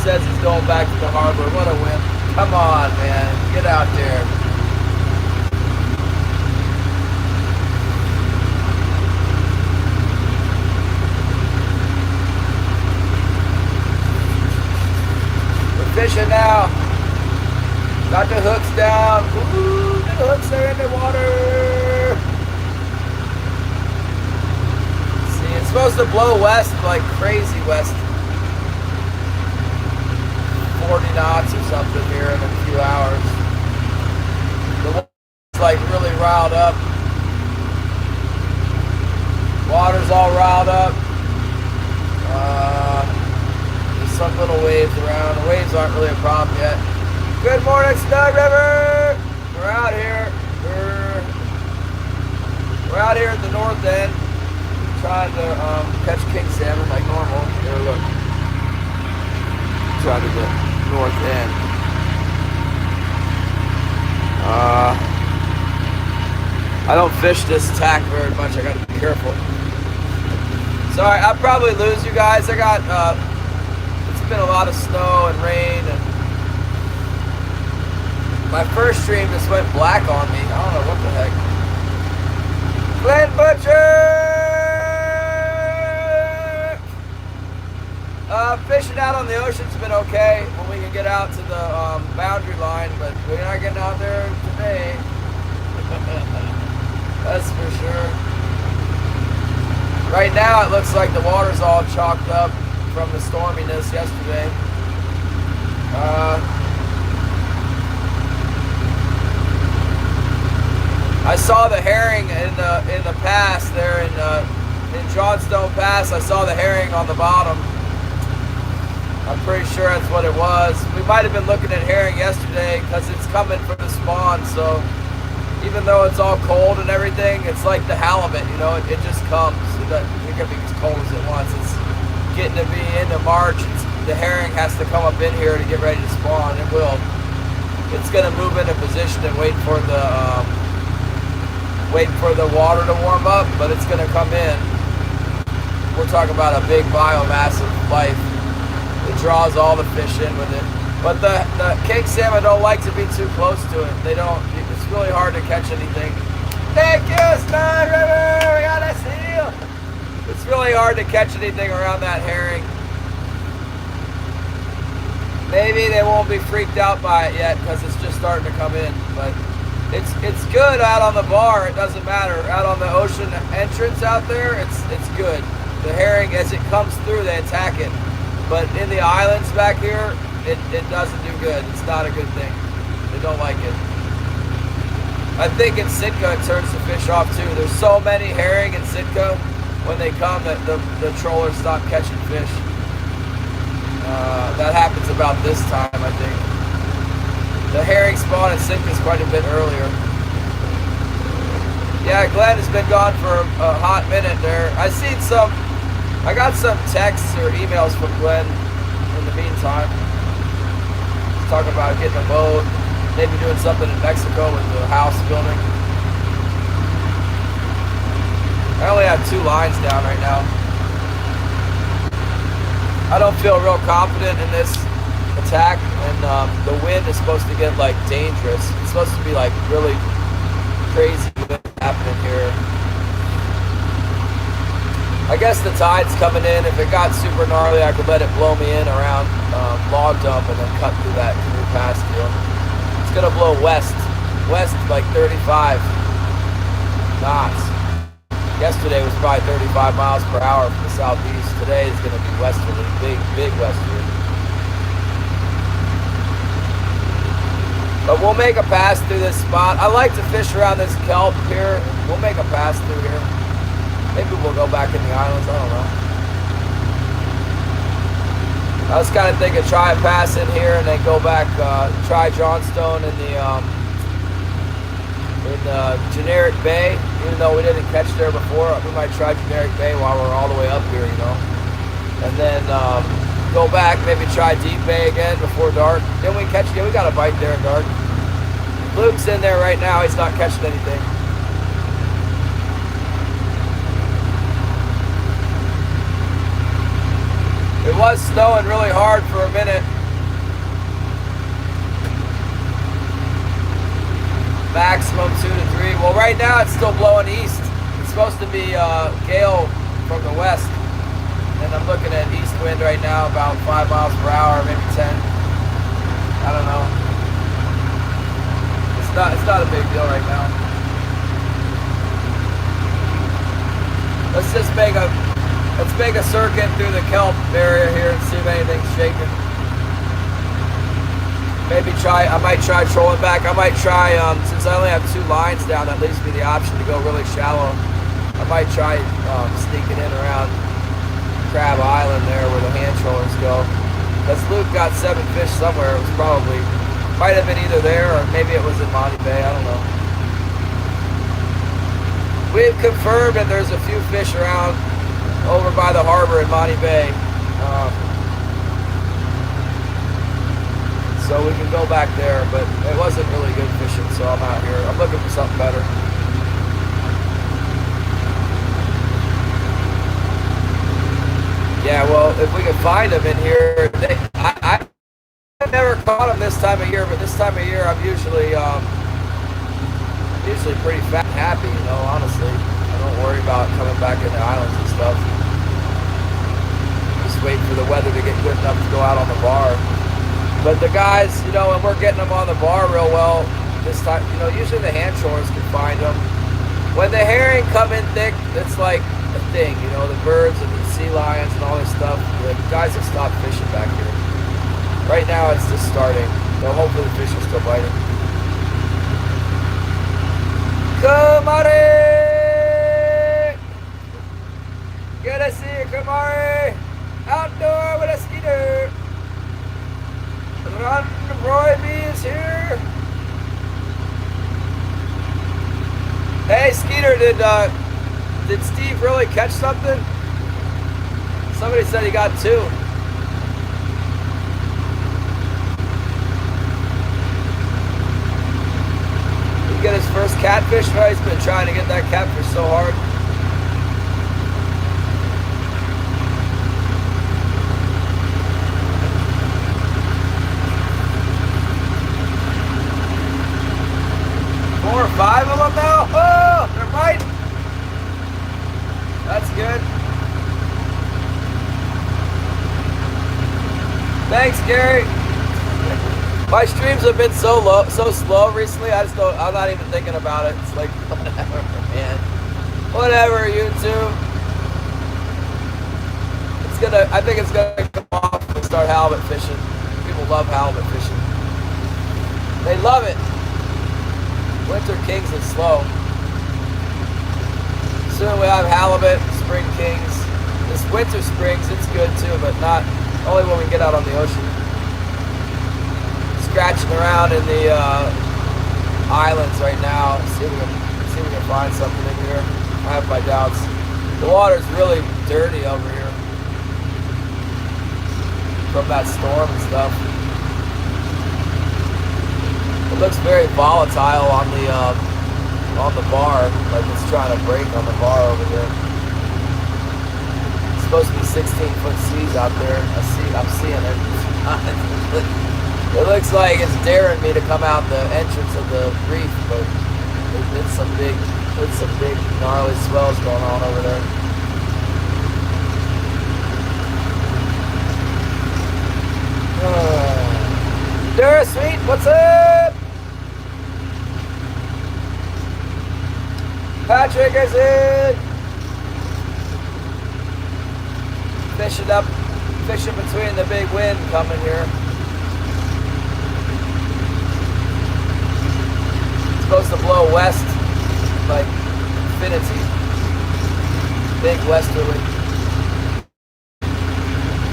says he's going back to the harbor. What a wimp. Come on, man. Get out there. We're fishing now. Got the hooks down. Ooh, the hooks are in the water. See, it's supposed to blow west, like crazy west. 40 knots or something here in a few hours. The water's like really riled up. Water's all riled up. There's some little waves around. The waves aren't really a problem yet. Good morning, Snug River! We're out here. We're out here at the north end trying to catch king salmon like normal. Here, look. Trying to the north end. I don't fish this tack very much. I gotta be careful. Sorry, I'll probably lose you guys. I got, it's been a lot of snow and rain, and my first stream just went black on me. I don't know what the heck. Glenn Butcher! Fishing out on the ocean's been okay when we can get out to the boundary line, but we're not getting out there today. That's for sure. Right now it looks like the water's all chalked up from the storminess yesterday. I saw the herring in the pass there in Johnstone Pass. I saw the herring on the bottom. I'm pretty sure that's what it was. We might have been looking at herring yesterday because it's coming from the spawn. So even though it's all cold and everything, it's like the halibut, you know, it just comes. It can be as cold as it wants. It's getting to be into March. The herring has to come up in here to get ready to spawn. It will. It's going to move into position and wait for the water to warm up, but it's going to come in. We're talking about a big biomass of life. It draws all the fish in with it. But the king salmon don't like to be too close to it. They don't. It's really hard to catch anything. Thank you, Snug River! We got a seal! It's really hard to catch anything around that herring. Maybe they won't be freaked out by it yet because it's just starting to come in. But it's good out on the bar. It doesn't matter. Out on the ocean entrance out there, it's good. The herring, as it comes through, they attack it. But in the islands back here, it doesn't do good. It's not a good thing. They don't like it. I think in Sitka it turns the fish off too. There's so many herring in Sitka when they come that the trawlers stop catching fish. That happens about this time, I think. The herring spawn in Sitka is quite a bit earlier. Yeah, Glenn has been gone for a hot minute there. I got some texts or emails from Glenn in the meantime. He's talking about getting a boat, maybe doing something in Mexico with the house building. I only have 2 lines down right now. I don't feel real confident in this attack, and the wind is supposed to get like dangerous. It's supposed to be like really crazy wind happening here. I guess the tide's coming in. If it got super gnarly, I could let it blow me in around log dump and then cut through that canoe pass deal. It's gonna blow west like 35 knots. Yesterday was probably 35 miles per hour from the southeast. Today is gonna be westerly, big westerly. But we'll make a pass through this spot. I like to fish around this kelp here. We'll make a pass through here. Maybe we'll go back in the islands, I don't know. I was kind of thinking try a pass in here and then go back, try Johnstone in the Generic Bay. Even though we didn't catch there before, we might try Generic Bay while we're all the way up here, you know. And then go back, maybe try Deep Bay again before dark. Then we catch, yeah, we got a bite there at dark. Luke's in there right now, he's not catching anything. It was snowing really hard for a minute. Maximum 2 to 3. Well, right now it's still blowing east. It's supposed to be gale from the west. And I'm looking at east wind right now, about 5 miles per hour, maybe 10. I don't know. It's not a big deal right now. Let's make a circuit through the kelp area here and see if anything's shaking. I might try trolling back. I might try, since I only have 2 lines down, that leaves me the option to go really shallow. I might try sneaking in around Crab Island there where the hand trollers go. Because Luke got 7 fish somewhere. It was probably, might have been either there or maybe it was in Monty Bay. I don't know. We've confirmed that there's a few fish around over by the harbor in Monty Bay. So we can go back there, but it wasn't really good fishing, so I'm out here. I'm looking for something better. Yeah, well, if we can find them in here, I never caught them this time of year, but this time of year I'm usually pretty fat and happy, you know, honestly. I don't worry about coming back in the islands and stuff. Just wait for the weather to get good enough to go out on the bar. But the guys, you know, and we're getting them on the bar real well this time. You know, usually the hand trollers can find them. When the herring come in thick, it's like a thing, you know, the birds and the sea lions and all this stuff. The guys have stopped fishing back here. Right now it's just starting. So hopefully the fish are still biting. Kamari! Good to see you, Kamari! Outdoor with a skeeter! Run, Roy B is here! Hey, Skeeter, did Steve really catch something? Somebody said he got 2. Did he get his first catfish? Right? He's been trying to get that catfish so hard. Four or 5 of them now? Oh, they're biting. That's good. Thanks, Gary. My streams have been so slow recently. I'm not even thinking about it. It's like, whatever, man. Whatever, YouTube. I think it's gonna come off and start halibut fishing. People love halibut fishing. They love it. Winter kings is slow. Soon we have halibut, spring kings. This winter springs, it's good too, but not only when we get out on the ocean. Scratching around in the islands right now. See if we can find something in here. I have my doubts. The water's really dirty over here from that storm and stuff. It looks very volatile on the bar, like it's trying to break on the bar over here. It's supposed to be 16-foot seas out there. I'm seeing it. It looks like it's daring me to come out the entrance of the reef, but it's some big gnarly swells going on over there. Dura Sweet, what's up? Patrick is in. Fishing between the big wind coming here. It's supposed to blow west, like infinity. Big westerly.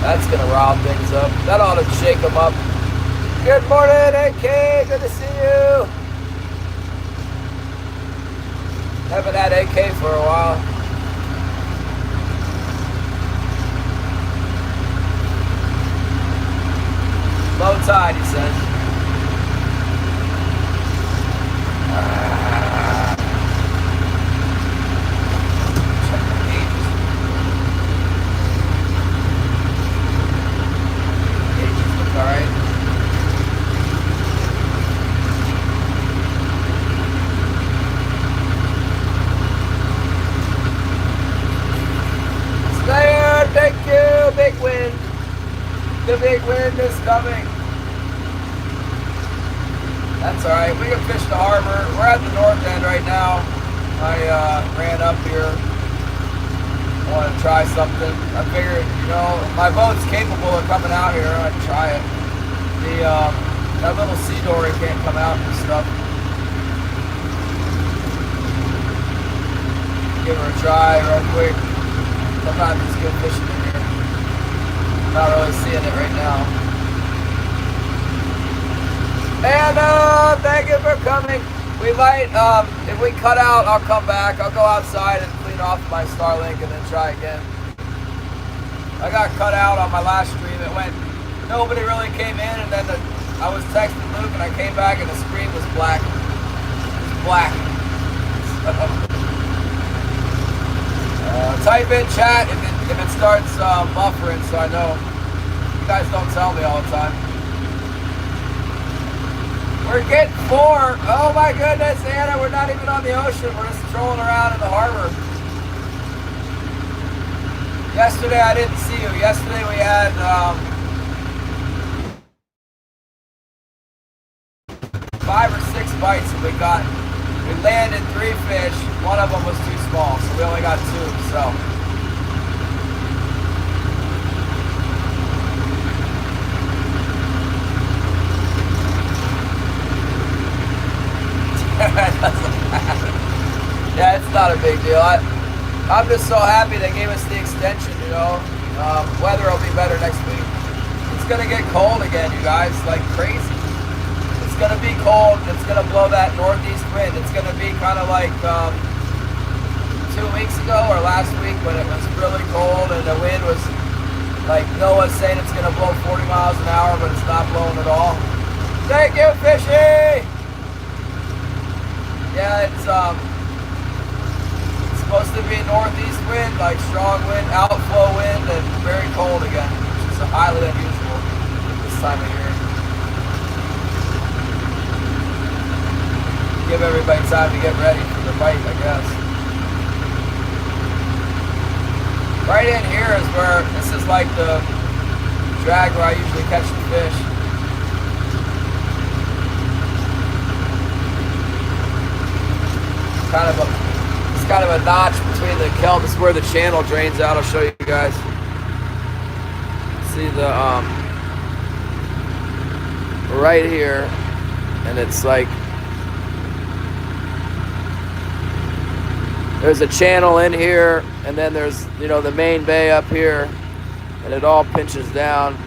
That's gonna rile things up. That ought to shake them up. Good morning, AK. Good to see you. Haven't had AK for a while. Low tide, he says. The big wind is coming. That's alright. We can fish the harbor. We're at the north end right now. I ran up here. I want to try something. I figured, you know, my boat's capable of coming out here. I'd try it. That little sea dory can't come out and stuff. Give her a try real quick. Sometimes it's good fishing in here. Not really seeing it right now. And thank you for coming. We might, if we cut out, I'll come back. I'll go outside and clean off my Starlink and then try again. I got cut out on my last stream. It went, nobody really came in, and then I was texting Luke and I came back and the screen was black. It was black. Type in chat if it starts buffering so I know. You guys don't tell me all the time. We're getting 4. Oh my goodness, Anna, we're not even on the ocean. We're just strolling around in the harbor. Yesterday I didn't see you. Yesterday we had 5 or 6 bites and we landed 3 fish. One of them was too small, so we only got 2, so. Yeah, it's not a big deal. I'm just so happy they gave us the extension, you know. Weather will be better next week. It's going to get cold again, you guys, like crazy. It's going to be cold. It's going to blow that northeast wind. It's going to be kind of like 2 weeks ago or last week when it was really cold and the wind was like Noah's saying it's going to blow 40 miles an hour, but it's not blowing at all. Thank you, Fishy! Yeah, it's supposed to be northeast wind, like strong wind, outflow wind, and very cold again, which is highly unusual this time of year. Give everybody time to get ready for the bite, I guess. Right in here is where, this is like the drag where I usually catch the fish. It's kind of a notch between the kelp. This is where the channel drains out. I'll show you guys. See the right here, and it's like there's a channel in here, and then there's, you know, the main bay up here, and it all pinches down.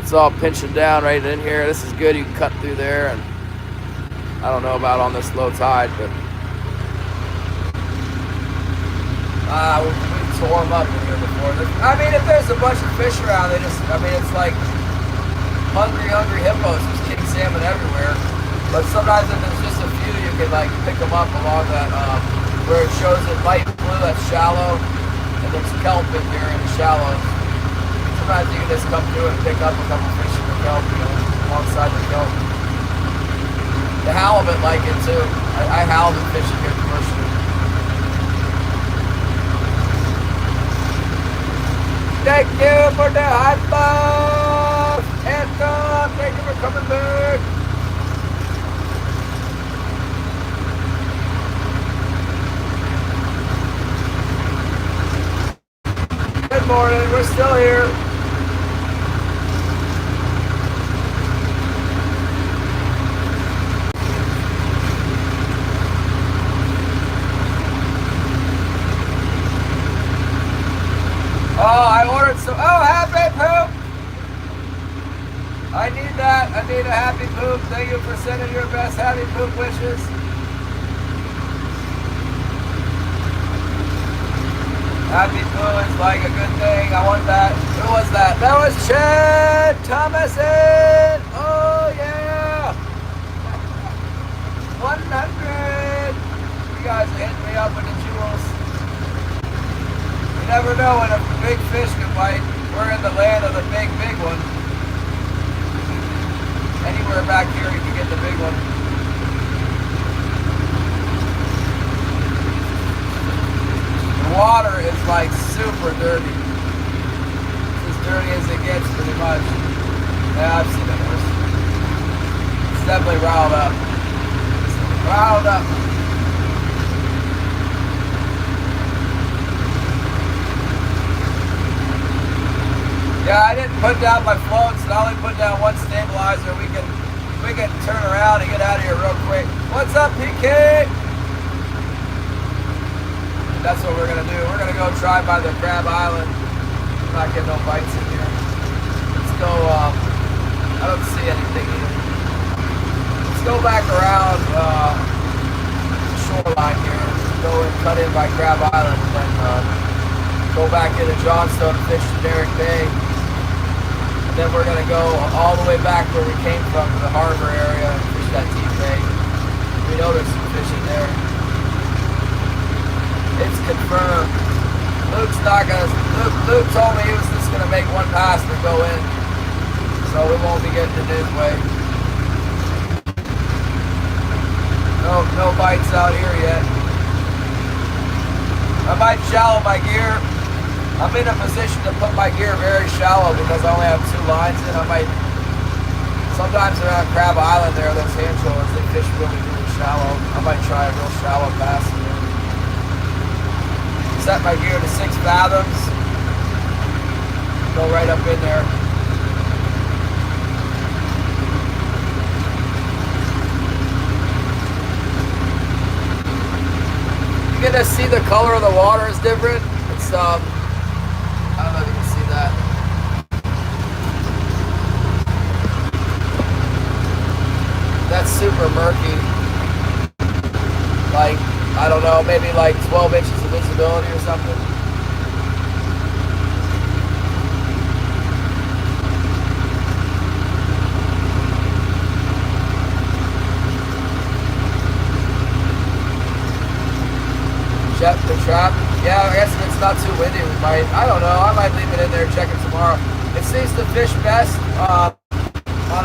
It's all pinching down right in here. This is good. You can cut through there, and I don't know about on this low tide, but we tore them up in here before. I mean, if there's a bunch of fish around, it's like hungry hippos. There's king salmon everywhere. But sometimes if there's just a few, you can like pick them up along that, where it shows it light blue, that's shallow, and there's kelp in here in the shallows. Sometimes you can just come through and pick up a couple fish in the kelp, you know, alongside the kelp. The halibut like it too. I halibut fishing here commercially. Thank you for the hot buff! And thank you for coming back! Good morning, we're still here. Oh, I ordered some. Oh, happy poop! I need that. I need a happy poop. Thank you for sending your best happy poop wishes. Happy poop is like a good thing. I want that. Who was that? That was Chad Thomason. Oh, yeah. 100. You guys are hitting me up with the jewels. You never know when a big fish can bite. We're in the land of the big one. Anywhere back here you can get the big one. The water is like super dirty. dirty as it gets, pretty much. Yeah, I've seen it worse. It's definitely riled up. Riled up. Yeah, I didn't put down my floats, and I only put down one stabilizer. We can turn around and get out of here real quick. What's up, PK? That's what we're gonna do. We're gonna go try by the Crab Island. I'm not getting no bites in here. Let's go. I don't see anything either. Let's go back around the shoreline here. Go and cut in by Crab Island, and then go back into Johnstone and fish Derrick Bay. And then we're gonna go all the way back where we came from to the harbor area and fish that deep bay. We know there's some fish in there. It's confirmed. Luke's not gonna. Luke told me he was just gonna make one pass to go in, so we won't be getting in his way. No bites out here yet. I might shallow my gear. I'm in a position to put my gear very shallow because I only have 2 lines in. I might. Sometimes around Crab Island there, those hand trollers, they fish really shallow. I might try a real shallow pass. Set my gear to 6 fathoms. Go right up in there. You get to see the color of the water is different. It's I don't know if you can see that. That's super murky. Like, I don't know, maybe like 12 inches of visibility or something. Jet the trap. Yeah, I guess if it's not too windy, we might. I don't know. I might leave it in there, check it tomorrow. It seems to fish best on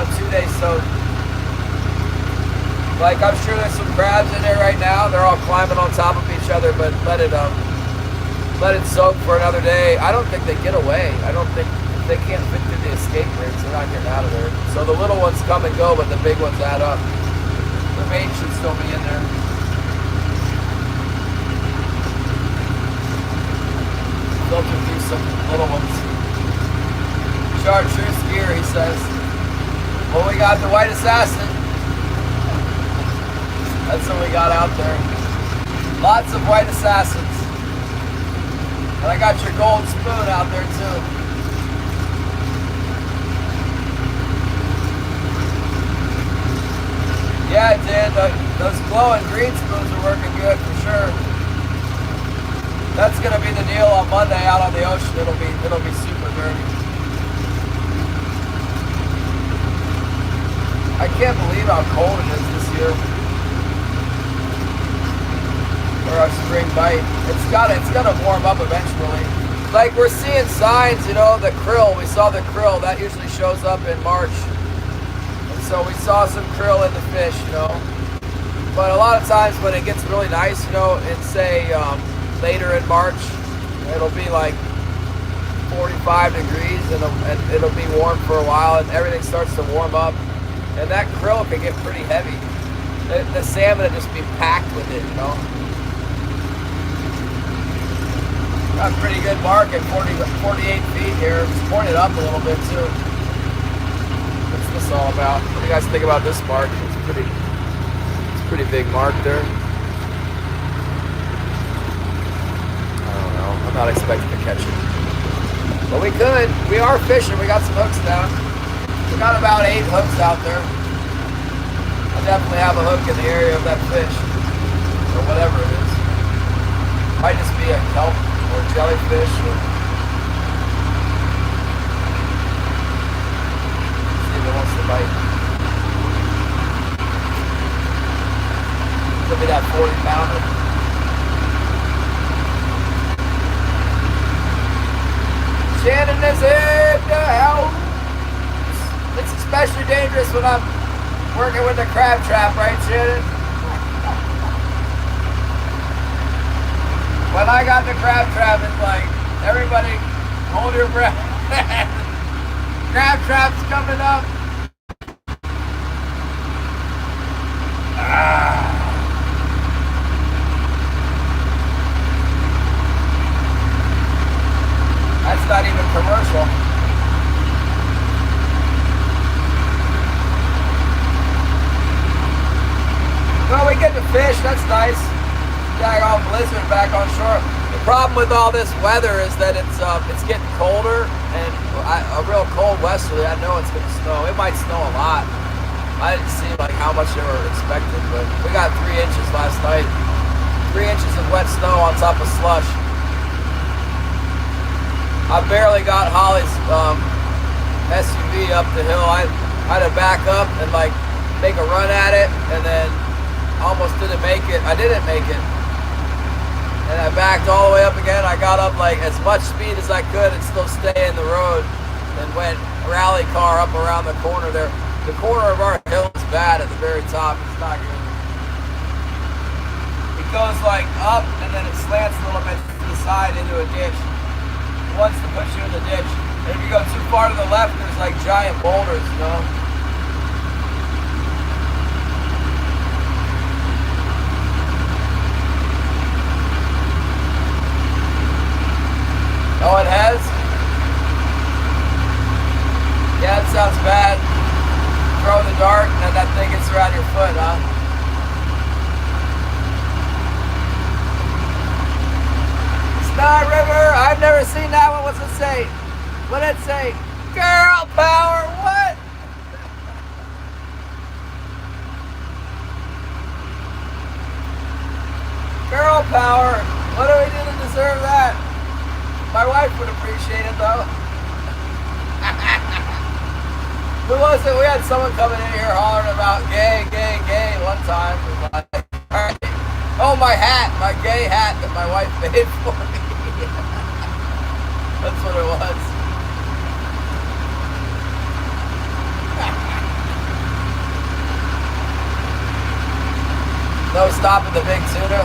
a 2-day soak. Like, I'm sure there's some crabs in there right now. They're all climbing on top of each other, but let it soak for another day. I don't think they get away. I don't think they can't fit through the escape rings. They're not getting out of there. So the little ones come and go, but the big ones add up. The main should still be in there. Filter through some little ones. Chartreuse gear, he says. Well, we got the white assassin. That's what we got out there. Lots of white assassins. And I got your gold spoon out there too. Yeah, it did. Those glowing green spoons are working good for sure. That's gonna be the deal on Monday out on the ocean. It'll be super dirty. I can't believe how cold it is this year. For our spring bite. It's gonna warm up eventually. Like, we're seeing signs, you know, the krill. We saw the krill. That usually shows up in March. And so we saw some krill in the fish, you know. But a lot of times when it gets really nice, you know, and say later in March, it'll be like 45 degrees and it'll be warm for a while and everything starts to warm up. And that krill can get pretty heavy. The salmon will just be packed with it, you know. Got a pretty good mark at 48 feet here. It's pointed up a little bit too. What's this all about? What do you guys think about this mark? It's a pretty big mark there. I don't know. I'm not expecting to catch it. But we could. We are fishing. We got some hooks down. We got about 8 hooks out there. I definitely have a hook in the area of that fish. Or whatever it is. Might just be a kelp or jellyfish or see if it wants to bite. Could be that 40-pounder. Shannon is in the house. It's especially dangerous when I'm working with the crab trap, right, Shannon? When I got the crab trap, it's like, everybody hold your breath. Crab trap's coming up. That's not even commercial. Well, we get to fish. That's nice. Got all blizzard back on shore. The problem with all this weather is that it's getting colder, and a real cold westerly. I know it's gonna snow. It might snow a lot. I didn't see like how much they were expecting, but we got 3 inches last night. 3 inches of wet snow on top of slush. I barely got Holly's SUV up the hill. I had to back up and like make a run at it, and then almost didn't make it. I didn't make it. And I backed all the way up again. I got up like as much speed as I could and still stay in the road, and went rally car up around the corner there. The corner of our hill is bad at the very top. It's not good. It goes like up and then it slants a little bit to the side into a ditch. It wants to push you in the ditch. And if you go too far to the left, there's like giant boulders, you know? Oh, it has? Yeah, it sounds bad. Throw the dart and then that thing gets around your foot, huh? Star River, I've never seen that one. What's it say? What did it say? Girl power, what? Girl power. What do we do to deserve that? My wife would appreciate it though. Who was it? We had someone coming in here hollering about gay, gay, gay one time. Like, all right. Oh, my hat, my gay hat that my wife made for me. That's what it was. No stopping the big tuna.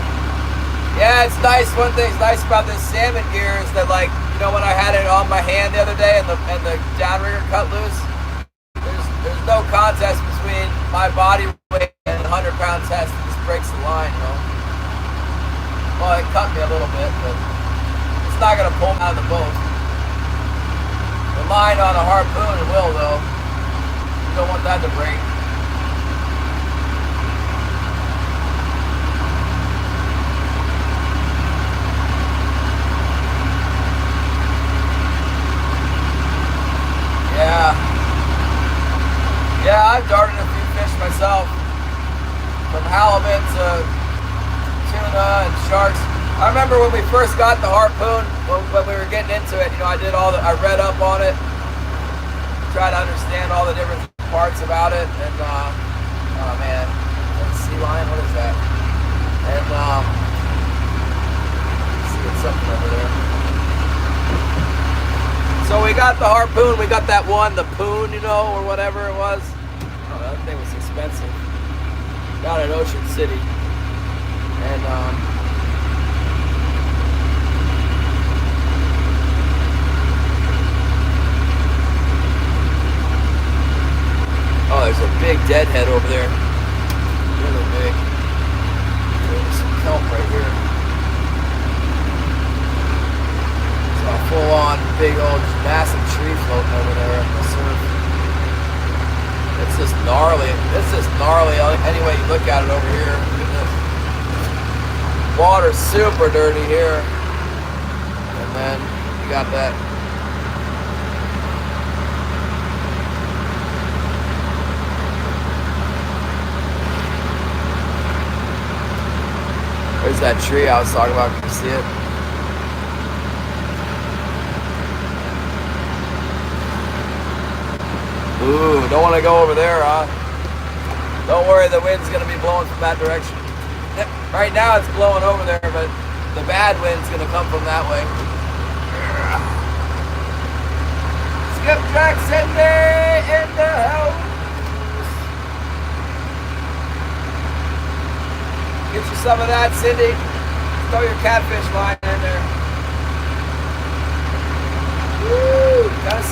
Yeah, it's nice. One thing's nice about this salmon gear is that, like, you know, when I had it on my hand the other day and the downrigger cut loose, there's no contest between my body weight and a 100-pound test. It just breaks the line, you know. Well, it cut me a little bit, but it's not gonna pull me out of the boat. The line on a harpoon it will, though. You don't want that to break. Yeah, I've darted a few fish myself, from halibut to tuna and sharks. I remember when we first got the harpoon, when we were getting into it, you know, I read up on it, tried to understand all the different parts about it, and, oh man, that's sea lion, what is that? And, see, it's something over there. So we got the harpoon, we got that one, the poon, you know, or whatever it was. Oh, that thing was expensive. Down at Ocean City. And, oh, there's a big deadhead over there. Really big. There's some kelp right here. A full-on big old massive tree floating over there in the surf. It's just gnarly. It's just gnarly any way you look at it over here. Look at this. Water's super dirty here. And then you got that. There's that tree I was talking about. Can you see it? Ooh, don't want to go over there, huh? Don't worry, the wind's going to be blowing from that direction. Right now it's blowing over there, but the bad wind's going to come from that way. Skip Jack Cindy in the house. Get you some of that, Cindy. Throw your catfish line in there. Woo! Kind of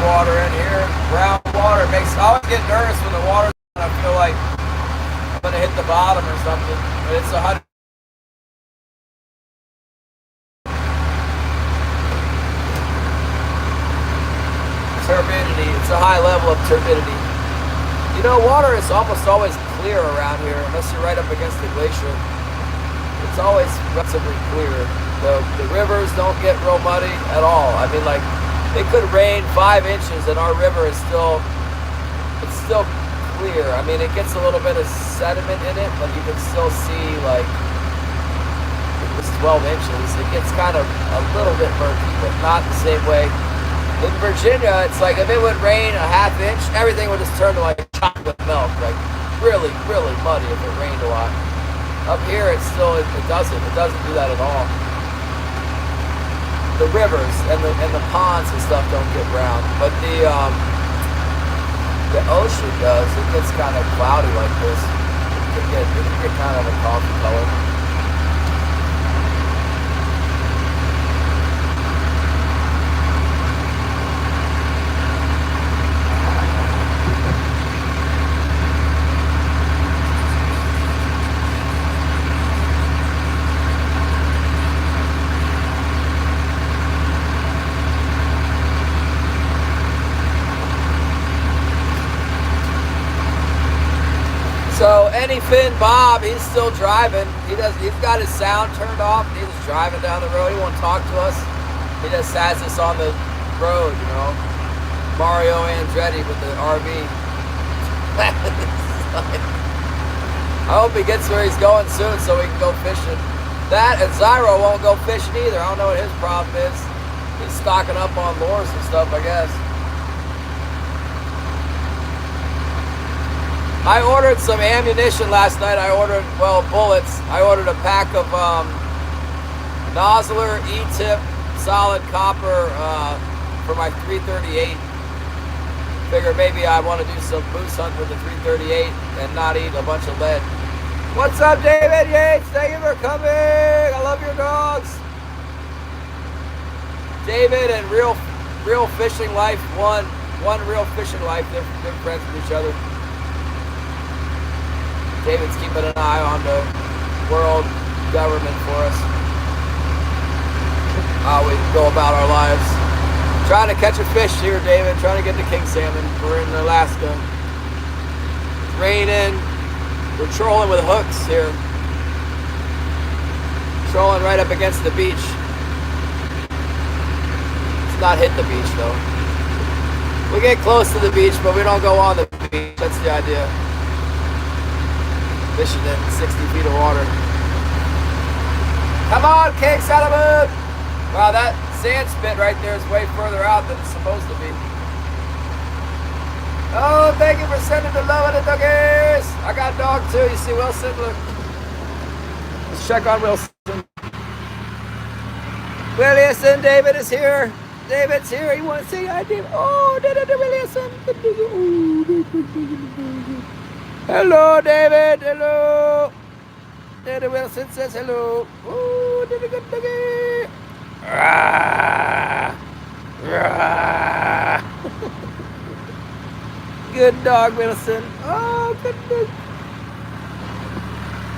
water in here. Brown water makes, I always get nervous when the water's on. I feel like I'm going to hit the bottom or something. But it's 100. Turbidity. It's a high level of turbidity. You know, water is almost always clear around here, unless you're right up against the glacier. It's always relatively clear. The rivers don't get real muddy at all. I mean, like, it could rain 5 inches and our river is still clear. I mean, it gets a little bit of sediment in it, but you can still see, like, if it's 12 inches, it gets kind of a little bit murky, but not the same way. In Virginia, it's like if it would rain a half inch, everything would just turn to like chocolate milk, like really, really muddy if it rained a lot. Up here, it doesn't do that at all. The rivers and the ponds and stuff don't get brown, but the ocean does. It gets kind of cloudy like this. It can get kind of a coffee color. So Anyfin Bob, he's still driving. He's got his sound turned off and he's just driving down the road. He won't talk to us. He just has us on the road, you know. Mario Andretti with the RV. I hope he gets where he's going soon so we can go fishing. That and Zyro won't go fishing either. I don't know what his problem is. He's stocking up on lures and stuff, I guess. I ordered some ammunition last night. I ordered, well, bullets. I ordered a pack of Nosler E-tip solid copper for my 338. Figure maybe I want to do some moose hunt with the 338 and not eat a bunch of lead. What's up, David Yates? Thank you for coming. I love your dogs. David and Real Fishing Life, one Real Fishing Life. They're friends with each other. David's keeping an eye on the world government for us. How we go about our lives. Trying to catch a fish here, David. Trying to get the king salmon. We're in Alaska. It's raining. We're trolling with hooks here. Trolling right up against the beach. It's not hit the beach though. We get close to the beach, but we don't go on the beach. That's the idea. Fishing in 60 feet of water. Come on, King Salmon! Wow, that sand spit right there is way further out than it's supposed to be. Oh, thank you for sending the love of the doggies! I got a dog too. You see Wilson? Look. Let's check on Wilson. Wilson, David is here. David's here. He wants to say hi, David. Oh, David Wilson. Hello, David. Hello. David Wilson says hello. Oh, David, good doggy. Good dog, Wilson. Oh, good dog.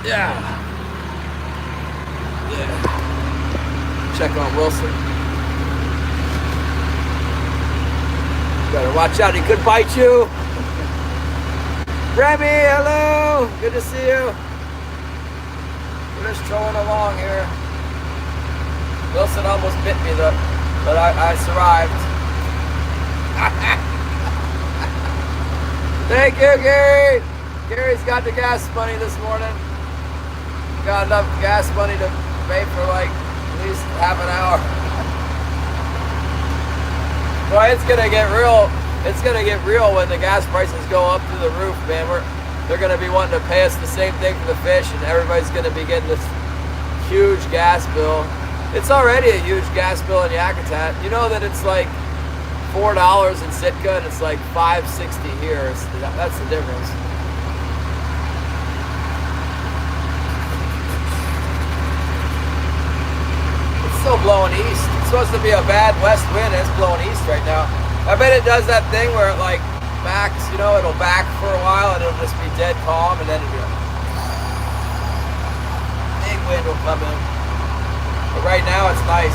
Yeah. Check on Wilson. Better watch out, he could bite you. Remy, hello. Good to see you. We're just trolling along here. Wilson almost bit me though, but I survived. Thank you, Gary. Gary's got the gas money this morning. Got enough gas money to pay for like at least half an hour. Boy, it's gonna get real. It's gonna get real when the gas prices go up through the roof, man. They're gonna be wanting to pay us the same thing for the fish, and everybody's gonna be getting this huge gas bill. It's already a huge gas bill in Yakutat. You know that it's like $4 in Sitka and it's like $5.60 here. That's the difference. It's still blowing east. It's supposed to be a bad west wind and it's blowing east right now. I bet it does that thing where it like backs, you know, it'll back for a while and it'll just be dead calm, and then it'll be like, big wind will come in. But right now it's nice.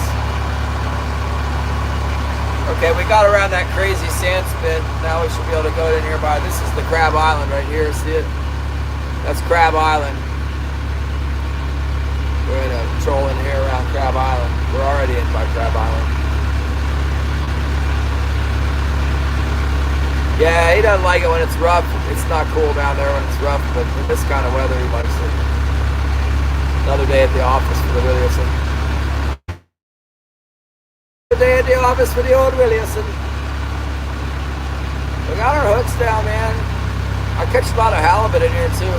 Okay, we got around that crazy sand spit. Now we should be able to go to nearby. This is the Crab Island right here. See it? That's Crab Island. We're gonna troll in here around Crab Island. We're already in by Crab Island. Yeah, he doesn't like it when it's rough. It's not cool down there when it's rough, but in this kind of weather, he likes it. Another day at the office for the Williamson. Another day at the office for the old Williamson. We got our hooks down, man. I catch a lot of halibut in here too.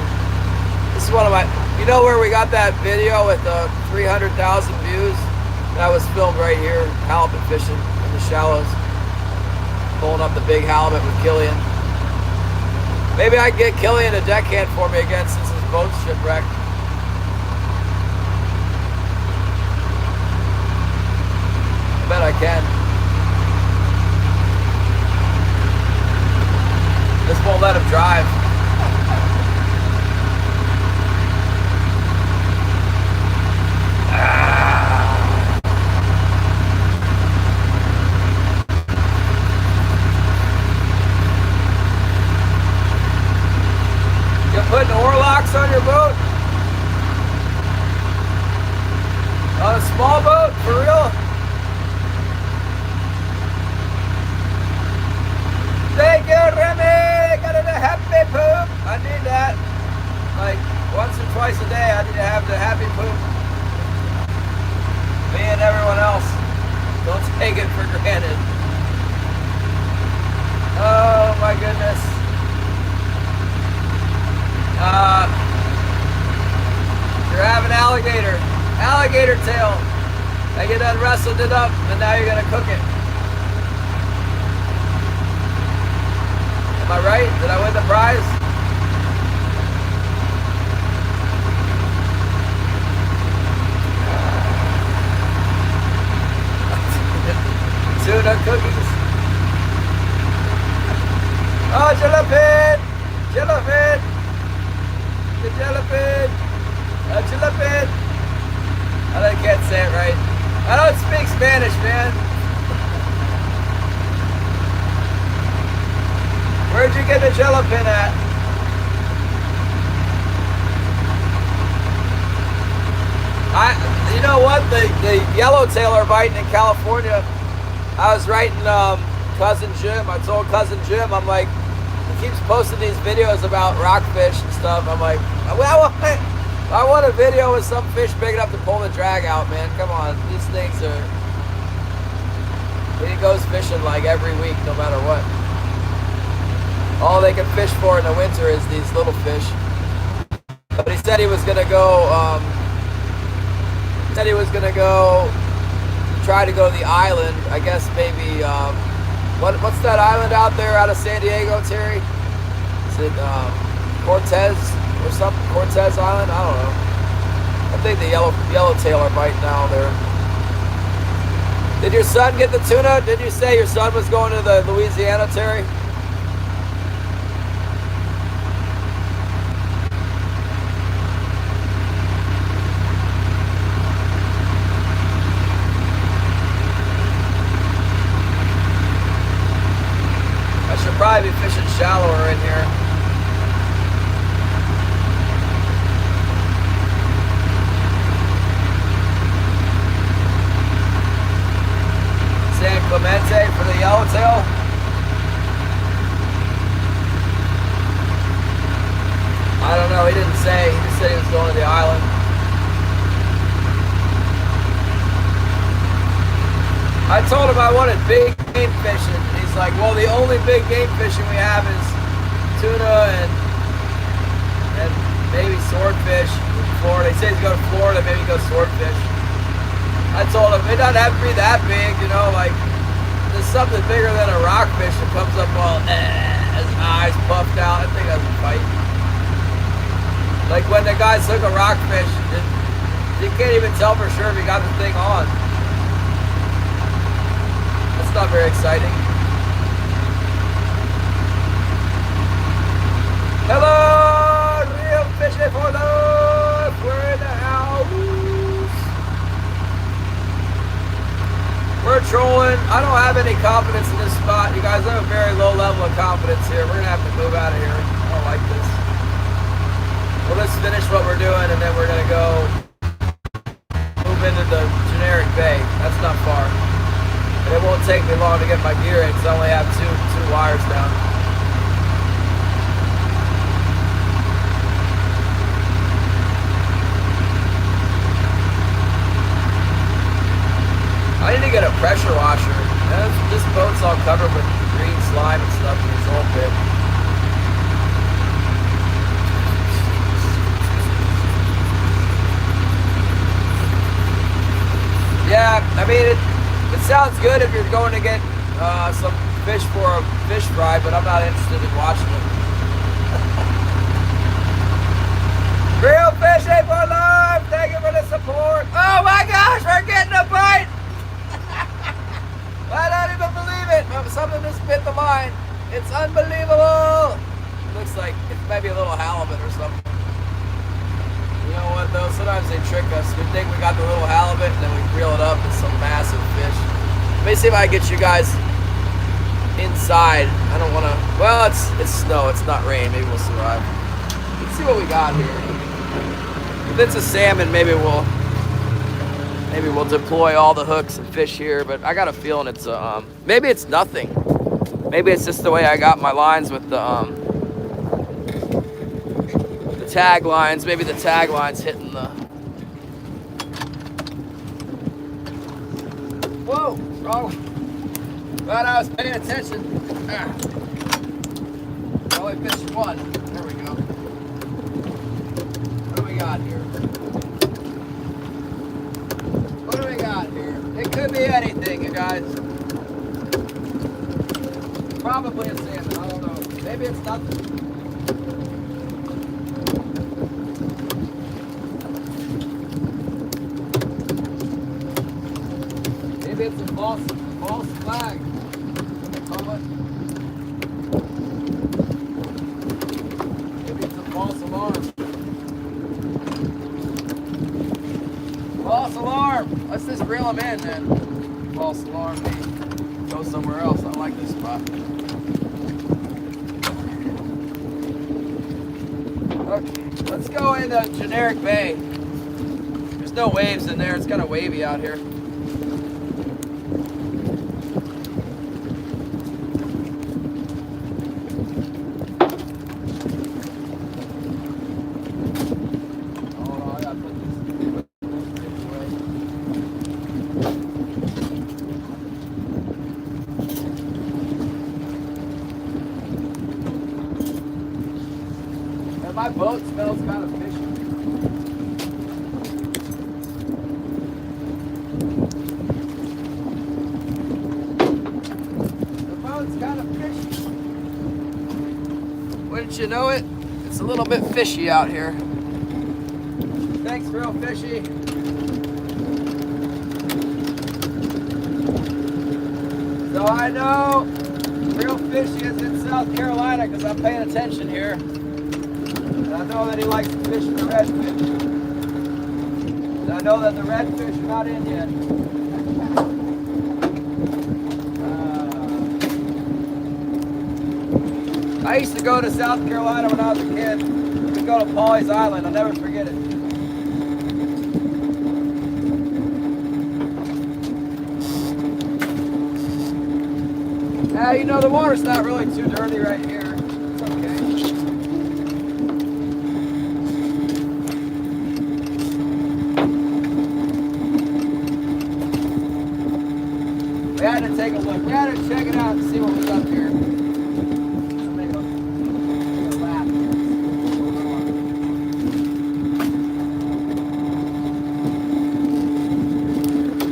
This is one of my, you know where we got that video with 300,000 views? That was filmed right here, halibut fishing in the shallows. Pulling up the big halibut with Killian. Maybe I can get Killian to deckhand for me again since his boat's shipwrecked. I bet I can. This won't let him drive. Putting oar locks on your boat? On a small boat? For real? Thank you, Remy! Got a happy poop! I need that. Like, once or twice a day, I need to have the happy poop. Me and everyone else. Don't take it for granted. Oh my goodness. You're having alligator tail. I get done wrestled it up, and now you're gonna cook it. Am I right? Did I win the prize? Tuna cookies. Oh, jellyfin! Jellyfin! The jellyfin! A jellyfin! I can't say it right. I don't speak Spanish, man. Where'd you get the jellyfin at? You know what? The yellowtail are biting in California. I was writing Cousin Jim. I told Cousin Jim, I'm like, he keeps posting these videos about rockfish and stuff. I'm like, I want a video with some fish big enough to pull the drag out, man. Come on, these things are. He goes fishing like every week, no matter what. All they can fish for in the winter is these little fish. But he said he was gonna go. Try to go to the island. I guess maybe. What's that island out there out of San Diego, Terry? Is it Cortez or something? Cortez Island? I don't know. I think the yellowtail are biting down there. Did your son get the tuna? Did you say your son was going to the Louisiana, Terry? Probably be fishing shallower in here. San Clemente for the yellowtail. I don't know, he didn't say. He just said he was going to the island. I told him I wanted big game fishing. He's like, well, the only big game fishing we have is tuna and maybe swordfish in Florida. He says he's going to Florida, maybe go swordfish. I told him it doesn't have to be that big, you know, like there's something bigger than a rockfish that comes up all his eyes puffed out. That thing doesn't fight. Like when the guys hook a rockfish, you can't even tell for sure if he got the thing on. That's not very exciting. Hello, real fishing for love. We're in the house. We're trolling. I don't have any confidence in this spot. You guys have a very low level of confidence here. We're gonna have to move out of here. I don't like this. Well, let's finish what we're doing, and then we're gonna go move into the generic bay. That's not far. And it won't take me long to get my gear in, because I only have two wires down. I need to get a pressure washer. This boat's all covered with green slime and stuff in its old bit. Yeah, I mean, it sounds good if you're going to get some fish for a fish fry, but I'm not interested in watching it. Real fishing for life! Thank you for the support! Oh my gosh, we're getting a bite! I don't even believe it! Something just bit the line. It's unbelievable! It looks like it might be a little halibut or something. You know what though? Sometimes they trick us. We think we got the little halibut and then we reel it up with some massive fish. Let me see if I can get you guys inside. I don't want to. Well, it's snow. It's not rain. Maybe we'll survive. Let's see what we got here. If it's a salmon, maybe we'll deploy all the hooks and fish here. But I got a feeling it's maybe it's nothing. Maybe it's just the way I got my lines with the tag lines. Maybe the tag lines hitting the. Whoa! Wrong. Glad I was paying attention. Only fished one. There we go. What do we got here? What do we got here? It could be anything, you guys. Probably a salmon. I don't know. Maybe it's nothing. Maybe it's a false flag. Call it. Maybe it's a false alarm. False alarm. Let's just reel them in then. False alarm. Go somewhere else. I like this spot. Okay, let's go in the generic bay. There's no waves in there. It's kind of wavy out here. My boat smells kind of fishy. The boat's kind of fishy. Wouldn't you know it? It's a little bit fishy out here. Thanks, real fishy. So I know real fishy is in South Carolina because I'm paying attention here. And I know that he likes to fish the redfish. And I know that the redfish are not in yet. I used to go to South Carolina when I was a kid. We'd go to Pawleys Island. I'll never forget it. You know, the water's not really too dirty right here. It's okay. We had to take a look. We had to check it out and see what was up here. Make a lap here.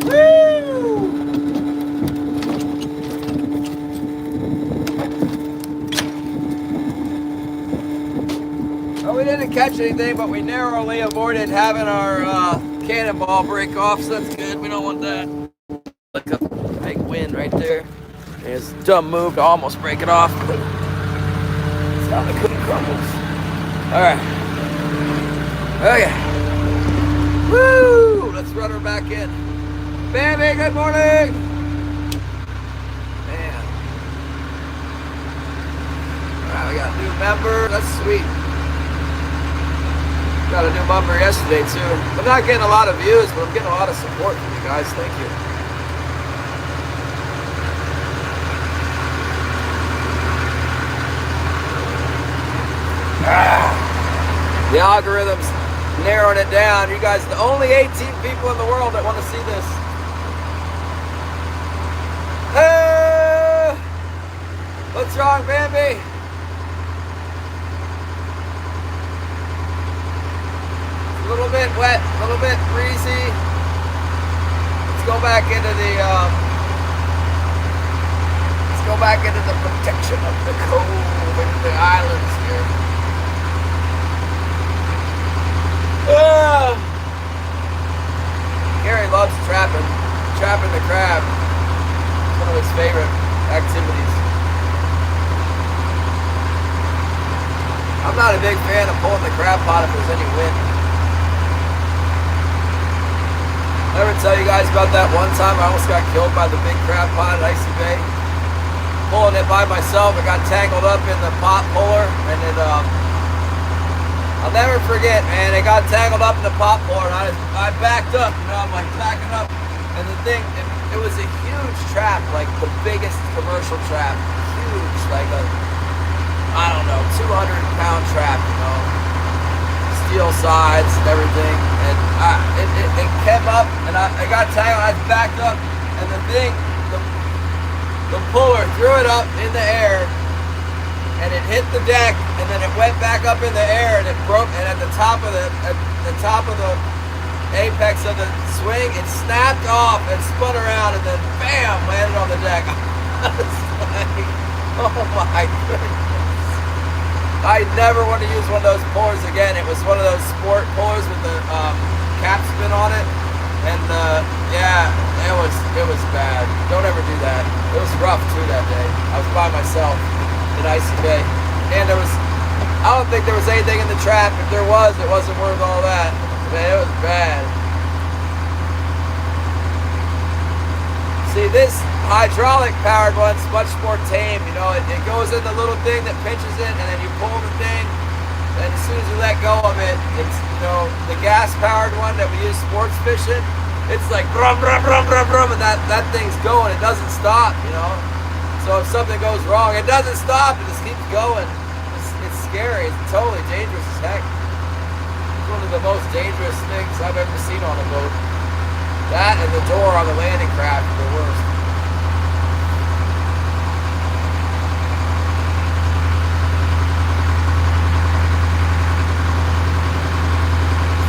Woo! Well, we didn't catch anything, but we narrowly avoided having our cannonball break off, so that's good. We don't want that. Look up. Big wind right there. It's a dumb move to almost break it off. It's how the cookie crumbles. All right. Okay. Woo! Let's run her back in. Bambi, good morning. Man. All right, we got a new member. That's sweet. Got a new member yesterday too. I'm not getting a lot of views, but I'm getting a lot of support from you guys. Thank you. The algorithm's narrowing it down. You guys are the only 18 people in the world that want to see this. What's wrong, Bambi? A little bit wet, a little bit breezy. Let's go back into the protection of the cove and the islands here. Gary loves trapping the crab. It's one of his favorite activities. I'm not a big fan of pulling the crab pot if there's any wind. I ever tell you guys about that one time I almost got killed by the big crab pot at Icy Bay? Pulling it by myself, I got tangled up in the pot puller, and it, I'll never forget, man, it got tangled up in the pot puller, and I backed up, you know, I'm like backing up, and the thing, it was a huge trap, like the biggest commercial trap, huge, like a, I don't know, 200-pound trap, you know, steel sides and everything, and it came up, and I got tangled, I backed up, and the thing, the puller threw it up in the air, and it hit the deck, and then it went back up in the air, and it broke, and at the top of the apex of the swing, it snapped off and spun around, and then bam, landed on the deck. I was like, oh my goodness. I never want to use one of those pullers again. It was one of those sport pullers with the cap spin on it, and yeah, it was bad. Don't ever do that. It was rough too that day. I was by myself in Icy Bay, and I don't think there was anything in the trap. If there was, it wasn't worth all that. Man, it was bad. See, this hydraulic powered one's much more tame. You know, it goes in the little thing that pinches it, and then you pull the thing, and as soon as you let go of it, it's, you know, the gas powered one that we use sports fishing, it's like brum brum brum brum brum, and that thing's going. It doesn't stop, you know. So if something goes wrong, it doesn't stop. It just keeps going. It's scary. It's totally dangerous as heck. It's one of the most dangerous things I've ever seen on a boat. That and the door on the landing craft are the worst.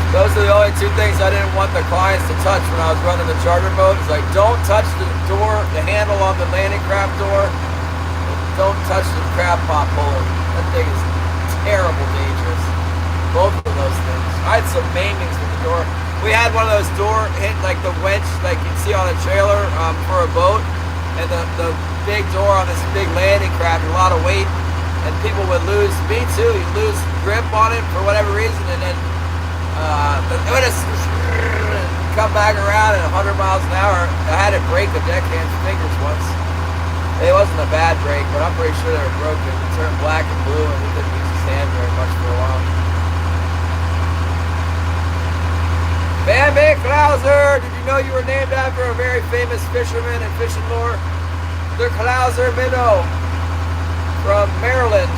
Those are the only two things I didn't want the clients to touch when I was running the charter boat. It's like, don't touch the door, the handle on the landing craft door. Don't touch the crab pot puller. That thing is terrible dangerous. Both of those things. I had some maimings with the door. We had one of those door hit, like the winch, like you'd see on a trailer for a boat, and the big door on this big landing craft, a lot of weight, and people would lose, me too, you lose grip on it for whatever reason, and then it would just come back around at 100 miles an hour. I had it break the deckhand's fingers once. It wasn't a bad break, but I'm pretty sure they were broken. It turned black and blue, and we couldn't use his hand very much for a while. Bambi Klauser, did you know you were named after a very famous fisherman and fishing lore? The Klauser Minnow from Maryland.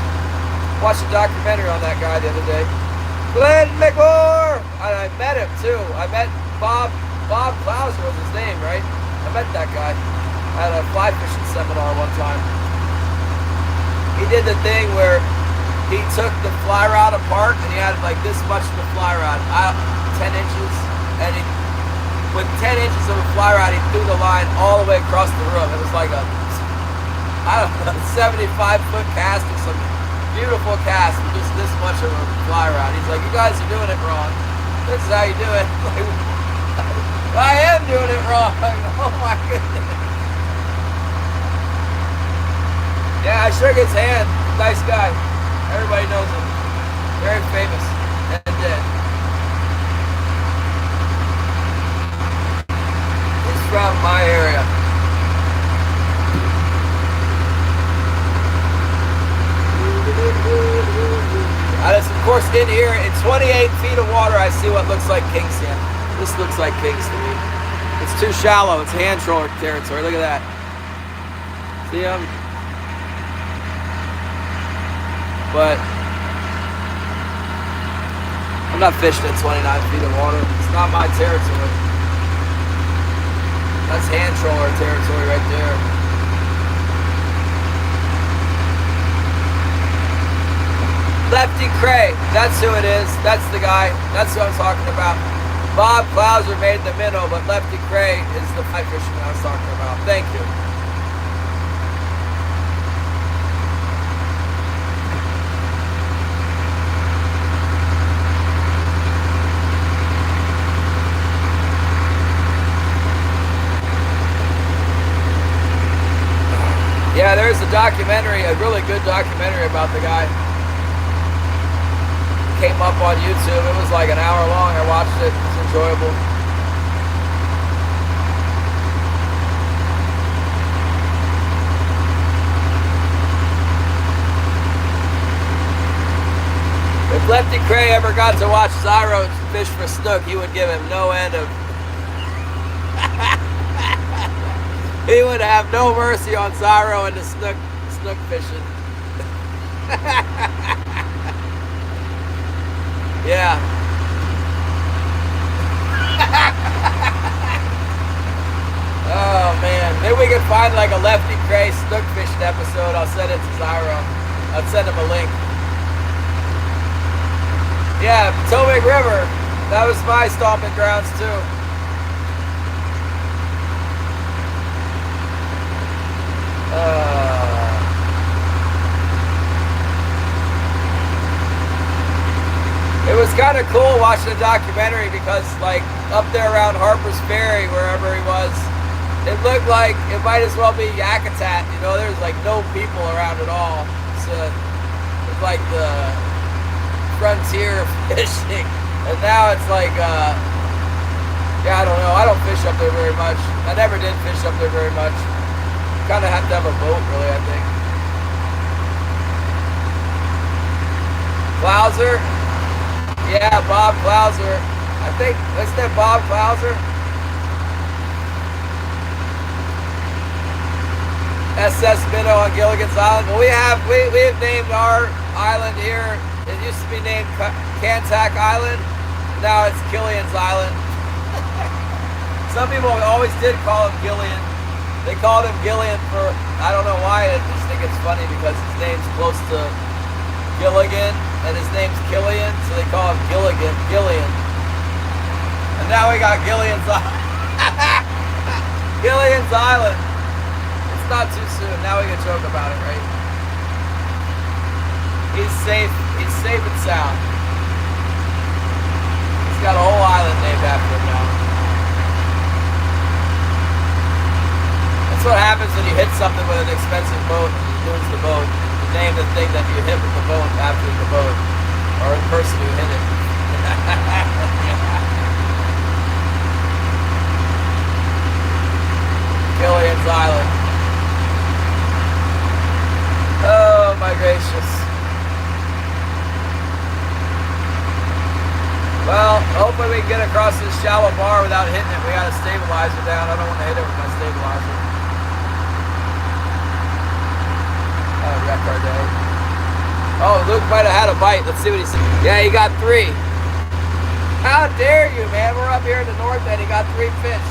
Watched a documentary on that guy the other day. Glenn McMore! And I met him too. I met Bob Klauser was his name, right? I met that guy at a fly fishing seminar one time. He did the thing where he took the fly rod apart and he had like this much of the fly rod, 10 inches. And with 10 inches of a fly rod, he threw the line all the way across the room. It was like a, I don't know, 75-foot cast or something. Beautiful cast with just this much of a fly rod. He's like, you guys are doing it wrong. This is how you do it. I am doing it wrong. Oh my goodness. Yeah, I shook his hand. Nice guy. Everybody knows him. Very famous and dead. He's from my area. Of course, in here, in 28 feet of water, I see what looks like kingston. This looks like kings to me. It's too shallow. It's hand trawler territory. Look at that. See them? But I'm not fishing at 29 feet of water. It's not my territory. That's hand trawler territory right there. Lefty Cray, that's who it is. That's the guy. That's who I'm talking about. Bob Clouser made the minnow, but Lefty Cray is the fly fisherman I was talking about. Thank you. Yeah, there's a documentary, a really good documentary about the guy. Came up on YouTube. It was like an hour long. I watched it. It was enjoyable. If Lefty Cray ever got to watch Zyro fish for snook, he would give him no end of... He would have no mercy on Zyro and the snook fishing. Yeah. Oh man, maybe we can find like a Lefty Cray snook fishing episode. I'll send it to Zyro. I'll send him a link. Yeah, Potomac River. That was my stomping grounds too. It was kind of cool watching the documentary because, like, up there around Harper's Ferry, wherever he was, it looked like it might as well be Yakutat. You know, there's like no people around at all. It's like the frontier of fishing, and now it's like, yeah, I don't know. I don't fish up there very much. I never did fish up there very much. Kind of have to have a boat, really, I think. Clouser. Yeah, Bob Clouser. I think, isn't that Bob Clouser? SS Minnow on Gilligan's Island. Well, we have named our island here. It used to be named Cantac Island. Now it's Killian's Island. Some people always did call him Gillian. They called him Gillian for, I don't know why, I just think it's funny because his name's close to Gilligan, and his name's Killian, so they call him Gillian. And now we got Gillian's Island. Gillian's Island. It's not too soon. Now we can joke about it, right? He's safe and sound. He's got a whole island named after him now. That's what happens when you hit something with an expensive boat and you lose the boat. Name the thing that you hit with the boat after the boat, or the person who hit it. Killian's Island. Oh my gracious. Well, hopefully we can get across this shallow bar without hitting it. We got a stabilizer down. I don't want to hit it with my stabilizer. Oh, Luke might have had a bite. Let's see what he said. Yeah, he got 3. How dare you, man? We're up here in the north end. He got 3 fish.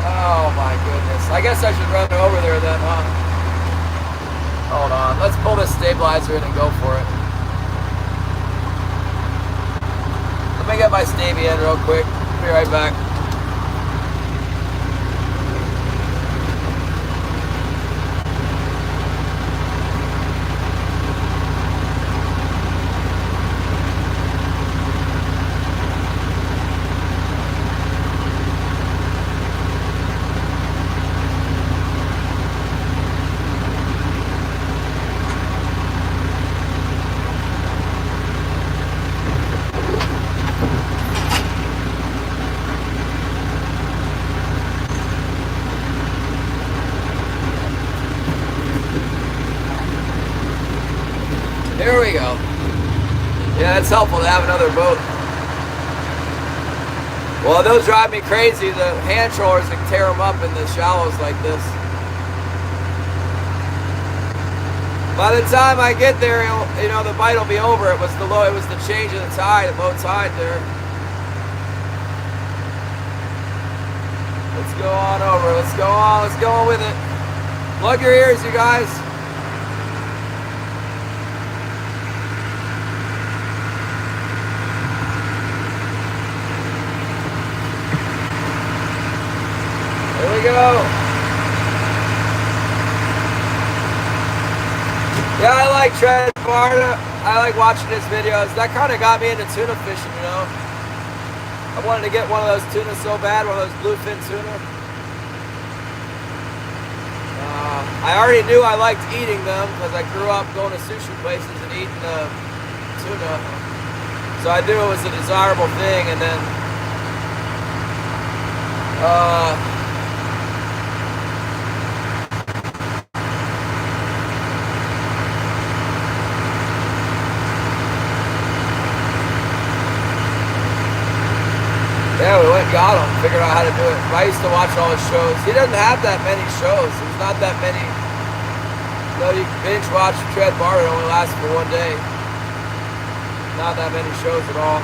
Oh, my goodness. I guess I should run over there then, huh? Hold on. Let's pull this stabilizer in and go for it. Let me get my stavy in real quick. Be right back. it's helpful to have another boat. Well, they'll drive me crazy. The hand trollers can tear them up in the shallows like this. By the time I get there, you know, the bite will be over. It was the change of the tide, the low tide there. Let's go on over. Let's go on with it. Plug your ears, you guys. Here we go. Yeah, I like Trent Barta. I like watching his videos. That kind of got me into tuna fishing, you know. I wanted to get one of those tuna so bad, one of those bluefin tuna. I already knew I liked eating them because I grew up going to sushi places and eating tuna. So I knew it was a desirable thing, and then yeah, we went and got him, figured out how to do it. I used to watch all his shows. He doesn't have that many shows. There's not that many. You know, you can binge watch Trent Barta. It only lasts for one day. Not that many shows at all.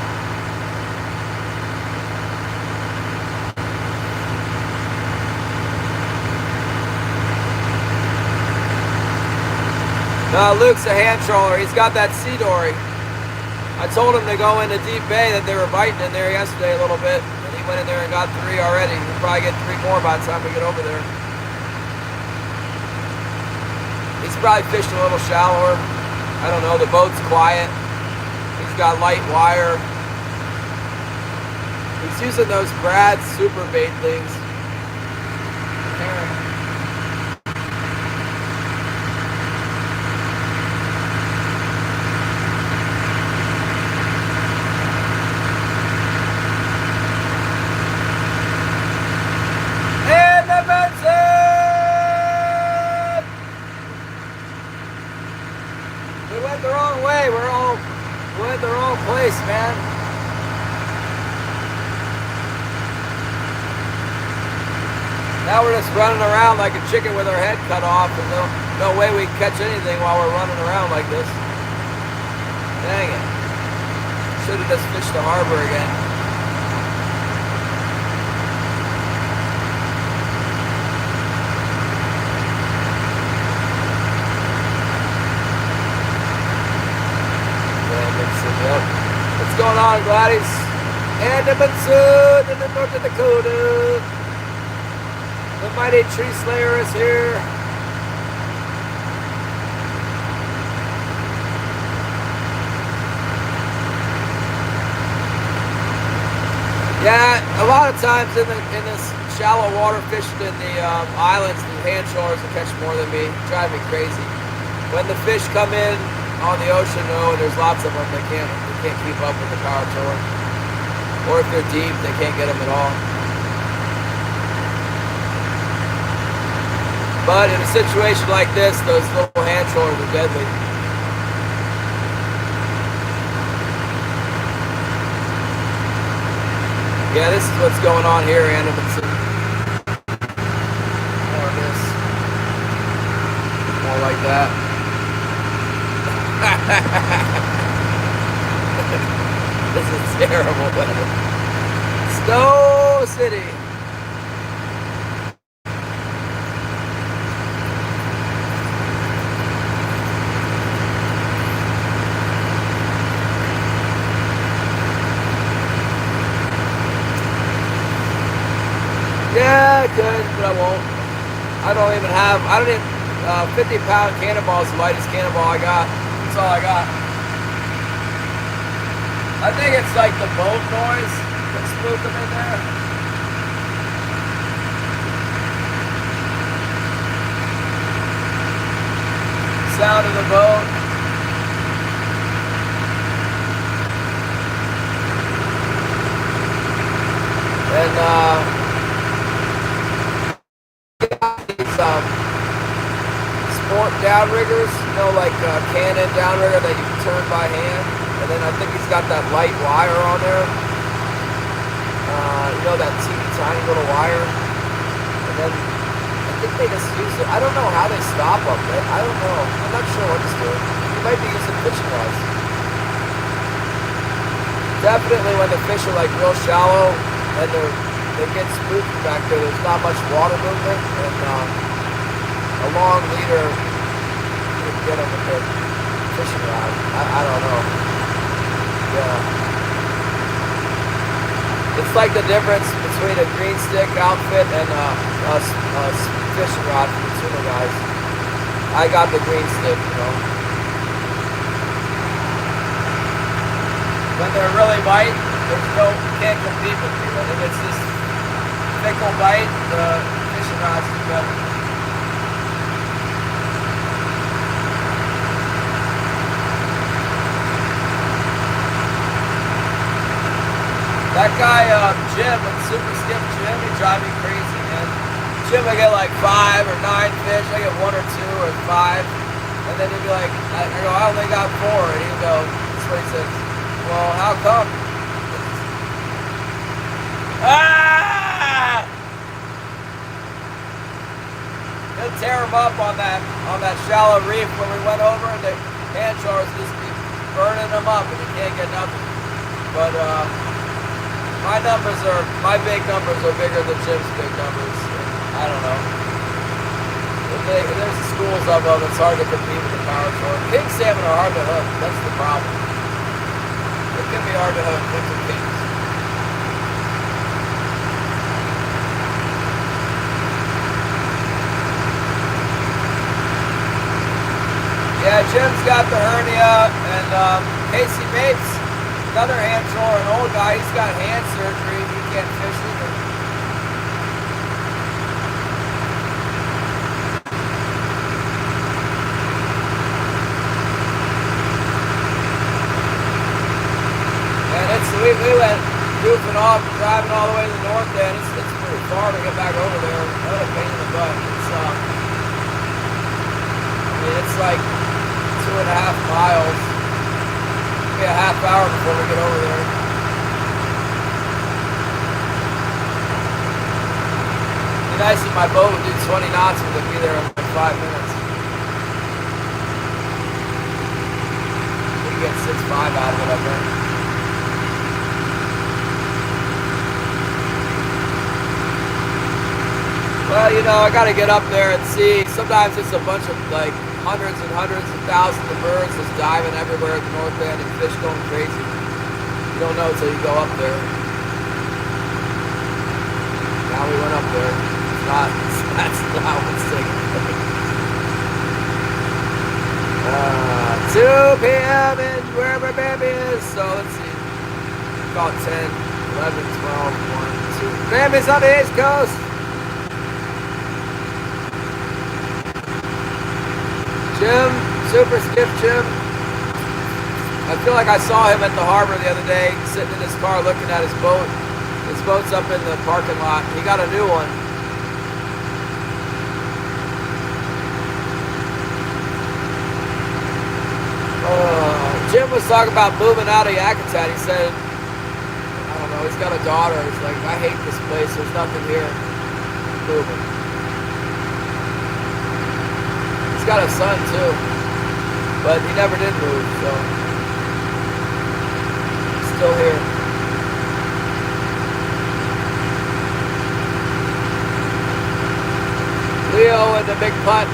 No, Luke's a hand troller. He's got that sea dory. I told him to go into Deep Bay, that they were biting in there yesterday a little bit. And he went in there and got 3 already. He'll probably get 3 more by the time we get over there. He's probably fished a little shallower. I don't know, the boat's quiet. He's got light wire. He's using those Brad super bait things. We went the wrong way. We went the wrong place, man. Now we're just running around like a chicken with our head cut off, and no way we can catch anything while we're running around like this. Dang it. Should have just fished the harbor again. What's going on, Gladys? And the Monsoon in the North Dakota. The mighty tree slayer is here. Yeah, a lot of times in this shallow water fishing in the islands, the hand trollers will catch more than me. Drive me crazy. When the fish come in on the ocean, though, there's lots of them. They can't keep up with the power tiller. Or if they're deep, they can't get them at all. But in a situation like this, those little hand trollers are deadly. Yeah, this is what's going on here, Annemanson. More of this. More like that. This is terrible. Snow City. Yeah, I could, but I won't. I don't even 50-pound cannonball is the lightest cannonball I got. That's all I got. I think it's like the boat noise that's spooking in there. Sound of the boat. And sport downriggers, you know, like Canon downrigger that you can turn by hand. And then I think he's got that light wire on there. You know, that teeny tiny little wire. And then I think they just use it. I don't know how they stop them. I don't know. I'm not sure what he's doing. He might be using fishing rods. Definitely when the fish are like real shallow and they get spooky back there, there's not much water movement, and a long leader, you can get them with a fishing rod. I don't know. Yeah. It's like the difference between a green stick outfit and a fishing rod for the tuna guys. I got the green stick, you know. When they're really white, you can't compete with me. But if it's this fickle bite, the fishing rods do better. That guy, Jim, with Super Skip Jim, he drive me crazy, man. Jim, I get like 5 or 9 fish. I get 1 or 2 or 5. And then he'd be like, I go, I only got 4. And he'd go, that's what he says. Well, how come? Ah! He'll tear him up on that shallow reef when we went over, and the hand sharks just be burning them up, and you can't get nothing. But my big numbers are bigger than Jim's big numbers. I don't know. There's schools of them. It's hard to compete with the power shore. King salmon are hard to hook. That's the problem. It can be hard to hook with the kings. Yeah, Jim's got the hernia, and Casey Bates, another hand troller, an old guy, he's got hand surgery. He can't fish either. And we went goofing off, driving all the way to the north end. It's pretty far to get back over there. What a pain in the butt. It's like 2.5 miles. It'll be a half hour before we get over there. It'd be nice if my boat would do 20 knots, but it'd be there in like 5 minutes. We can get 6.5 out of it up there. Well, you know, I gotta get up there and see. Sometimes it's a bunch of like hundreds and hundreds of thousands of birds just diving everywhere at the north end and fish going crazy. You don't know until you go up there. Now we went up there. That's not what's taking place. 2 p.m. and wherever Bambi is. So let's see. About 10, 11, 12, 1, 2. Bambi's on the East Coast. Jim, Super Skip Jim. I feel like I saw him at the harbor the other day, sitting in his car looking at his boat. His boat's up in the parking lot. He got a new one. Jim was talking about moving out of Yakutat. He said, I don't know, he's got a daughter. He's like, I hate this place. There's nothing here. Moving. He's got a son too, but he never did move, so he's still here. Leo and the Big Putt.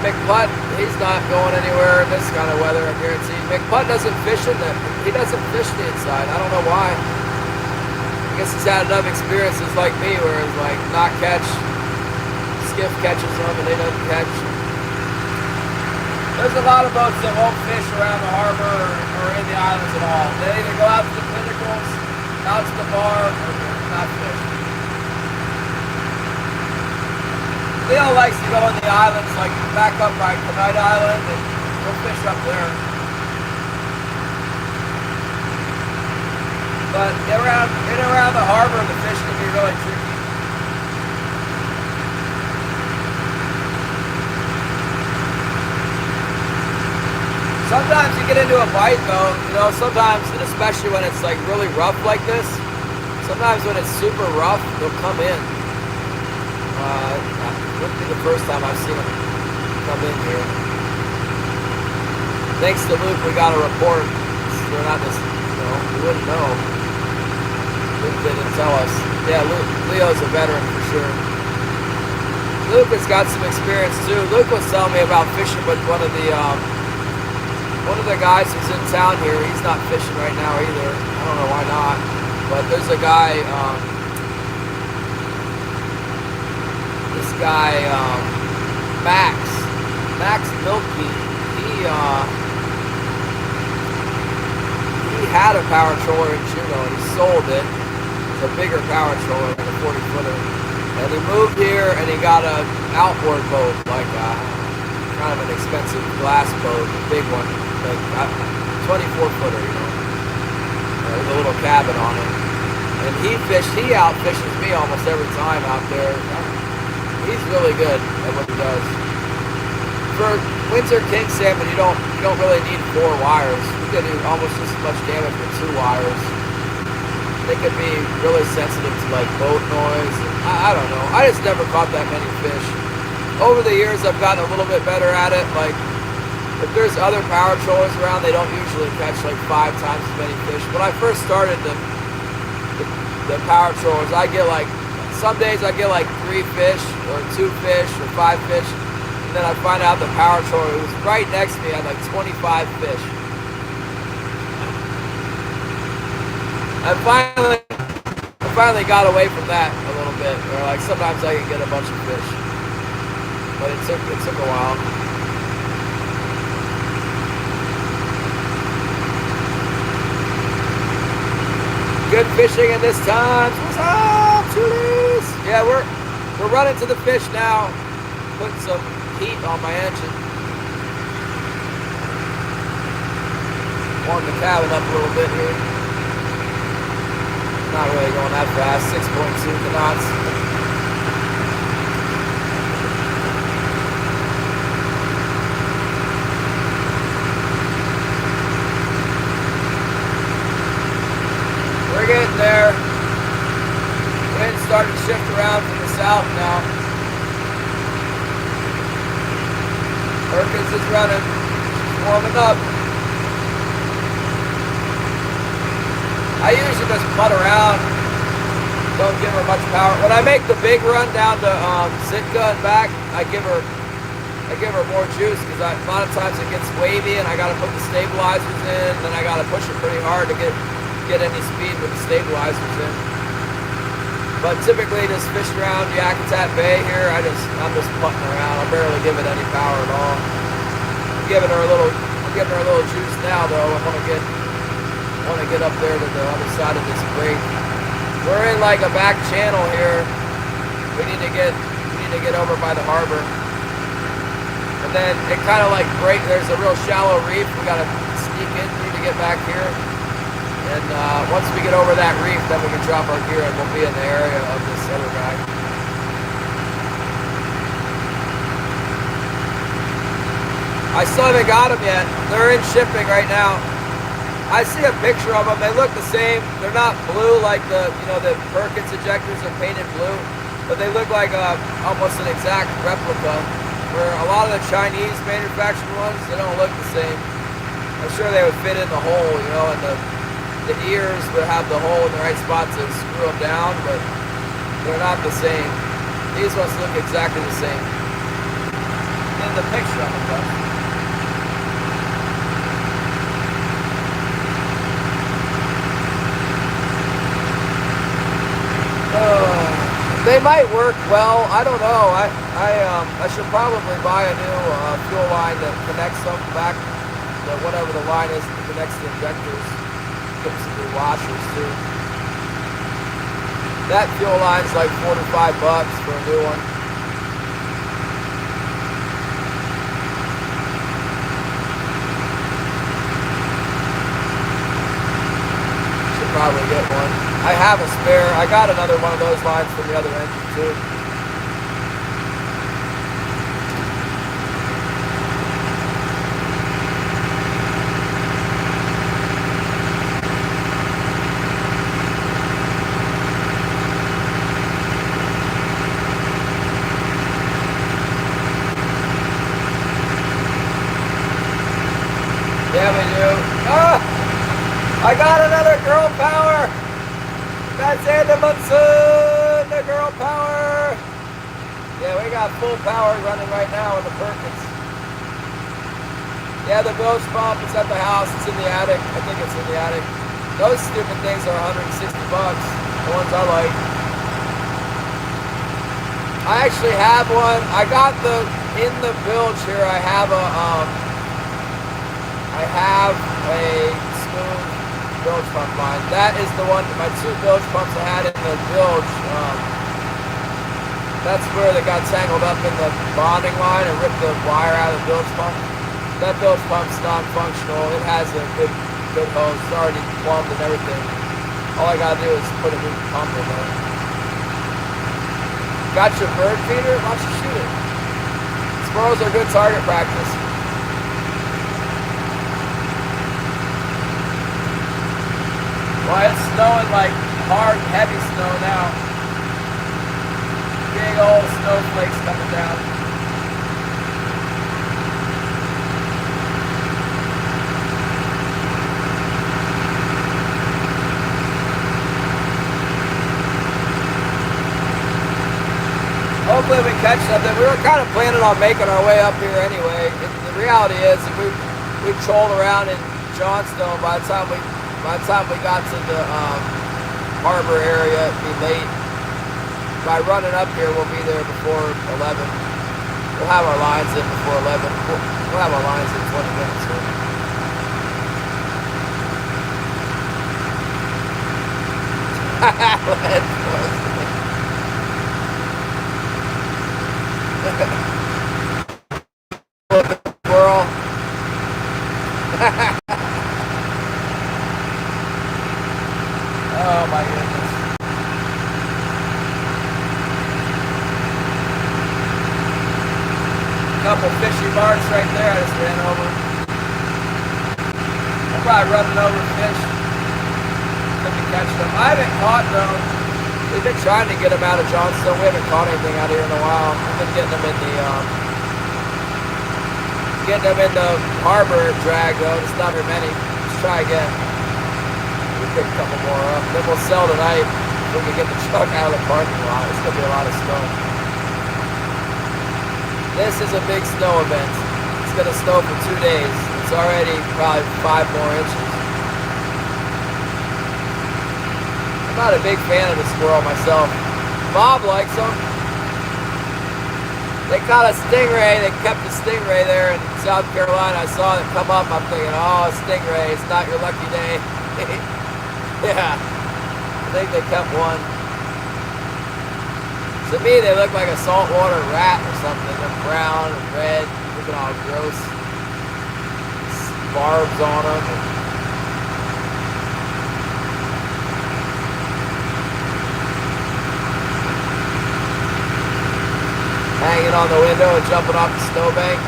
Big Putt, he's not going anywhere in this kind of weather, I guarantee. Big Putt doesn't fish he doesn't fish the inside. I don't know why. I guess he's had enough experiences like me where it's like not catch, skiff catches them and they don't catch. There's a lot of boats that won't fish around the harbor or in the islands at all. They either go out to the pinnacles, out to the bar, or not fish. Leo likes to go on the islands, like back up by Knight Island, and we'll fish up there. But in and around the harbor, the fish can be really tricky. Sometimes you get into a bite though, you know, sometimes, and especially when it's like really rough like this, sometimes when it's super rough, they'll come in. It wouldn't be the first time I've seen them come in here. Thanks to Luke, we got a report. We're not just, you know, we wouldn't know. Luke didn't tell us. Yeah, Leo's a veteran for sure. Luke has got some experience too. Luke was telling me about fishing with one of the guys who's in town here. He's not fishing right now either. I don't know why not. But there's a guy, this guy, Max Milky. He had a power trawler in Juneau and he sold it. It's a bigger power trawler than a 40-footer. And he moved here and he got an outboard boat, like kind of an expensive glass boat, a big one, like 24-footer, you know, with a little cabin on it. And he outfishes me almost every time out there. He's really good at what he does. For winter king salmon, you don't really need 4 wires. You can do almost just as much damage with 2 wires. They can be really sensitive to like boat noise. I don't know. I just never caught that many fish. Over the years, I've gotten a little bit better at it. Like, if there's other power trawlers around, they don't usually catch like 5 times as many fish. When I first started the power trawlers, I get like, some days I get like 3 fish, or 2 fish, or 5 fish. And then I find out the power trawler was right next to me, I had like 25 fish. I finally got away from that a little bit, where like sometimes I can get a bunch of fish, but it took a while. Good fishing in this time. What's up, Julius? Yeah, we're running to the fish now, putting some heat on my engine. Warm the cabin up a little bit here. Not really going that fast, 6.2 knots. We're getting there. Wind started to shift around from the south now. Perkins is running, she's warming up. I usually just putt around, don't give her much power. When I make the big run down to Sitka and back, I give her more juice because a lot of times it gets wavy and I got to put the stabilizers in, and then I got to push it pretty hard to get any speed with the stabilizers in. But typically, just fishing around Yakutat Bay here, I'm just putting around. I barely give it any power at all. I'm giving her a little juice now though. I want to get up there to the other side of this break. We're in like a back channel here. We need to get over by the harbor. And then it kind of like there's a real shallow reef we gotta sneak in through to get back here. And once we get over that reef, then we can drop our gear and we'll be in the area of this other guy. I still haven't got them yet. They're in shipping right now. I see a picture of them. They look the same. They're not blue like the Perkins injectors are painted blue, but they look like almost an exact replica. Where a lot of the Chinese manufactured ones, they don't look the same. I'm sure they would fit in the hole, you know, and the ears would have the hole in the right spot to screw them down, but they're not the same. These ones look exactly the same. In the picture of them, though. They might work well. I don't know. I should probably buy a new fuel line that connects them back to whatever the line is that connects the injectors. Get some new washers too. That fuel line's like $4 to $5 for a new one. Should probably get one. I have a spare. I got another one of those lines from the other engine too. I got another girl power. That's the monsoon, the girl power. Yeah, we got full power running right now in the Perkins. Yeah, the bilge pump is at the house. It's in the attic. I think it's in the attic. Those stupid things are 160 bucks. The ones I like. I actually have one. I got in the bilge here. I have a smooth bilge pump line. That is the one. My two bilge pumps I had in the bilge. That's where they got tangled up in the bonding line and ripped the wire out of the bilge pump. That bilge pump's non-functional. It has a good hose. It's already plumbed and everything. All I gotta do is put a new pump in there. Got your bird feeder? Why don't you shoot it? Squirrels are good target practice. Well, it's snowing like hard, heavy snow now. Big old snowflakes coming down. Hopefully we catch something. We were kind of planning on making our way up here anyway. The reality is, if we trolled around in Johnstone, by the time we got to the harbor area, it'd be late. By running up here, we'll be there before 11. We'll have our lines in before 11. We'll have our lines in 20 minutes. Squirrel. Oh my goodness. Couple fishy marks right there. I just ran over. I'm probably running over fish. Couldn't catch them. I haven't caught them. We've been trying to get them out of Johnstone. We haven't caught anything out here in a while. We've been getting them in the harbor drag though. It's not very many. Let's try again. We'll pick a couple more up. Then we'll sell tonight. We can get the truck out of the parking lot. It's gonna be a lot of snow. This is a big snow event. It's gonna snow for 2 days. It's already probably 5 more inches. I'm not a big fan of the squirrel myself. Bob likes them. They caught a stingray. They kept a stingray there in South Carolina. I saw it come up. I'm thinking, oh, a stingray. It's not your lucky day. Yeah. I think they kept one. To me, they look like a saltwater rat or something. They're brown and red, looking all gross. Barbs on them. Hanging on the window and jumping off the snowbank.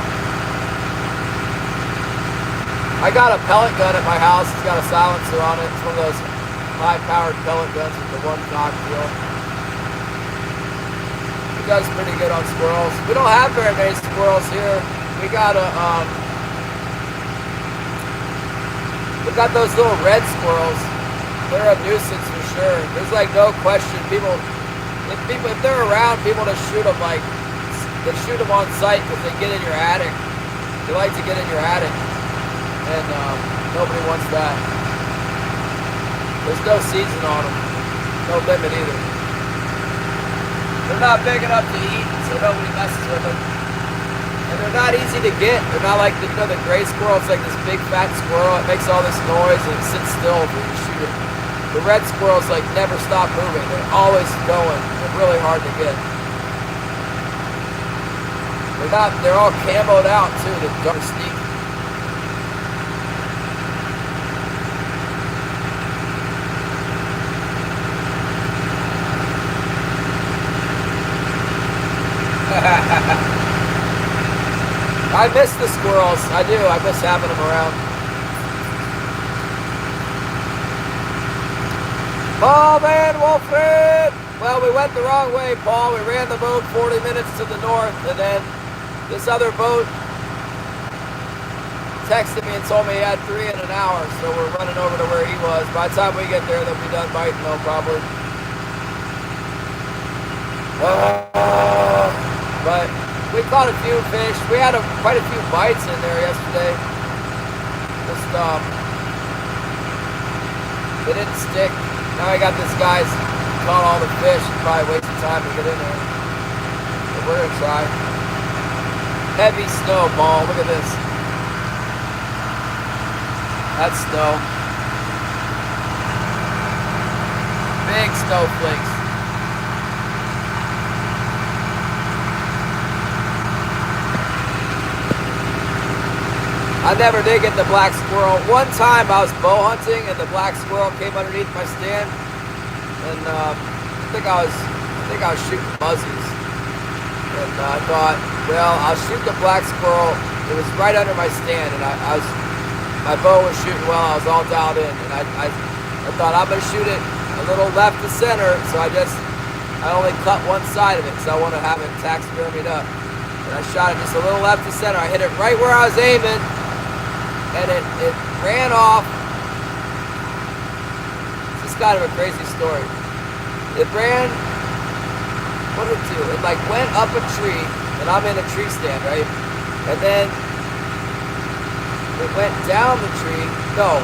I got a pellet gun at my house. It's got a silencer on it. It's one of those high-powered pellet guns with the one cock deal. It does pretty good on squirrels. We don't have very many squirrels here. We got those little red squirrels. They're a nuisance for sure. There's like no question. If they're around, people just shoot them like. They shoot them on sight because they get in your attic. They like to get in your attic. And nobody wants that. There's no season on them. No limit either. They're not big enough to eat, so nobody messes with them. And they're not easy to get. They're not like the gray squirrel. It's like this big fat squirrel. It makes all this noise and it sits still when you shoot it. The red squirrels like never stop moving. They're always going. They're really hard to get. They're all camoed out too, the dark sneak. I miss the squirrels. I do. I miss having them around. Paul Van Wolfred! Well, we went the wrong way, Paul. We ran the boat 40 minutes to the north, and then this other boat texted me and told me he had 3 in an hour, so we're running over to where he was. By the time we get there, they'll be done biting though, probably. But we caught a few fish. We had quite a few bites in there yesterday. Just, they didn't stick. Now I got this guy's caught all the fish. Probably wasting time to get in there. But we're gonna try. Heavy snowball. Look at this. That's snow. Big snowflakes. I never did get the black squirrel. One time I was bow hunting and the black squirrel came underneath my stand, and I think I was shooting muzzies, and I thought, well, I'll shoot the black squirrel. It was right under my stand, and my bow was shooting well. I was all dialed in, and I thought I'm gonna shoot it a little left to center, so I only cut one side of it because I want to have it taxidermied up. And I shot it just a little left to center. I hit it right where I was aiming. And it ran off. This is kind of a crazy story. It ran, what did it do? It like went up a tree, and I'm in a tree stand, right? And then it went down the tree. No,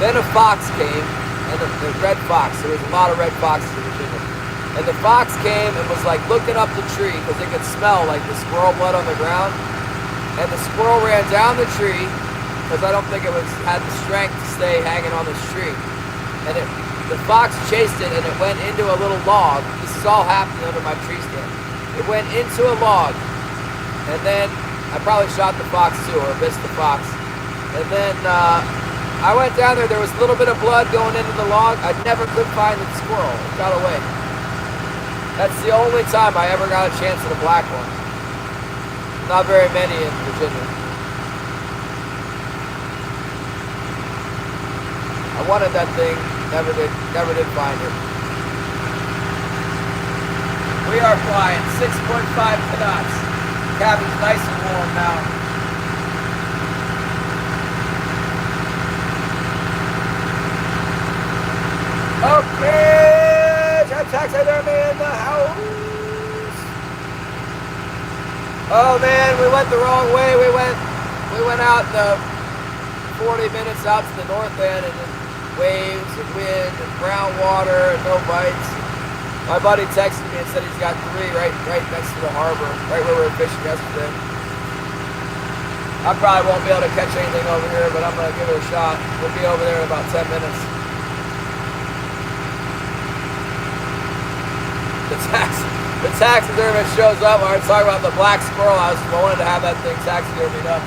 then a fox came, and the red fox. There was a lot of red foxes in Virginia. And the fox came and was like looking up the tree because it could smell like the squirrel blood on the ground. And the squirrel ran down the tree, because I don't think it had the strength to stay hanging on this tree. And the fox chased it, and it went into a little log. This is all happening under my tree stand. It went into a log, and then I probably shot the fox too, or missed the fox. And then I went down there. There was a little bit of blood going into the log. I never could find the squirrel. It got away. That's the only time I ever got a chance at a black one. Not very many in Virginia. I wanted that thing, never did find it. We are flying 6.5 knots. Cabin's nice and warm now. Okay, taxidermy in the house. Oh man, we went the wrong way. We went out the 40 minutes out to the north end, and then waves and wind and brown water and no bites. My buddy texted me and said he's got 3 right next to the harbor, right where we were fishing yesterday. I probably won't be able to catch anything over here, but I'm going to give it a shot. We'll be over there in about 10 minutes. The taxidermist shows up. I was talking about the black squirrel. I wanted to have that thing taxidermied up.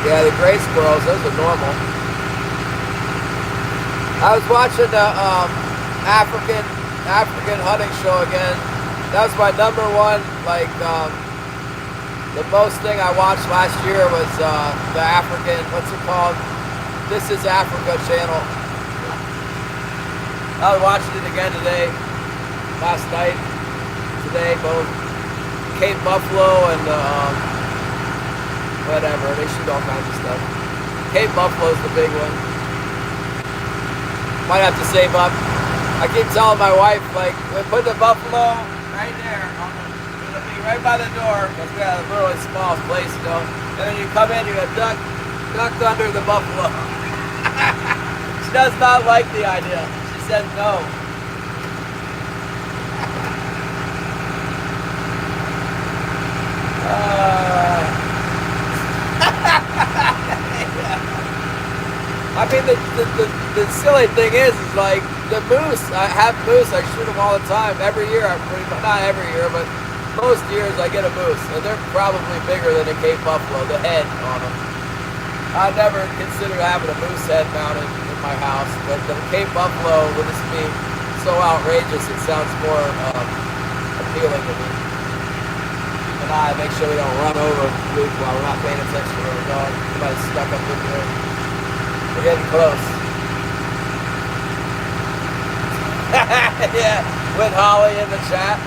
Yeah, the gray squirrels, those are normal. I was watching the African hunting show again. That was my #1, like, the most thing I watched last year was the African, what's it called? This is Africa channel. I was watching it again today, last night, today, both Cape Buffalo and whatever, they shoot all kinds of stuff. Cape Buffalo's the big one. Might have to save up. I keep telling my wife, like, we put the buffalo right there, it'll be right by the door, because we have a really small place, you know. And then you come in, you go duck under the buffalo. She does not like the idea. She says no. I mean, the silly thing is like the moose. I have moose. I shoot them all the time. Every year, not every year, but most years I get a moose, and they're probably bigger than a Cape Buffalo. The head on them. I never considered having a moose head mounted in my house, but the Cape Buffalo would just be so outrageous. It sounds more appealing to me. Keep an eye, make sure we don't run over Luke while we're not paying attention to where we're going. Somebody's stuck up in there. We're getting close. Yeah, with Holly in the chat.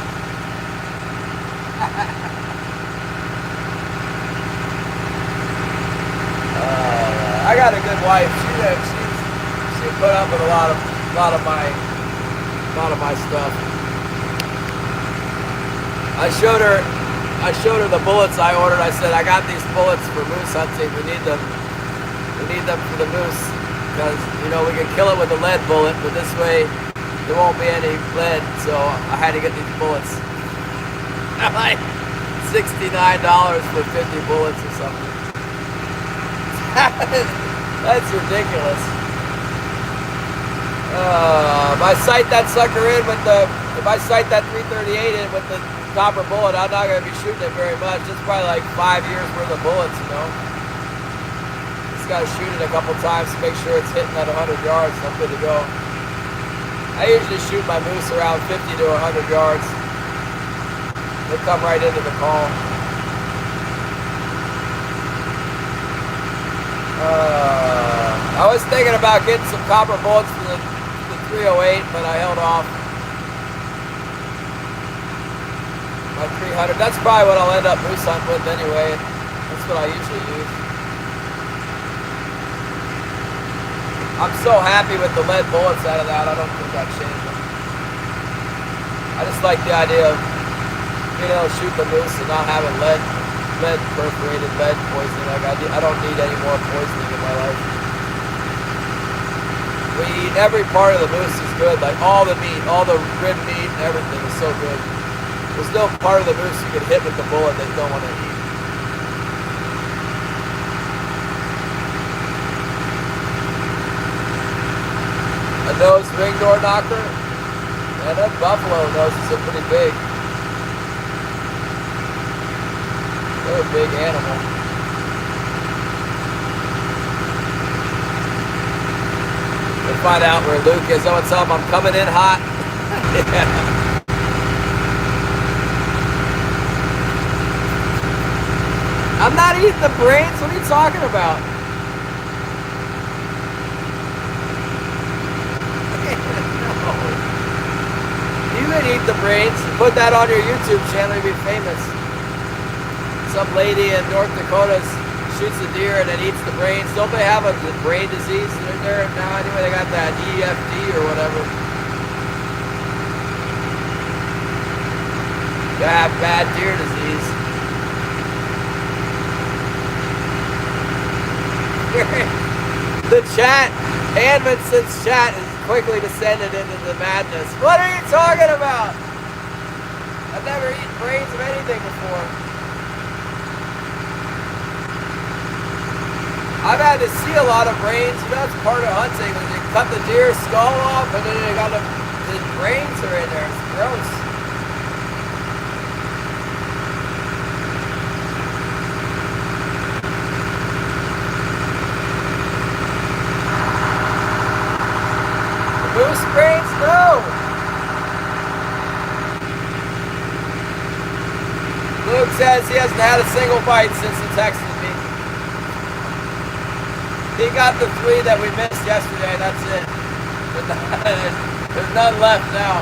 I got a good wife. She put up with a lot of my stuff. I showed her the bullets I ordered. I said, I got these bullets for moose hunting. We need them for the moose because we can kill it with a lead bullet, but this way there won't be any lead. So I had to get these bullets. Like $69 for 50 bullets or something. That's ridiculous. If I sight that sucker in with if I sight that 338 in with the copper bullet, I'm not going to be shooting it very much. It's probably like 5 years worth of bullets, Just got to shoot it a couple times to make sure it's hitting at 100 yards and I'm good to go. I usually shoot my moose around 50 to 100 yards. They come right into the call. I was thinking about getting some copper bullets for the 308, but I held off. My 300, that's probably what I'll end up moose hunting with anyway. That's what I usually use. I'm so happy with the lead bullets out of that, I don't think I'd change them. I just like the idea of being able to shoot the moose and not having lead perforated lead poisoning. Like I don't need any more poisoning in my life. We eat every part of the moose is good, like all the meat, all the rib meat and everything is so good. There's no part of the moose you can hit with the bullet that you don't want to eat. A nose ring door knocker? Man, that buffalo noses are pretty big. They're a big animal. We'll find out where Luke is. Oh, what's up? I'm coming in hot. Yeah. I'm not eating the brains. What are you talking about? No. You can eat the brains. Put that on your YouTube channel. You'll be famous. Some lady in North Dakota shoots a deer and then eats the brains. Don't they have a brain disease in there now? Anyway, they got that EFD or whatever. They have bad deer disease. The chat, Anvinson's chat is quickly descended into the madness. What are you talking about? I've never eaten brains of anything before. I've had to see a lot of brains. That's part of hunting. When you cut the deer's skull off and then you got the brains are in there. It's gross. Moose brains? No! Luke says he hasn't had a single bite since he texted me. He got the 3 that we missed yesterday, that's it. There's none left now.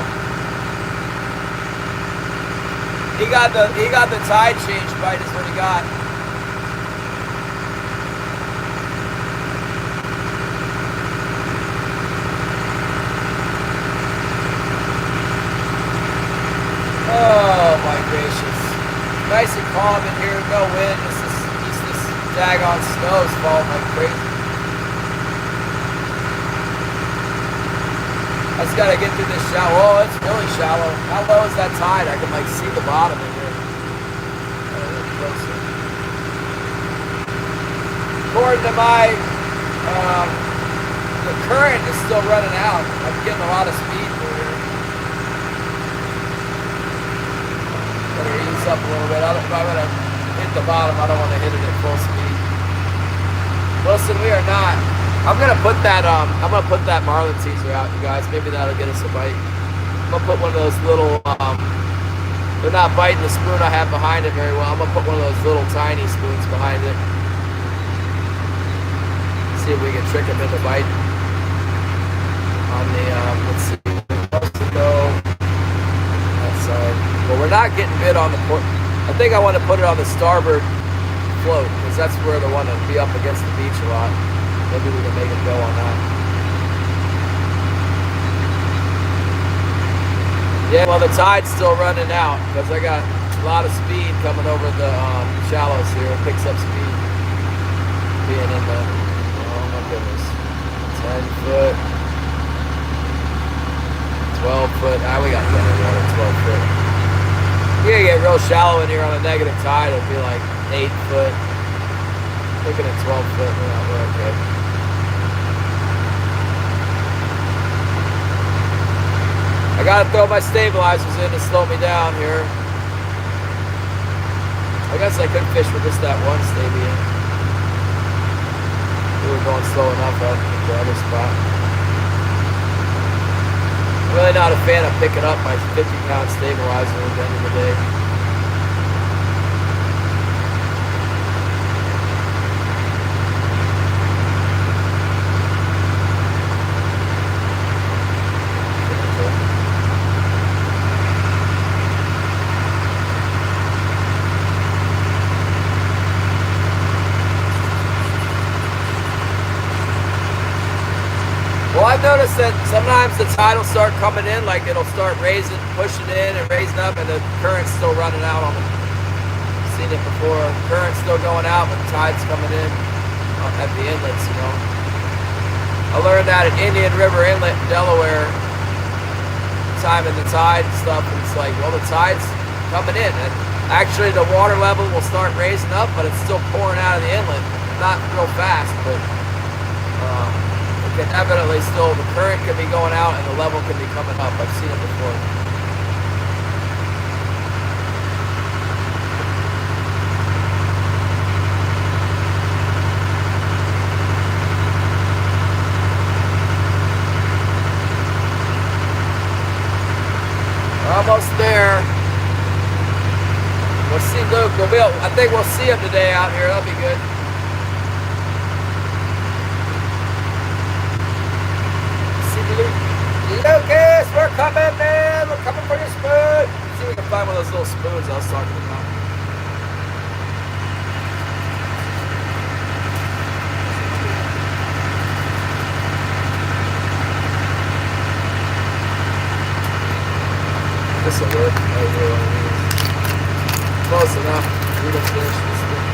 He got the tide change bite is what he got. Oh my gracious. Nice and calm in here, no wind, just this daggone snow's falling like crazy. I just gotta get through this shallow. Oh, it's really shallow. How low is that tide? I can like see the bottom in here. Closer. According to my, the current is still running out. I'm getting a lot of speed through here. Better ease up a little bit. If I'm gonna hit the bottom, I don't want to hit it at full speed. Listen, we are not. I'm gonna put that marlin teaser out, you guys. Maybe that'll get us a bite. I'm gonna put one of those little They're not biting the spoon I have behind it very well. I'm gonna put one of those little tiny spoons behind it. See if we can trick them into biting. On the, let's see, supposed to go that side. Well, we're not getting bit on the port. I think I want to put it on the starboard float, because that's where they want to be up against the beach a lot. Maybe we can make it go on that. Yeah, well, the tide's still running out, because I got a lot of speed coming over the shallows here. It picks up speed being in the, oh my goodness, 10 foot. 12 foot. We got better water, 12 foot. You gotta get real shallow in here on a negative tide. It'll be like 8 foot. Looking at 12 foot, we're okay. I gotta throw my stabilizers in to slow me down here. I guess I could fish with just that one staby in. We were going slow enough at the other spot. I'm really not a fan of picking up my 50-pound stabilizer at the end of the day. Well, I've noticed that sometimes the tide will start coming in, like it'll start raising, pushing in and raising up, and the current's still running out on it. I've seen it before. Current's still going out, but the tide's coming in at the inlets, you know. I learned that at Indian River Inlet in Delaware, timing the tide and stuff, and it's like, well, the tide's coming in, and actually the water level will start raising up, but it's still pouring out of the inlet. Not real fast, but can evidently still, the current could be going out and the level could be coming up. I've seen it before. We're almost there. We'll see Luke. I think we'll see him today out here. That'll be good. Lucas, we're coming, man. We're coming for your spoon. Let's see if we can find one of those little spoons I was talking about. This will work. Close enough. We don't finish this thing.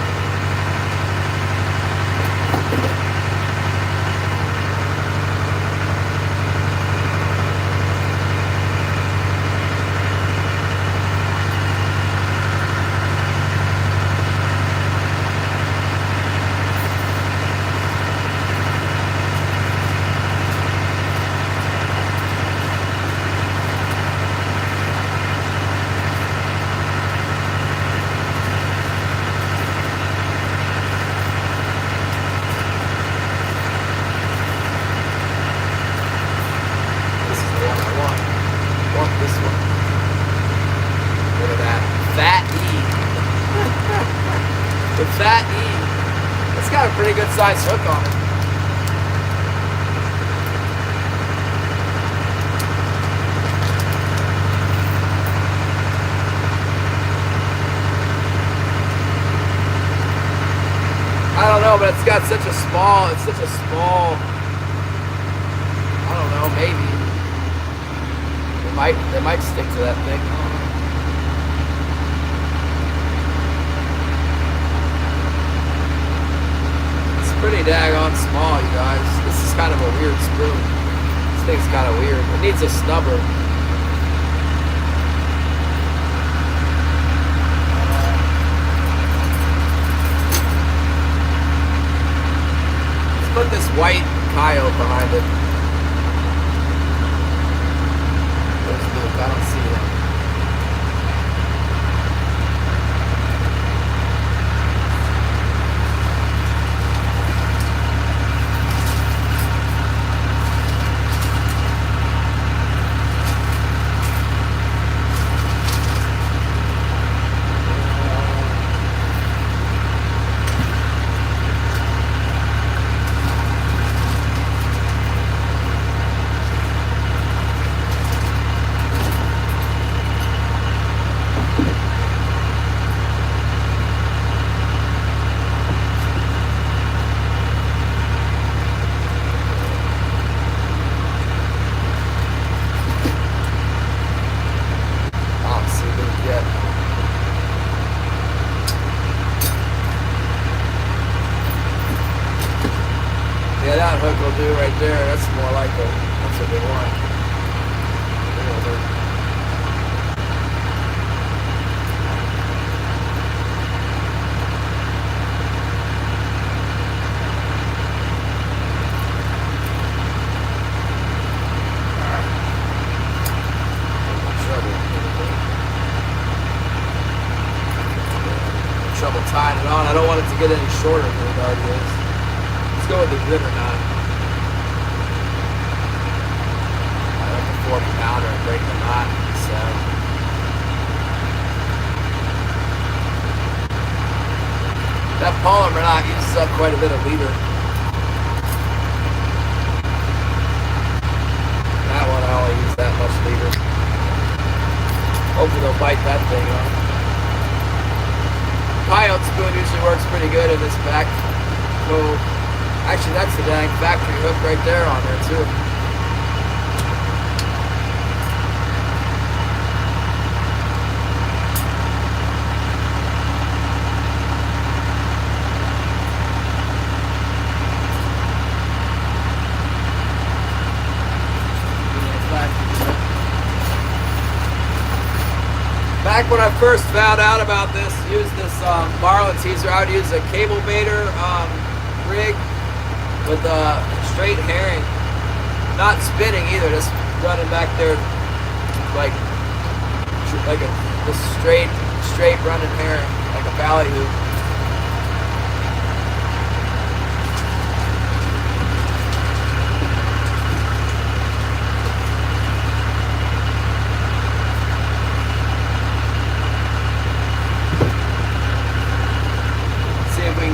Pretty good sized hook on it. I don't know, but it's got such a small, I don't know, maybe. They might stick to that thing. Pretty daggone small, you guys. This is kind of a weird spoon. This thing's kind of weird. It needs a snubber. Let's put this white coyote behind it. There's Luke. I don't see him. do right there. That's more like it. That's what they want. Trouble tying it on. I don't want it to get any shorter than it already is. Let's go with the glitter knot. I like the 40-pounder and break the knot. So that polymer knot uses up quite a bit of leader. That one I only use that much leader. Hopefully they'll bite that thing off. Coyote spoon usually works pretty good in this back. So, actually, that's the dang factory hook right there on there too. Back when I first found out about this, use this marlin teaser, I would use a cable baiter rig with a straight herring, not spinning either, just running back there like a straight running herring, like a ballyhoo.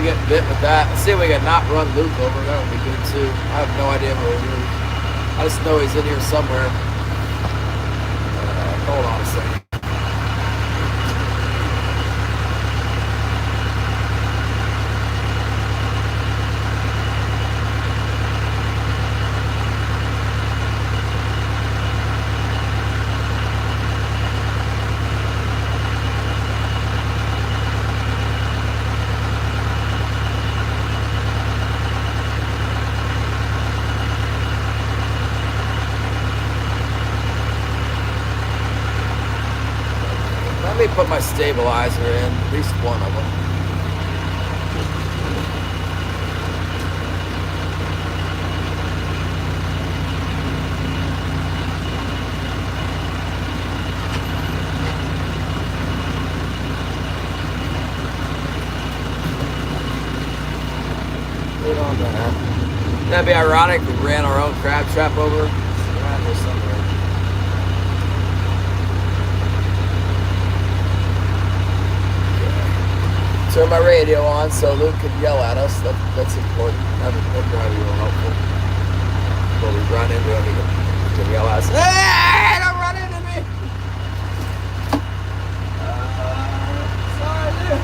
Get bit with that. Let's see if we can not run Luke over. That would be good too. I have no idea where he is. I just know he's in here somewhere. Hold on a second. Let me put my stabilizer in, at least one of them. Put it on there. That'd be ironic if we ran our own crab trap over. It's around here somewhere. Turn my radio on so Luke can yell at us. That's important. That'd probably be real helpful. Before we run into him, he can yell at us. Hey, don't run into me! Sorry, dude.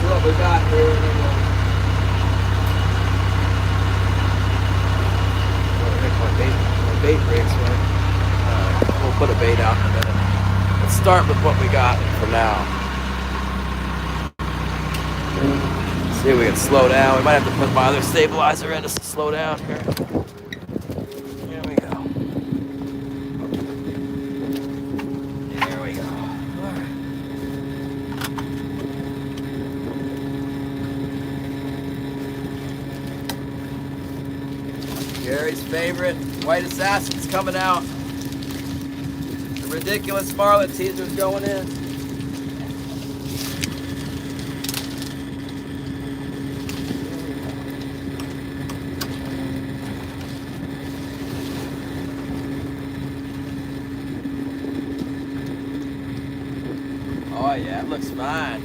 What we got here anyway. My bait rigs, right? We'll put a bait out in a minute. Let's start with what we got for now. See if we can slow down. We might have to put my other stabilizer in to slow down here. Here we go. Here we go. All right. Gary's favorite white assassin's coming out. The ridiculous marlin teaser's going in. Oh yeah, it looks fine.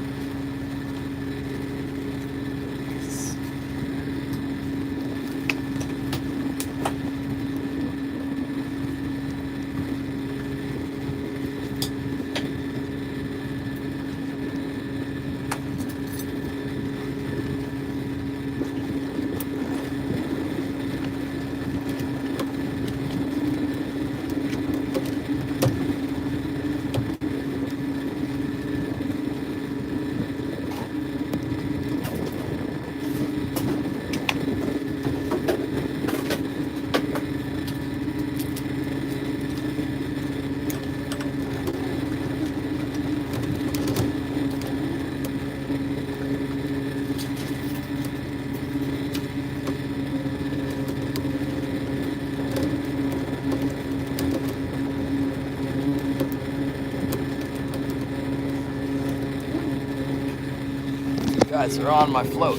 Guys are on my float.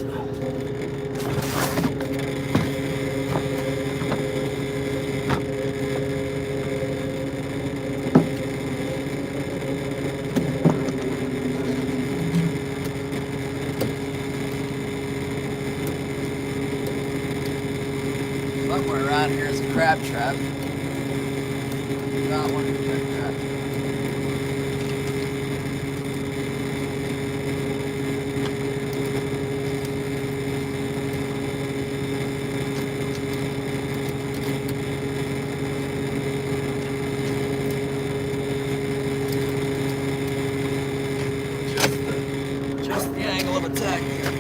Somewhere around here is a crab trap. Not one of the crab traps. Just the angle of attack here.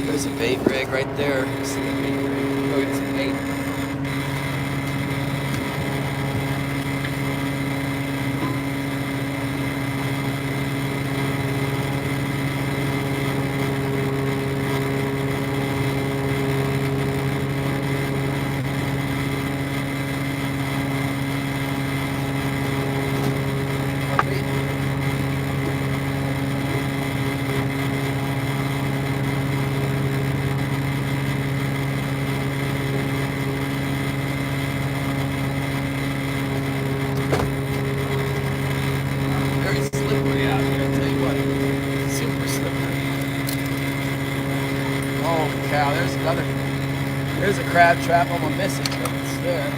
There's a bait rig right there. See the bait rig? Go get some bait. Cow, there's another. There's a crab trap I'm missing, but it's there.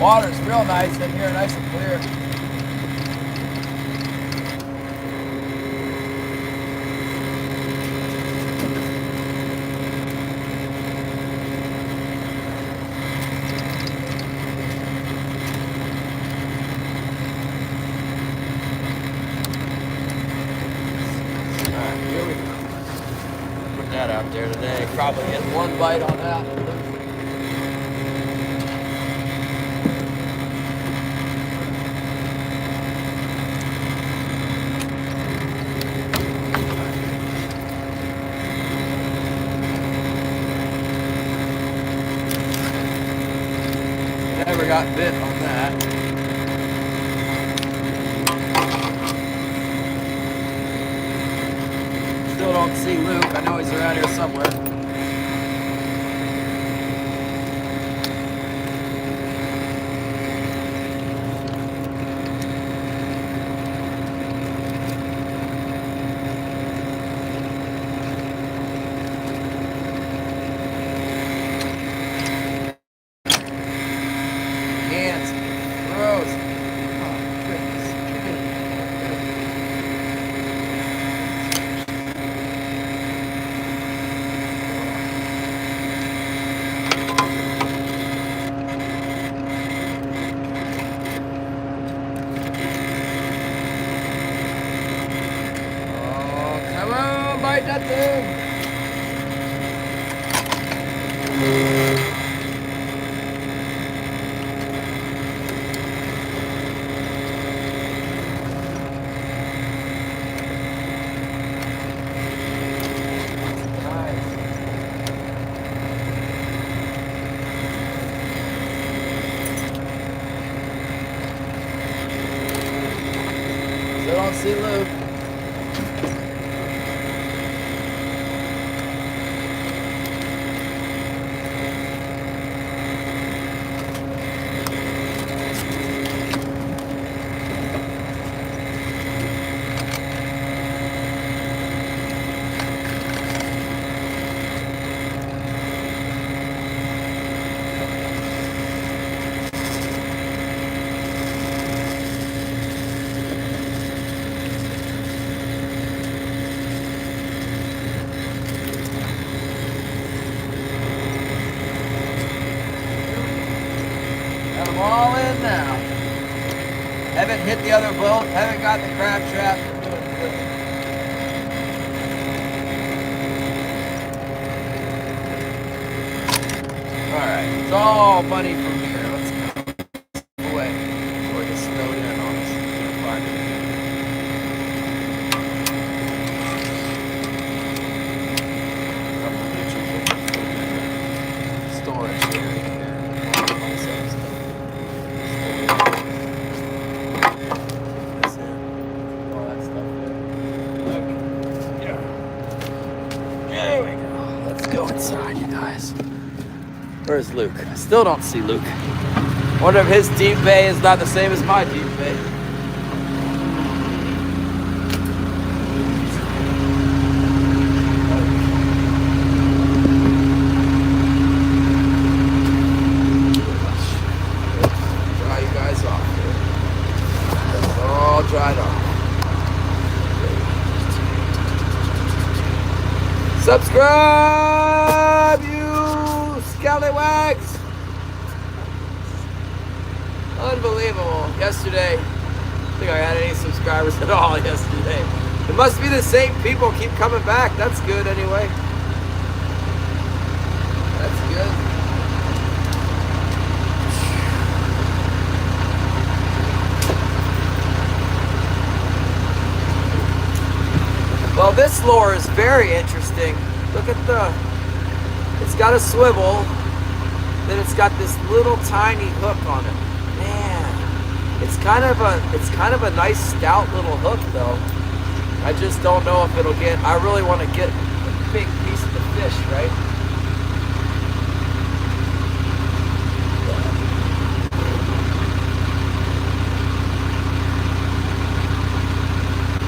Water's real nice in here, nice and clear. today. Probably getting one bite on that. Never got bit on that. Still don't see Luke. I know he's around here somewhere. Bite that thing. Still don't see Luke. All in now. Haven't hit the other boat. Haven't got the crab trap. Alright, it's all money from here. Let's go away before it gets snowed in on us. Storage area here. Go inside, you guys. Where's Luke? I still don't see Luke. Wonder if his deep bay is not the same as my deep bay. Dry you guys off here. It's all dried off. Subscribe, you scallywags! Unbelievable. Yesterday, I don't think I had any subscribers at all yesterday. It must be the same people keep coming back. That's good anyway. That's good. Well, this lure is very interesting. Look at it's got a swivel, then it's got this little tiny hook on it. Man, it's kind of a nice stout little hook though. I just don't know if it'll get, I really want to get a big piece of the fish, right?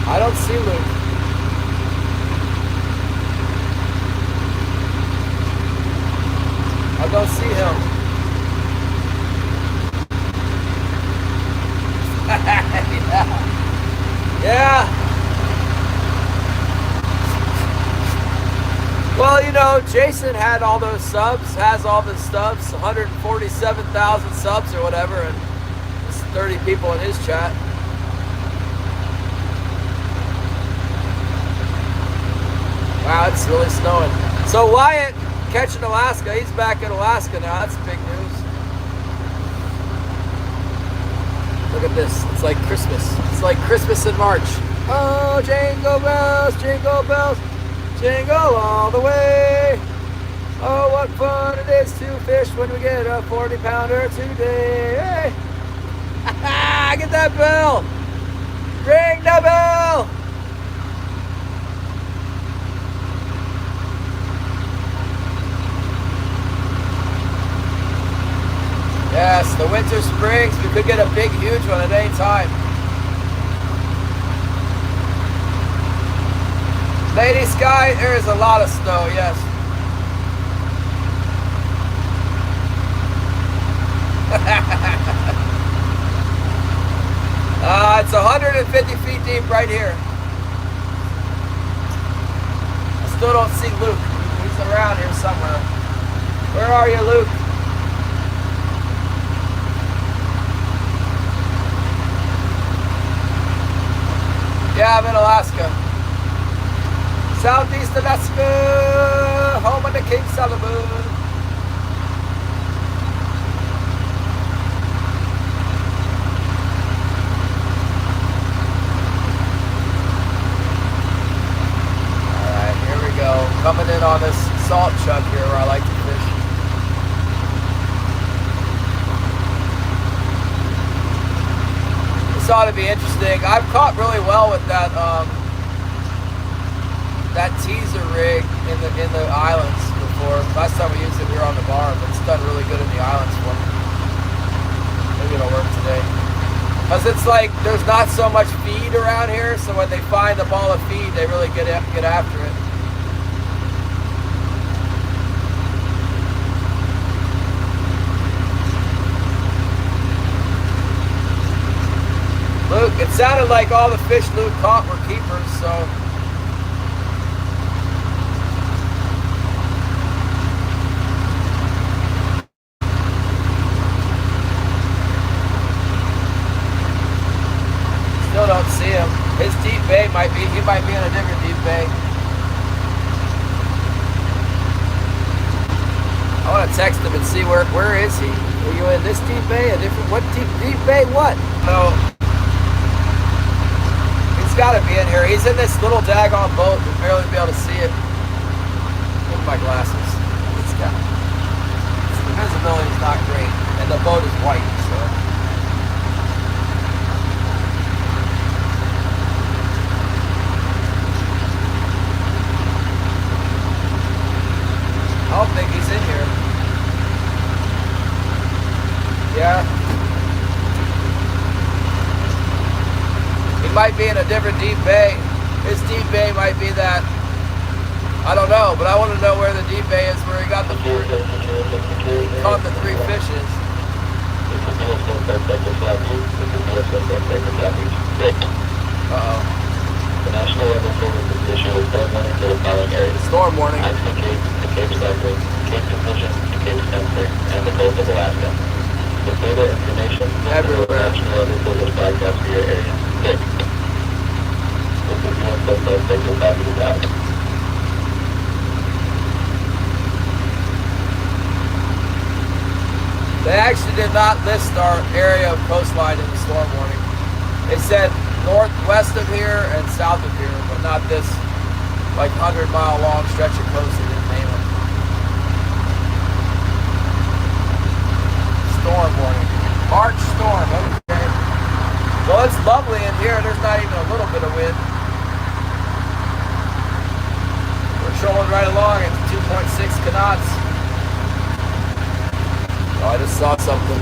I don't see Luke. I don't see him. Yeah. Well, you know, Jason had all those subs, has all the subs, 147,000 subs or whatever, and there's 30 people in his chat. Wow, it's really snowing. So Wyatt catching Alaska. He's back in Alaska now. That's big news. Look at this. It's like Christmas. It's like Christmas in March. Oh, jingle bells, jingle all the way. Oh, what fun it is to fish when we get a 40-pounder today. Hey. Get that bell. Ring the bell. Yes, the winter springs. We could get a big, huge one at any time. Lady Sky, there is a lot of snow, yes. It's 150 feet deep right here. I still don't see Luke. He's around here somewhere. Where are you, Luke? Yeah, I'm in Alaska. Southeast Alaska, home of the King Solomon. Alright, here we go. Coming in on this salt chuck here where I like to fish. This ought to be interesting. I've caught really well with that that teaser rig in the islands before. Last time we used it, we were on the bar, but it's done really good in the islands for me. Maybe it'll work today. Because it's like there's not so much feed around here, so when they find the ball of feed, they really get after it. Luke, it sounded like all the fish Luke caught were keepers, so. Still don't see him. His deep bay he might be in a different deep bay. I want to text him and see where is he? Are you in this deep bay? A different, what deep bay what? No. He's got to be in here. He's in this little daggone boat. You'll barely be able to see it. Look at my glasses. The visibility is not great. And the boat is white, so. I don't think he's in here. Yeah. He might be in a different deep bay. His deep bay might be that. I don't know, but I want to know where the deep bay is, where he got the food. He caught the 3 fishes. Uh-oh. The National Weather Service is issuing a warning for the following areas. Storm warning. Alaska Cape, the Cape Cypress, Cape Division, the Cape Spencer, and the coast of Alaska. For further information, everywhere. National Weather Service broadcast for your area. 6. This is U.S. Coastal Signal Properties out. They actually did not list our area of coastline in the storm warning. They said northwest of here and south of here, but not this like 100-mile long stretch of coast. They didn't name it. Storm warning. March storm, okay. Well, it's lovely in here. There's not even a little bit of wind. We're trolling right along at 2.6 knots. Oh, I just saw something.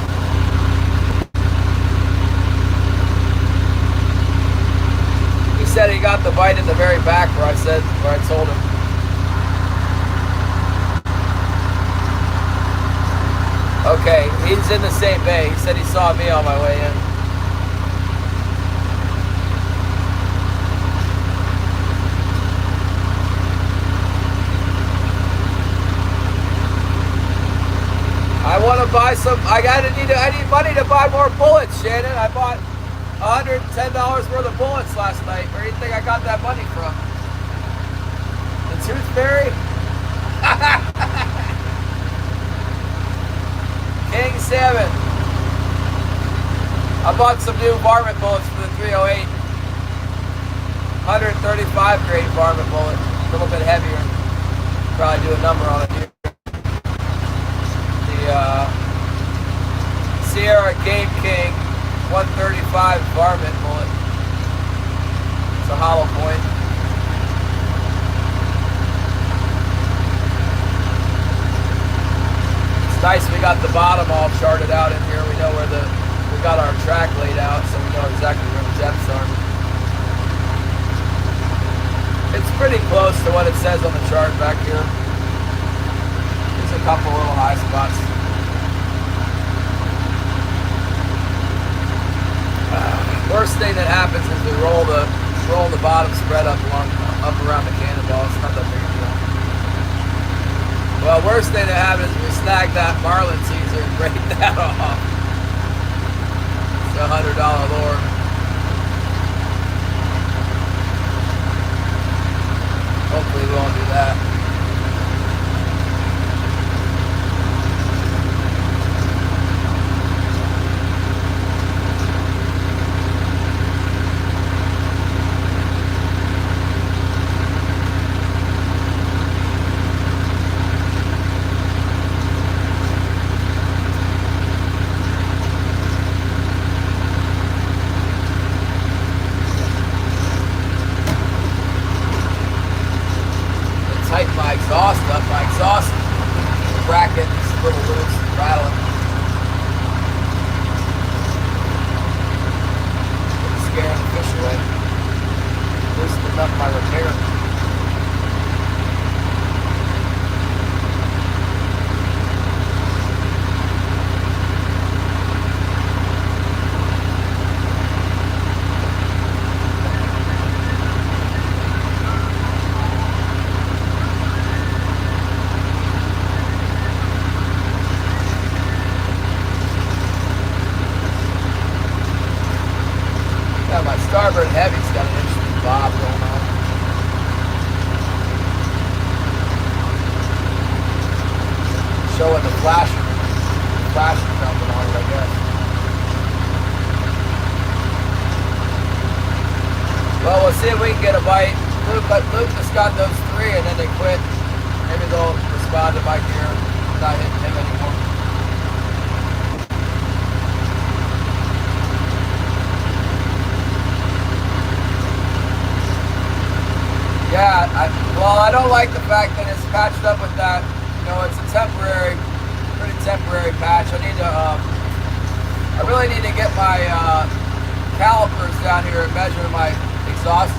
He said he got the bite in the very back where I told him. Okay, he's in the same bay. He said he saw me on my way in. I want to buy some. I need money to buy more bullets, Shannon. I bought $110 worth of bullets last night. Where do you think I got that money from? The Tooth Fairy? King 7. I bought some new varmint bullets for the 308. 135 grade varmint bullet. A little bit heavier. Probably do a number on it here. The Sierra Game King 135 varmint bullet. It's a hollow point. It's nice we got the bottom all charted out in here. We know where we got our track laid out, so we know exactly where the depths are. It's pretty close to what it says on the chart back here. There's a couple little high spots. Worst thing that happens is we roll the bottom spread up around the cannonball. It's not that big a deal. Well, worst thing that happens is we snag that marlin teaser and break that off. It's a $100 lure. Hopefully we won't do that. Tighten my exhaust up. My exhaust bracket is a little loose and rattling. It's scaring the fish away. Loosening up my repair. My starboard heavy's got an interesting bob going on. Showing the flasher jumping on it, I guess. Well, we'll see if we can get a bite. Luke just got those 3 and then they quit. Maybe they'll respond to my gear. I'm not hitting him anymore. Yeah, I don't like the fact that it's patched up with that. You know, it's a pretty temporary patch. I really need to get my calipers down here and measure my exhaust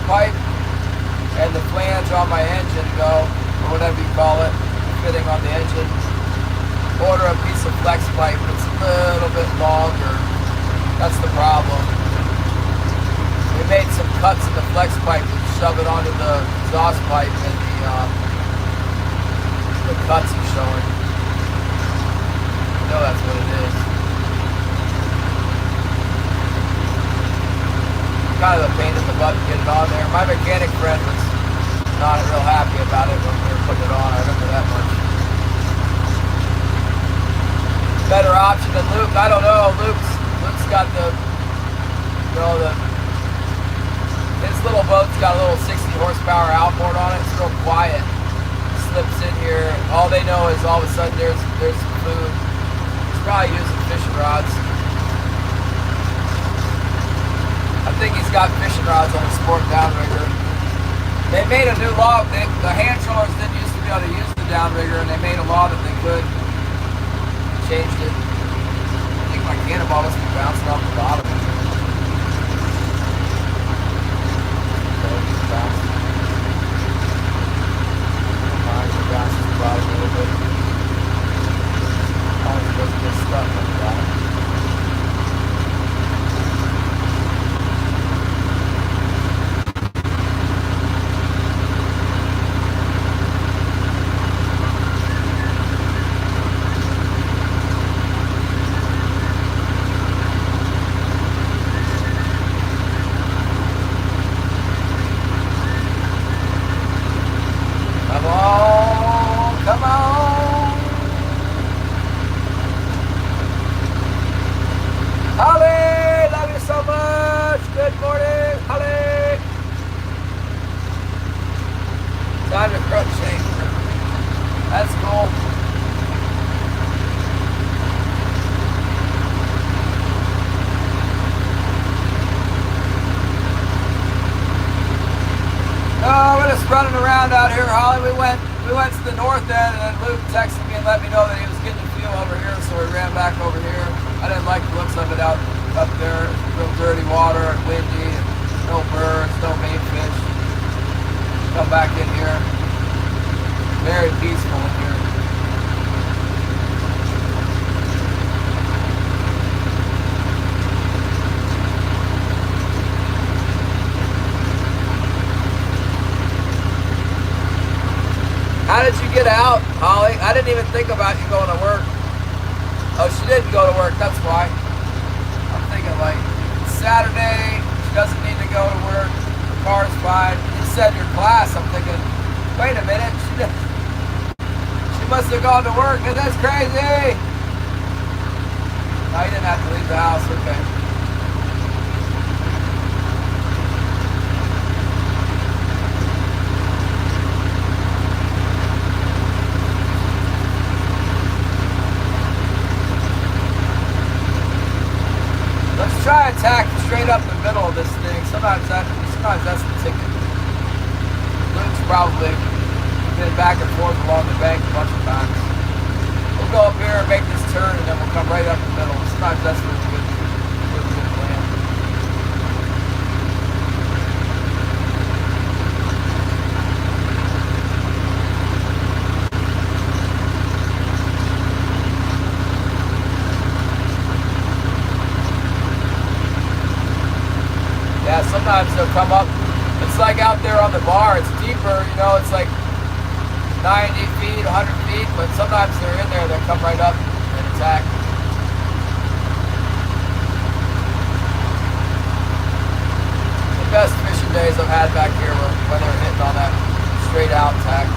pipe and the flange on my engine go, or whatever you call it, fitting on the engine. Order a piece of flex pipe that's a little bit longer. That's the problem. We made some cuts in the flex pipe to shove it onto the exhaust pipe, and the cuts are showing. You know that's what it is. Kind of a pain in the butt to get it on there. My mechanic friend was not real happy about it when we were putting it on. I remember that much. Better option than Luke. I don't know. Luke's got his little boat's got a little 60 horsepower outboard on it. It's real quiet. Slips in here. All they know is all of a sudden there's some food. He's probably using fishing rods. I think he's got fishing rods on his sport downrigger. They made a new law. The hand trollers didn't used to be able to use the downrigger, and they made a law that they could. Changed it. I think my cannonball must be bouncing off the bottom. running around out here, Holly. We went to the north end, and then Luke texted me and let me know that he was getting a feel over here, so we ran back over here. I didn't like the looks of it up there. Real dirty water and windy, and no birds, no main fish. Come back in here. Very peaceful in here. How did you get out, Holly? I didn't even think about you going to work. Oh, she didn't go to work, that's why. I'm thinking like, it's Saturday, she doesn't need to go to work, the car's fine. You said your class, I'm thinking, wait a minute, she must have gone to work, and that's crazy. No, you didn't have to leave the house, okay. Try and tack straight up the middle of this thing. Sometimes that's the ticket. Luke's probably been back and forth along the bank a bunch of times. We'll go up here and make this turn, and then we'll come right up the middle. Sometimes that's really good plan. Yeah, sometimes they'll come up. It's like out there on the bar. It's deeper, you know, it's like 90 feet, 100 feet, but sometimes they're in there, they'll come right up and attack. The best fishing days I've had back here were when they were hitting on that straight out tack.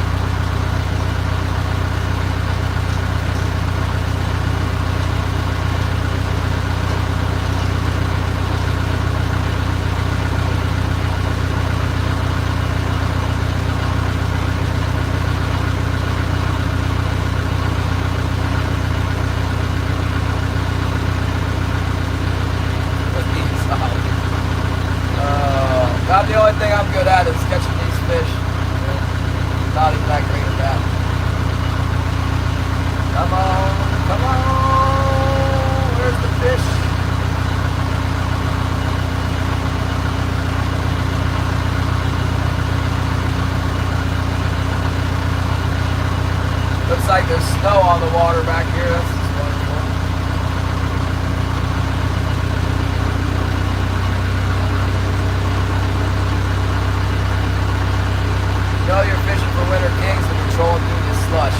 The only thing I'm good at is catching these fish. Not even that great at that. Come on, come on. Where's the fish? Looks like there's snow on the water back here. That's just wonderful. You know you're fishing for winter kings when you're trolling through this slush.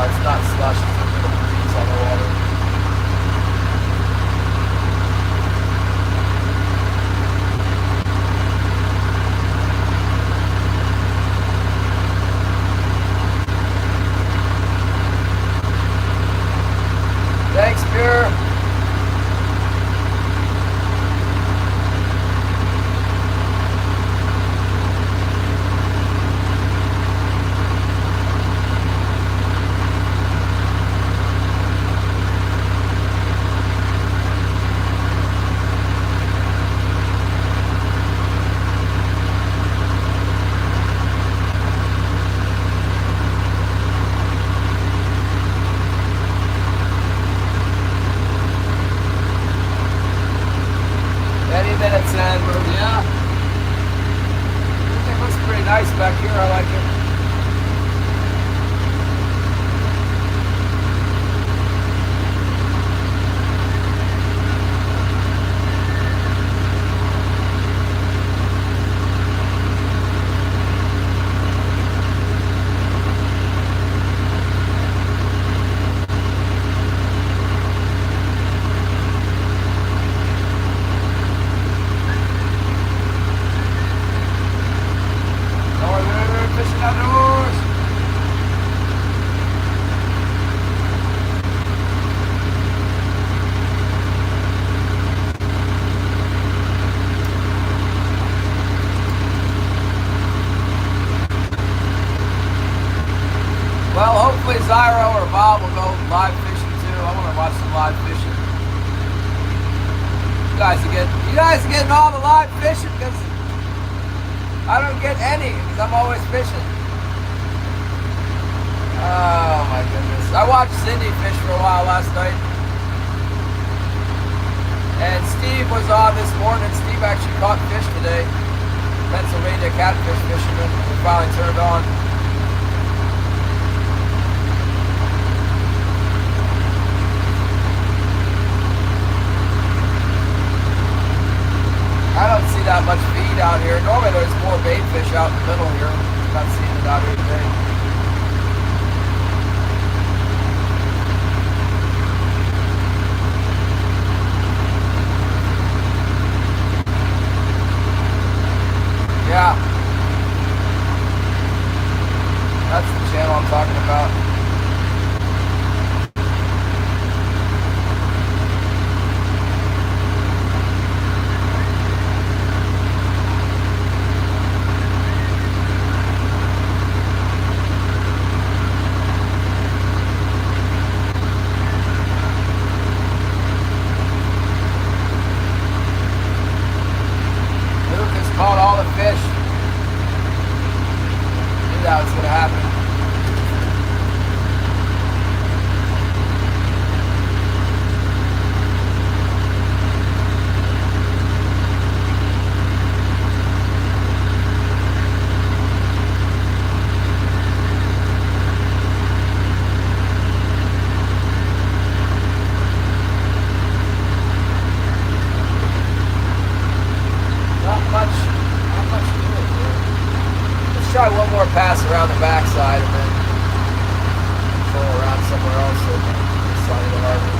It's not slush, it's a little breeze on the water. Thanks, Pure. Minutes in, yeah. It looks pretty nice back here. I like it. Fishing out Zyro or Bob will go live fishing too. I want to watch some live fishing. You guys are getting all the live fishing because I don't get any because I'm always fishing. Oh my goodness. I watched Cindy fish for a while last night. And Steve was on this morning. Steve actually caught fish today. Pennsylvania catfish fisherman. We finally turned on. I don't see that much feed out here. Normally there's more bait fish out in the middle here. I'm not seeing it out here today. Yeah. That's the channel I'm talking about. Caught all the fish. Knew that was going to happen. Try one more pass around the backside and then control around somewhere else on the side of the harbor.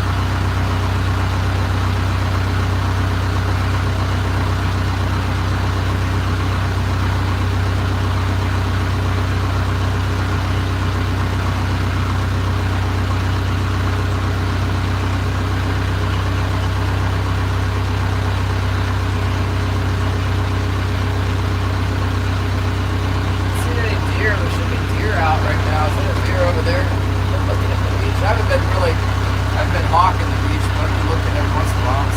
I've been hawking the beach, but I've been looking every once in a while.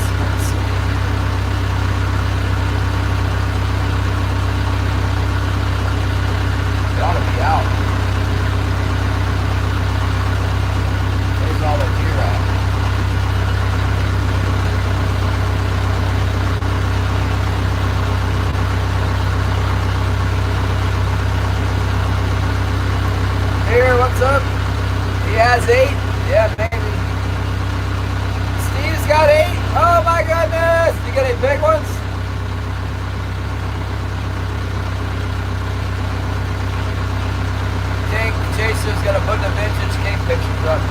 It ought to be out. There's all the deer at. Here, what's up? He has 8. Yeah, maybe. Steve's got 8. Oh my goodness! You got any big ones? King Chaser's gonna put the vintage king pictures up.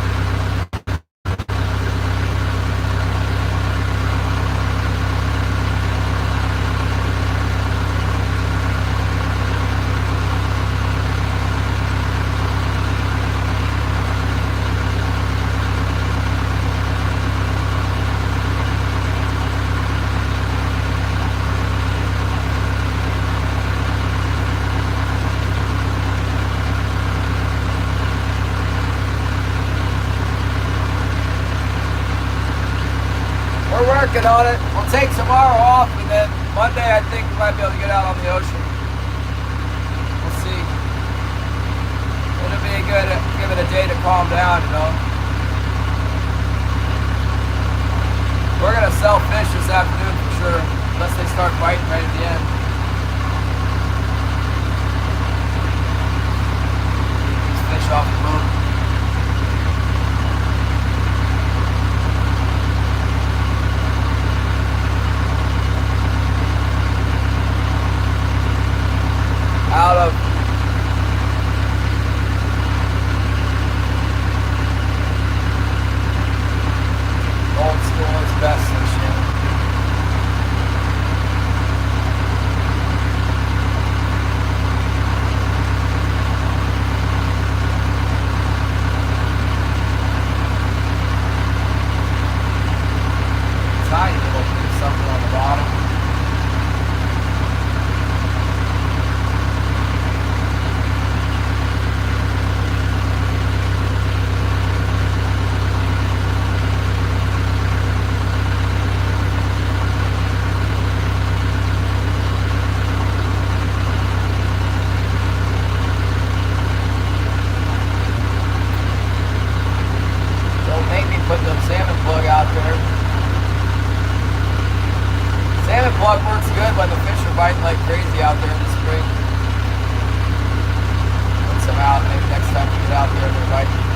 We're working on it. We'll take tomorrow off, and then Monday I think we might be able to get out on the ocean. We'll see. It'll be good. Give it a day to calm down, you know. We're gonna sell fish this afternoon for sure, unless they start biting right at the end. These fish off the boat. Out of old school is best and shit. limit plug works good when the fish are biting like crazy out there in the spring. Put some out, maybe next time we get out there they're biting.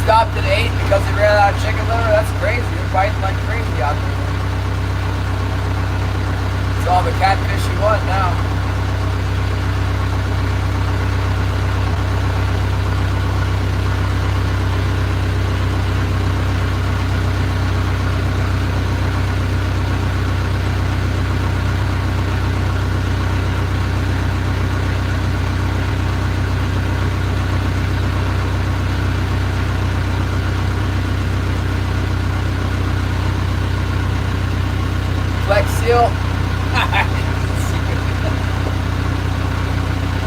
Stopped at 8 because he ran out of chicken liver. That's crazy. They're biting like crazy out there. It's all the catfish you want now. Flex seal.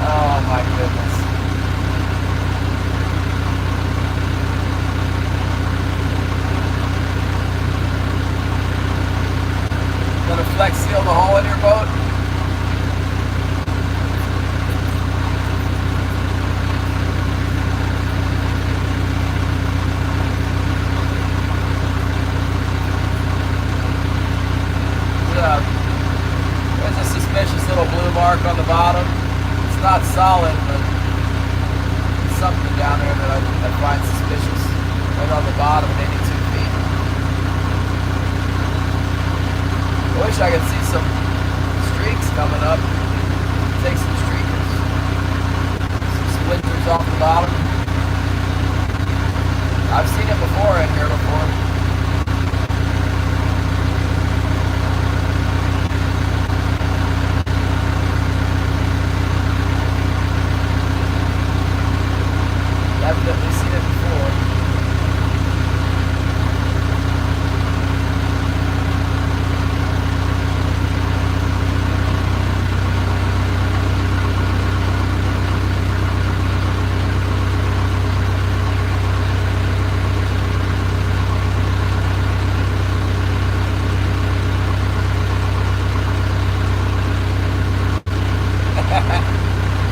Oh my goodness. Gonna flex seal the hole in your boat? There's a suspicious little blue mark on the bottom. It's not solid, but it's something down there that I find suspicious. Right on the bottom at 82 feet. I wish I could see some streaks coming up. Take some streakers. Some splinters off the bottom. I've seen it before in here before. I've definitely seen it before.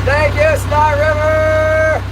Thank you, Star River!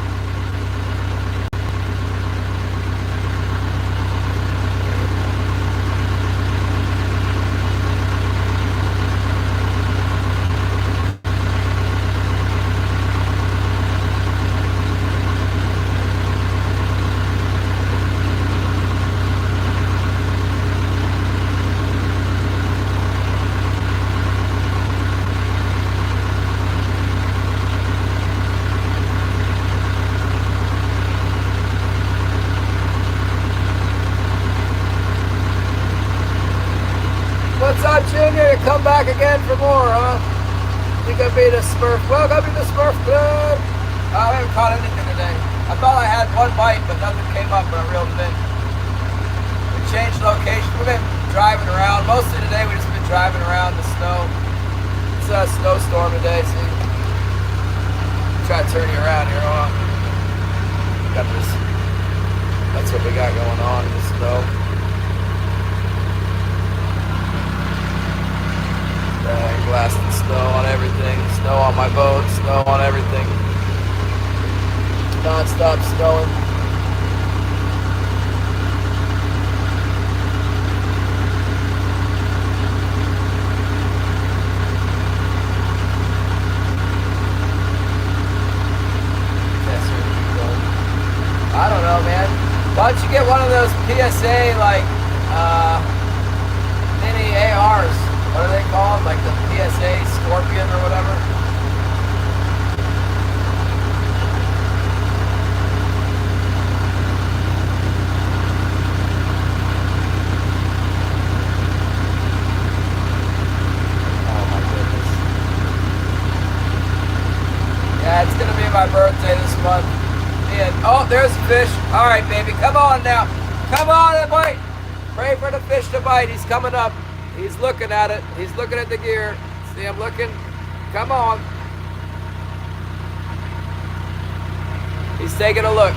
What's up, Junior? You come back again for more, huh? You gonna be the Smurf. Welcome to the Smurf Club. I haven't caught anything today. I thought I had one bite, but nothing came up when I reeled it in. We changed location. We've been driving around. Mostly today, we've just been driving around the snow. It's a snowstorm today, see? Try to turn you around here, huh? Got this. That's what we got going on in the snow. Blasting snow on everything, snow on my boat, snow on everything. Non-stop snowing. I don't know, man. Why don't you get one of those PSA like mini ARs? What are they called? Like the PSA Scorpion or whatever? Oh my goodness. Yeah, it's gonna be my birthday this month. And, oh, there's a fish. All right, baby, come on now. Come on and bite. Pray for the fish to bite. He's coming up. He's looking at it. He's looking at the gear. See him looking? Come on. He's taking a look.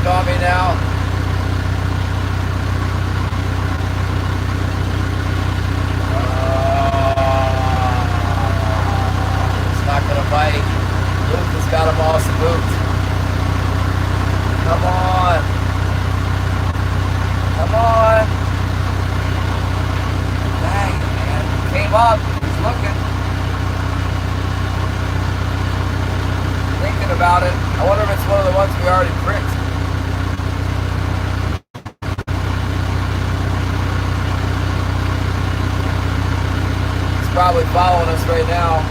on me now. It's not gonna bite. Luke has got him all spooked. Come on. Come on. Dang, man. Came up. He's looking. Thinking about it. I wonder if it's one of the ones we already pricked. He's probably following us right now.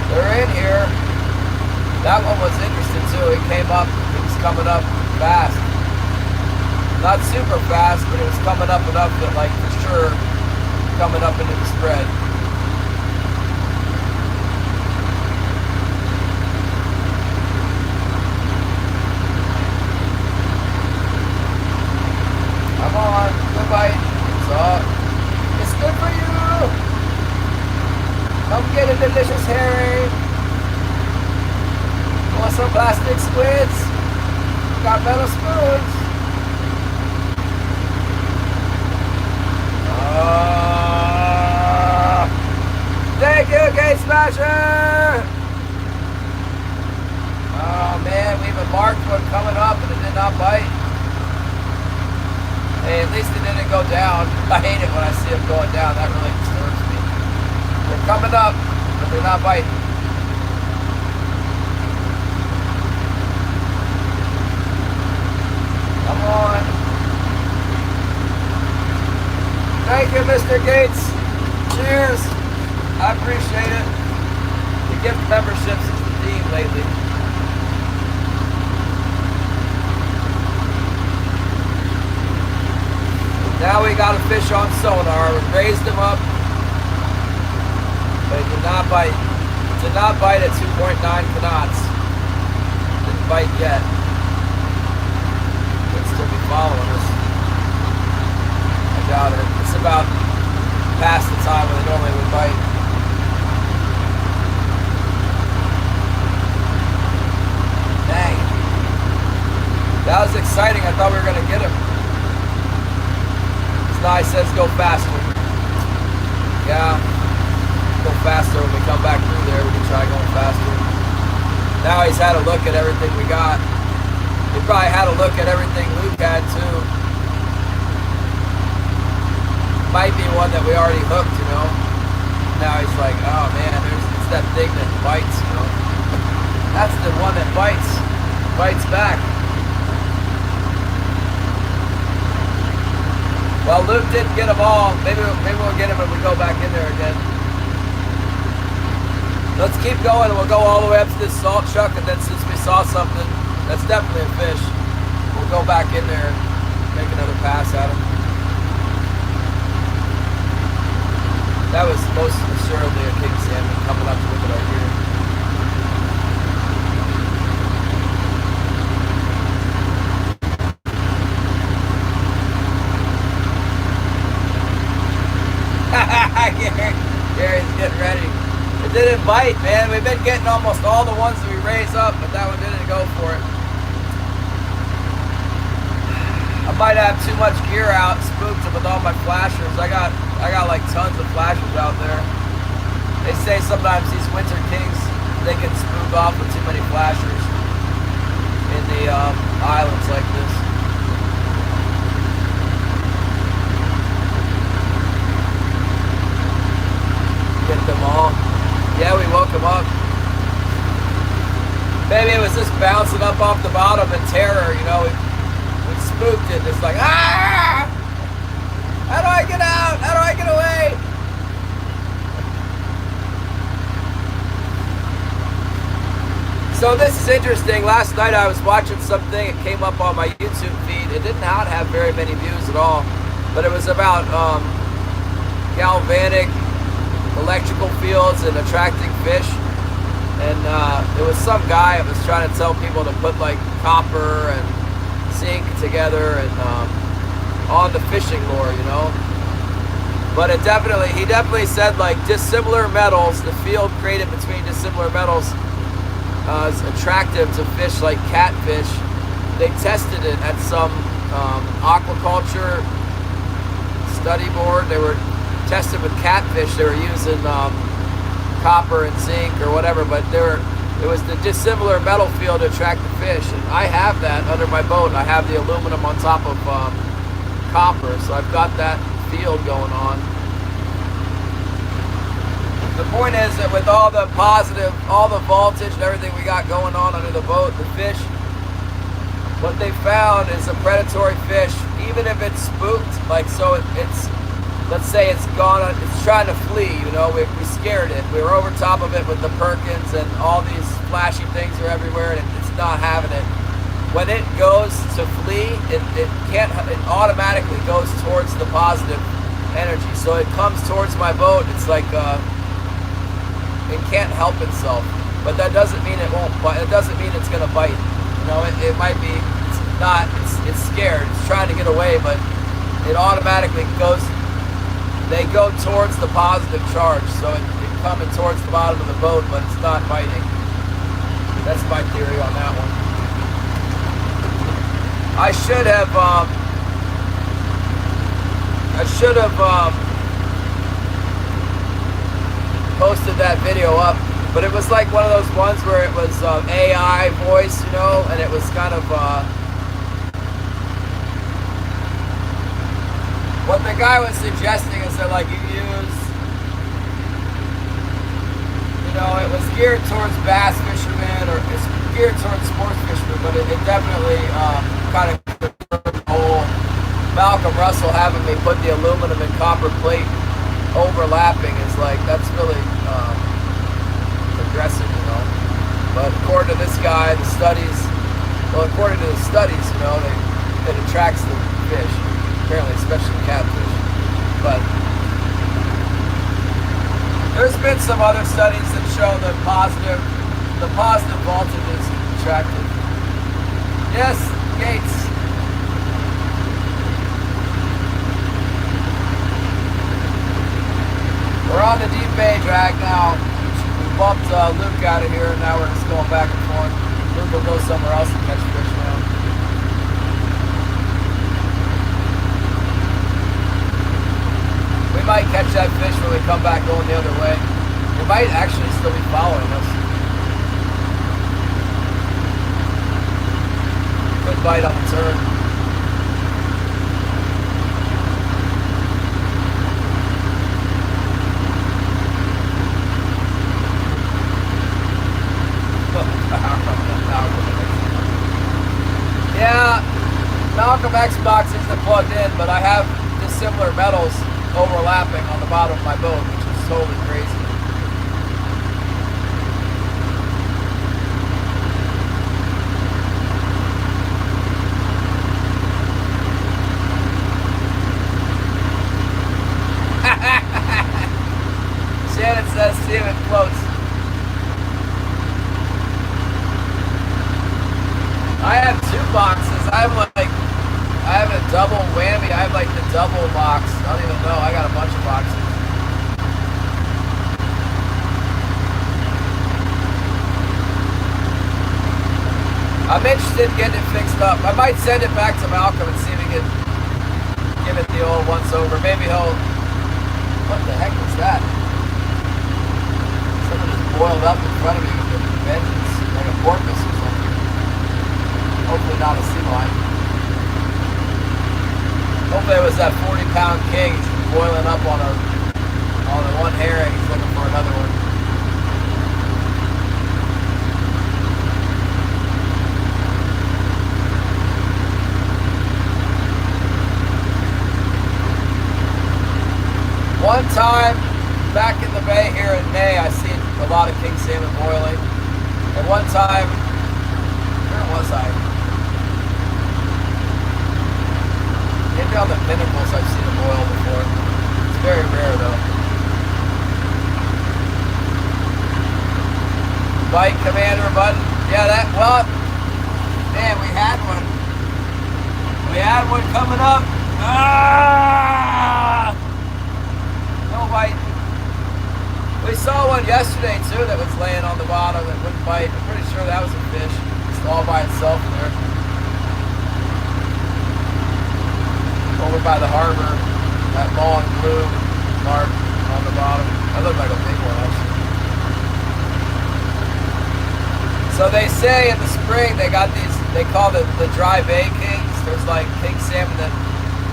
They're in here. That one was interesting too. It came up. It was coming up fast. Not super fast, but it was coming up enough that, like, for sure, coming up into the spread. Come on, good bite. It's up. It's good for you. Come get a delicious herring. Want some plastic squids? Got metal spoons. Thank you, Gate Smasher! Oh man, we even marked one coming up and it did not bite. Hey, at least it didn't go down. I hate it when I see them going down. That really disturbs me. They're coming up, but they're not biting. Come on. Thank you, Mr. Gates. Cheers. I appreciate it. The gift memberships is the theme lately. Now we got a fish on sonar. We raised him up, but it did not bite. It did not bite at 2.9 knots. Didn't bite yet. Could still be following us. I doubt it. It's about past the time when they normally would bite. Dang. That was exciting. I thought we were going to get him. This guy says go faster. Yeah. Go faster when we come back through there. We can try going faster. Now he's had a look at everything we got. He probably had a look at everything Luke had too. Might be one that we already hooked, you know. Now he's like, oh man, it's that thing that bites, you know. That's the one that bites. Bites back. Well, Luke didn't get them all. Maybe we'll get them when we go back in there again. Let's keep going and we'll go all the way up to this salt chuck, and then since we saw something that's definitely a fish, we'll go back in there and make another pass at him. That was most assuredly a king salmon coming up to look at our gear. Gary's getting ready. It didn't bite, man. We've been getting almost all the ones that we raise up, but that one didn't go for it. I might have too much gear out, spooked it with all my flashers. I got like tons of flashers out there. They say sometimes these winter kings, they get spooked off with too many flashers in the islands like this. Get them all. Yeah, we woke them up. Maybe it was just bouncing up off the bottom in terror, you know. We spooked it. It's like, ah! How do I get out? How do I get away? So this is interesting. Last night I was watching something. It came up on my YouTube feed. It did not have very many views at all, but it was about galvanic electrical fields and attracting fish. And it was some guy that was trying to tell people to put like copper and zinc together and on the fishing lure, you know. But he definitely said like dissimilar metals, the field created between dissimilar metals is attractive to fish like catfish. They tested it at some aquaculture study board. They were tested with catfish. They were using copper and zinc or whatever, but it was the dissimilar metal field to attract the fish. And I have that under my boat. I have the aluminum on top of copper, so I've got that field going on. The point is that with all the positive, all the voltage and everything we got going on under the boat, the fish, what they found is a predatory fish, even if it's spooked, like so it's, let's say it's gone, it's trying to flee, you know, we scared it. We were over top of it with the Perkins and all these flashy things are everywhere and it's not having it. When it goes to flee, it automatically goes towards the positive energy. So it comes towards my boat. It's like it can't help itself. But that doesn't mean it won't bite. It doesn't mean it's gonna bite. You know, it might be. It's not. It's scared. It's trying to get away, but it automatically goes. They go towards the positive charge. So it's coming towards the bottom of the boat, but it's not biting. That's my theory on that one. I should have posted that video up, but it was like one of those ones where it was AI voice, you know, and it was kind of what the guy was suggesting is that like you use, you know, it was geared towards bass fishermen or it's geared towards sports fishermen, but it definitely kind of whole Malcolm Russell having me put the aluminum and copper plate overlapping is like, that's really aggressive, you know. But according to this guy, the studies, well, according to the studies, you know, it attracts the fish, apparently, especially catfish. But there's been some other studies that show that the positive voltage is attractive. Yes, Gates. We're on the deep bay drag now. We bumped Luke out of here, and now we're just going back and forth. Luke will go somewhere else and catch fish now. We might catch that fish when we come back going the other way. It might actually still be following us. Could bite on the turn. Yeah, Malcolm Xbox isn't plugged in, but I have dissimilar metals overlapping on the bottom of my boat, which is totally crazy. Shannon says, see if it floats. I have two boxes. I have a double whammy. I have like the double box. I don't even know. I got a bunch of boxes. I'm interested in getting it fixed up. I might send it back to Malcolm and see if he can give it the old once over. Maybe he'll... What the heck was that? Something just boiled up in front of me with a vengeance, like a porpoise or something. Hopefully not a sea lion. Hopefully it was that 40-pound king boiling up on one herring. He's looking for another one. One time back in the bay here in May, I seen a lot of king salmon boiling. And one time, where was I? Maybe on the pinnacles I've seen them boil before. It's very rare though. Bite commander button. Yeah, man, we had one. We had one coming up. Ah! No bite. We saw one yesterday too that was laying on the bottom that wouldn't bite. I'm pretty sure that was a fish. It's all by itself there. Over by the harbor, that long blue mark on the bottom. That looked like a big one, actually. So they say in the spring they got these, they call it the dry bay kings. There's like king salmon that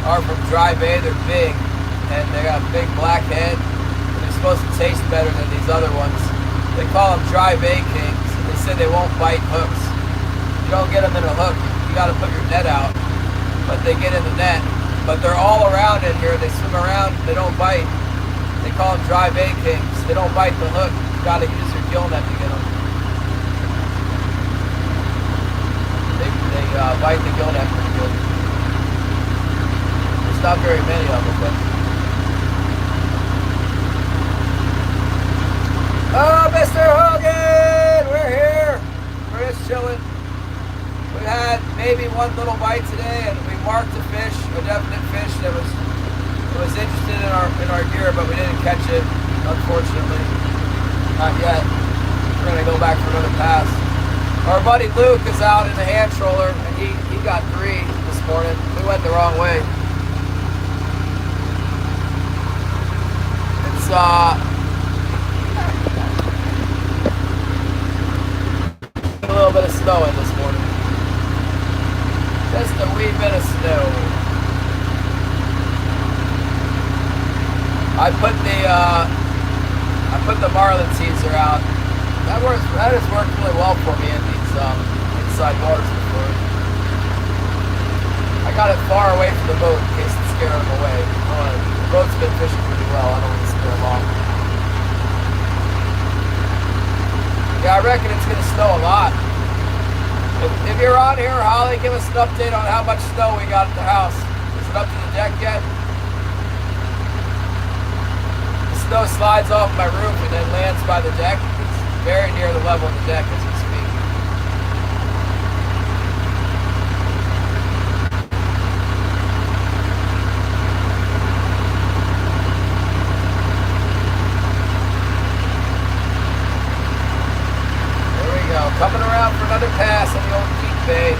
are from dry bay. They're big, and they got a big black head. And they're supposed to taste better than these other ones. They call them dry bay kings. And they say they won't bite hooks. You don't get them in a hook. You got to put your net out, but they get in the net. But they're all around in here. They swim around. They don't bite. They call them dry bay kings. They don't bite the hook. You got to use your gill net to get them. They bite the gill net pretty good. There's not very many of them, but. Oh, Mr. Hogan, we're here. We're just chilling. We had maybe one little bite today, and we marked a fish, a definite fish that was interested in our gear, but we didn't catch it, unfortunately. Not yet. We're gonna go back for another pass. Our buddy Luke is out in the hand troller, and he got 3 this morning. We went the wrong way. It's a little bit of snow in this morning. Just a wee bit of snow. I put the marlin teaser out. That has worked really well for me in these inside waters before. I got it far away from the boat in case it scared them away. The boat's been fishing pretty well. I don't want to scare them off. Yeah, I reckon it's going to snow a lot. If you're on here, Holly, give us an update on how much snow we got at the house. Is it up to the deck yet? The snow slides off my roof and then lands by the deck. It's very near the level of the deck as we speak. Coming around for another pass on the old Peak Bay.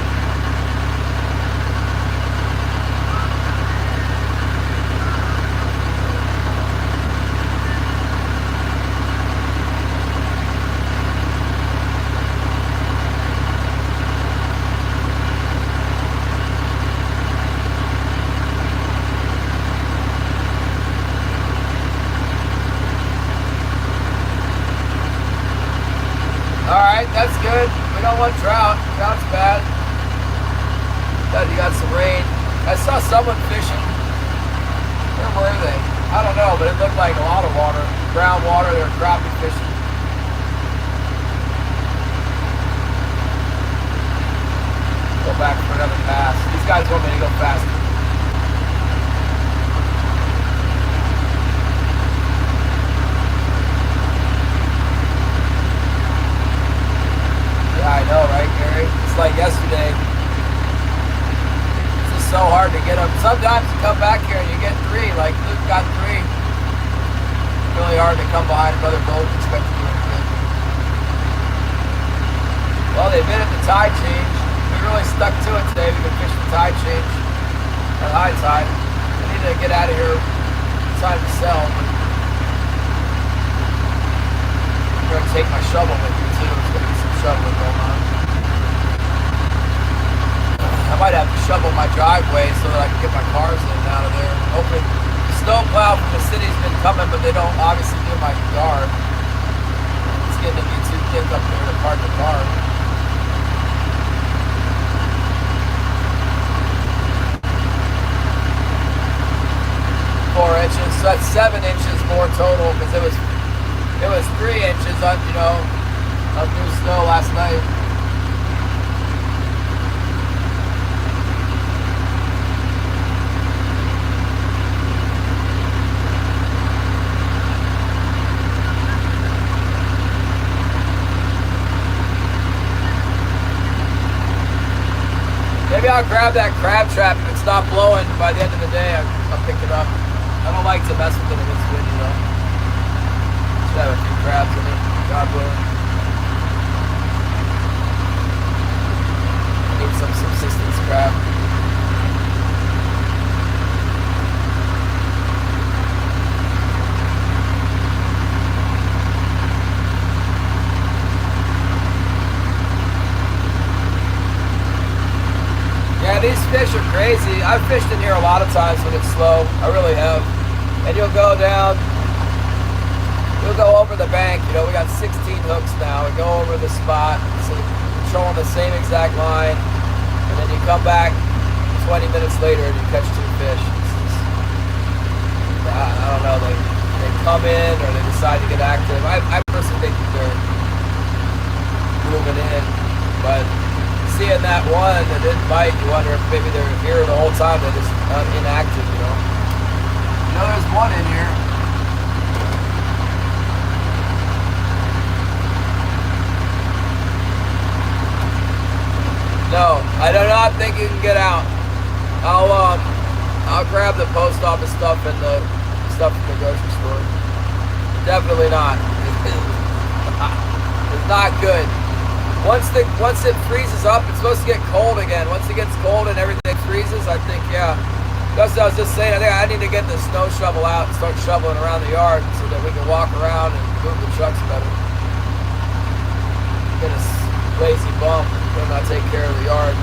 Alright, that's good. We don't want trout. Trout's bad. But you got some rain. I saw someone fishing. Where were they? I don't know, but it looked like a lot of water. Brown water, they were crappie fishing. Go back for another pass. These guys want me to go faster. I know, right, Gary? It's like yesterday. It's just so hard to get them. Sometimes you come back here and you get 3, like Luke got 3. It's really hard to come behind another boat and expect to do anything. Well, they've been at the tide change. We really stuck to it today. We've been fishing the tide change at high tide. I need to get out of here. It's time to sell. I'm going to take my shovel with me, too. There's going to be some shoveling going on. I might have to shovel my driveway so that I can get my cars in and out of there. Hoping the snowplow from the city's been coming, but they don't obviously do my yard. It's getting to be 2 kids up there to park the car. Inches, so that's 7 inches more total because it was 3 inches on, of new snow last night. Maybe I'll grab that crab trap if it's not blowing by the end of the day. I'll pick it up. I don't like to mess with it if it's windy though. Should have a few crabs in it, God willing. fish are crazy. I've fished in here a lot of times when it's slow. I really have. And you'll go down, you'll go over the bank. You know, we got 16 hooks now. We go over the spot, so controlling the same exact line, and then you come back 20 minutes later and you catch 2 fish. I don't know, they come in or they decide to get active. I personally think they're moving in, but seeing that one that didn't bite, you wonder if maybe they're here the whole time, they're just inactive, you know. You know, there's one in here. No, I do not think you can get out. I'll grab the post office stuff and the stuff from the grocery store. Definitely not. It's not good. Once it freezes up, it's supposed to get cold again. Once it gets cold and everything freezes, I think, yeah. That's what I was just saying. I think I need to get the snow shovel out and start shoveling around the yard so that we can walk around and move the trucks better. Get a lazy bum when I take care of the yard.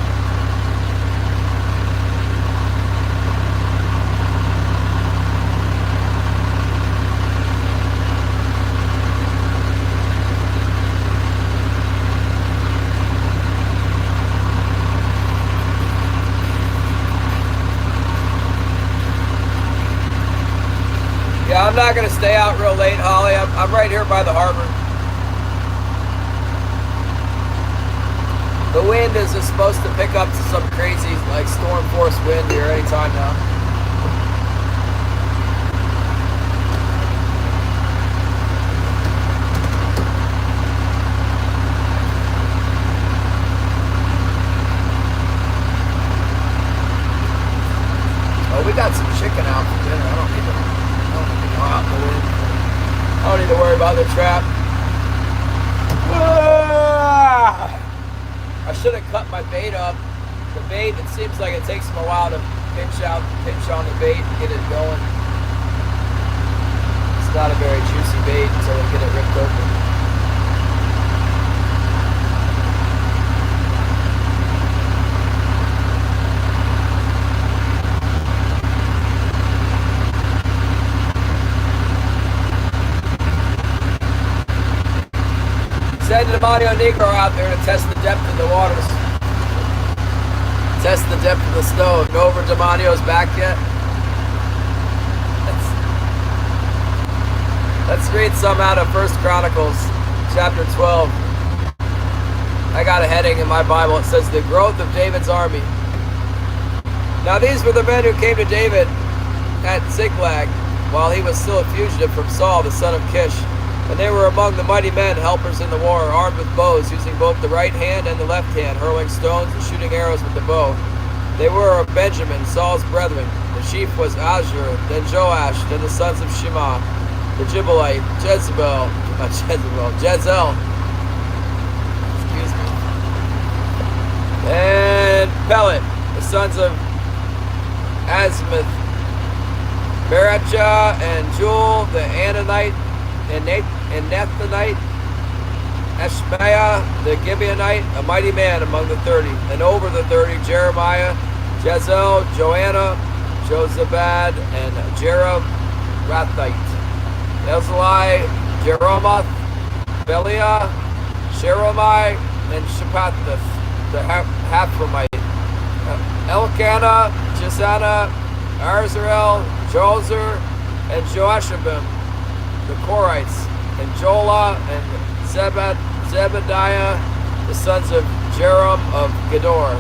Yeah, I'm not going to stay out real late, Holly. I'm right here by the harbor. The wind is supposed to pick up to some crazy, like, storm force wind here anytime now. Oh, we got some chicken out for dinner. I don't need to go out in the wind. I don't need to worry about the trap. I should have cut my bait up. The bait, it seems like it takes them a while to pinch on the bait and get it going. It's not a very juicy bait until they get it ripped open. Send Demonio Negro out there to test the depth of the waters. Test the depth of the snow. Go over Demonio's back yet? Let's read some out of 1 Chronicles, chapter 12. I got a heading in my Bible. It says, the growth of David's army. Now these were the men who came to David at Ziklag, while he was still a fugitive from Saul, the son of Kish. And they were among the mighty men, helpers in the war, armed with bows, using both the right hand and the left hand, hurling stones and shooting arrows with the bow. They were of Benjamin, Saul's brethren. The chief was Azur, then Joash, then the sons of Shema, the Gibeonite, Jezel, excuse me, and Pelet, the sons of Azmith, Berachah and Jul, the Ananite, and Nethanite, Ashmaiah the Gibeonite, a mighty man among the 30, and over the 30, Jeremiah, Jezel, Joanna, Jozabad, and Jerahrathite, Elzalai, Jeromoth, Beliah, Sheromai, and Shephathith, the Haphramite, Elkanah, Jesana, Arzarel, Jozer, and Joashabim, the Korites, and Jola, and Zebediah, the sons of Jeram of Gedor.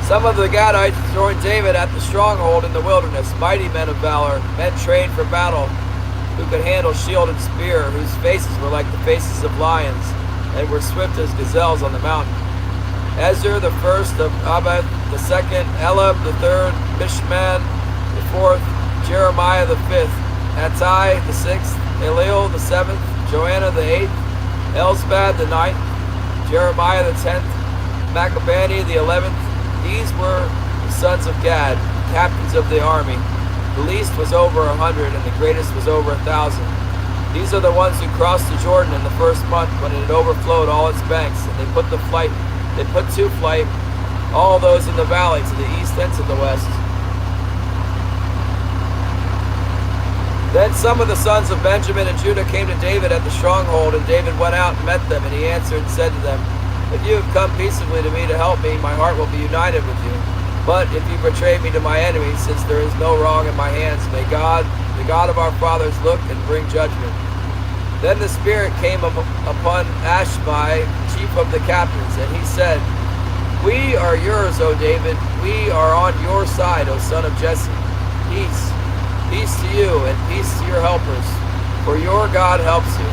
Some of the Gadites joined David at the stronghold in the wilderness, mighty men of valor, men trained for battle, who could handle shield and spear, whose faces were like the faces of lions, and were swift as gazelles on the mountain. Ezra the first of Abed, the second, Elab the third, Mishman the fourth, Jeremiah the fifth, Attai the sixth, Eliel the seventh, Joanna the eighth, Elzabad the ninth, Jeremiah the 10th, Macabani the 11th. These were the sons of Gad, captains of the army. The least was over 100, and the greatest was over 1,000. These are the ones who crossed the Jordan in the first month, when it had overflowed all its banks, and they put to flight They put to flight all those in the valley to the east and to the west. Then some of the sons of Benjamin and Judah came to David at the stronghold, and David went out and met them, and he answered and said to them, if you have come peaceably to me to help me, my heart will be united with you. But if you betray me to my enemies, since there is no wrong in my hands, may God, the God of our fathers, look and bring judgment. Then the Spirit came upon Ashmai, chief of the captains, and he said, we are yours, O David. We are on your side, O son of Jesse. Peace. Peace to you, and peace to your helpers, for your God helps you.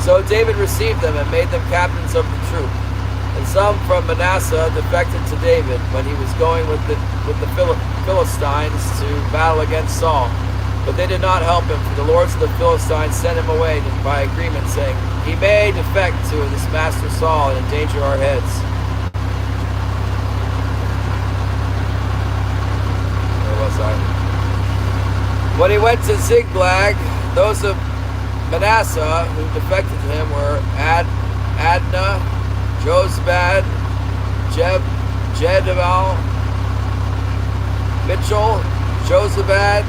So David received them and made them captains of the troop. And some from Manasseh defected to David when he was going with the Philistines to battle against Saul. But they did not help him, for the lords of the Philistines sent him away by agreement, saying, he may defect to this master Saul and endanger our heads. Where was I? When he went to Ziklag, those of Manasseh who defected to him were Adnah, Jozabad, Jedabal, Mitchell, Jozabad,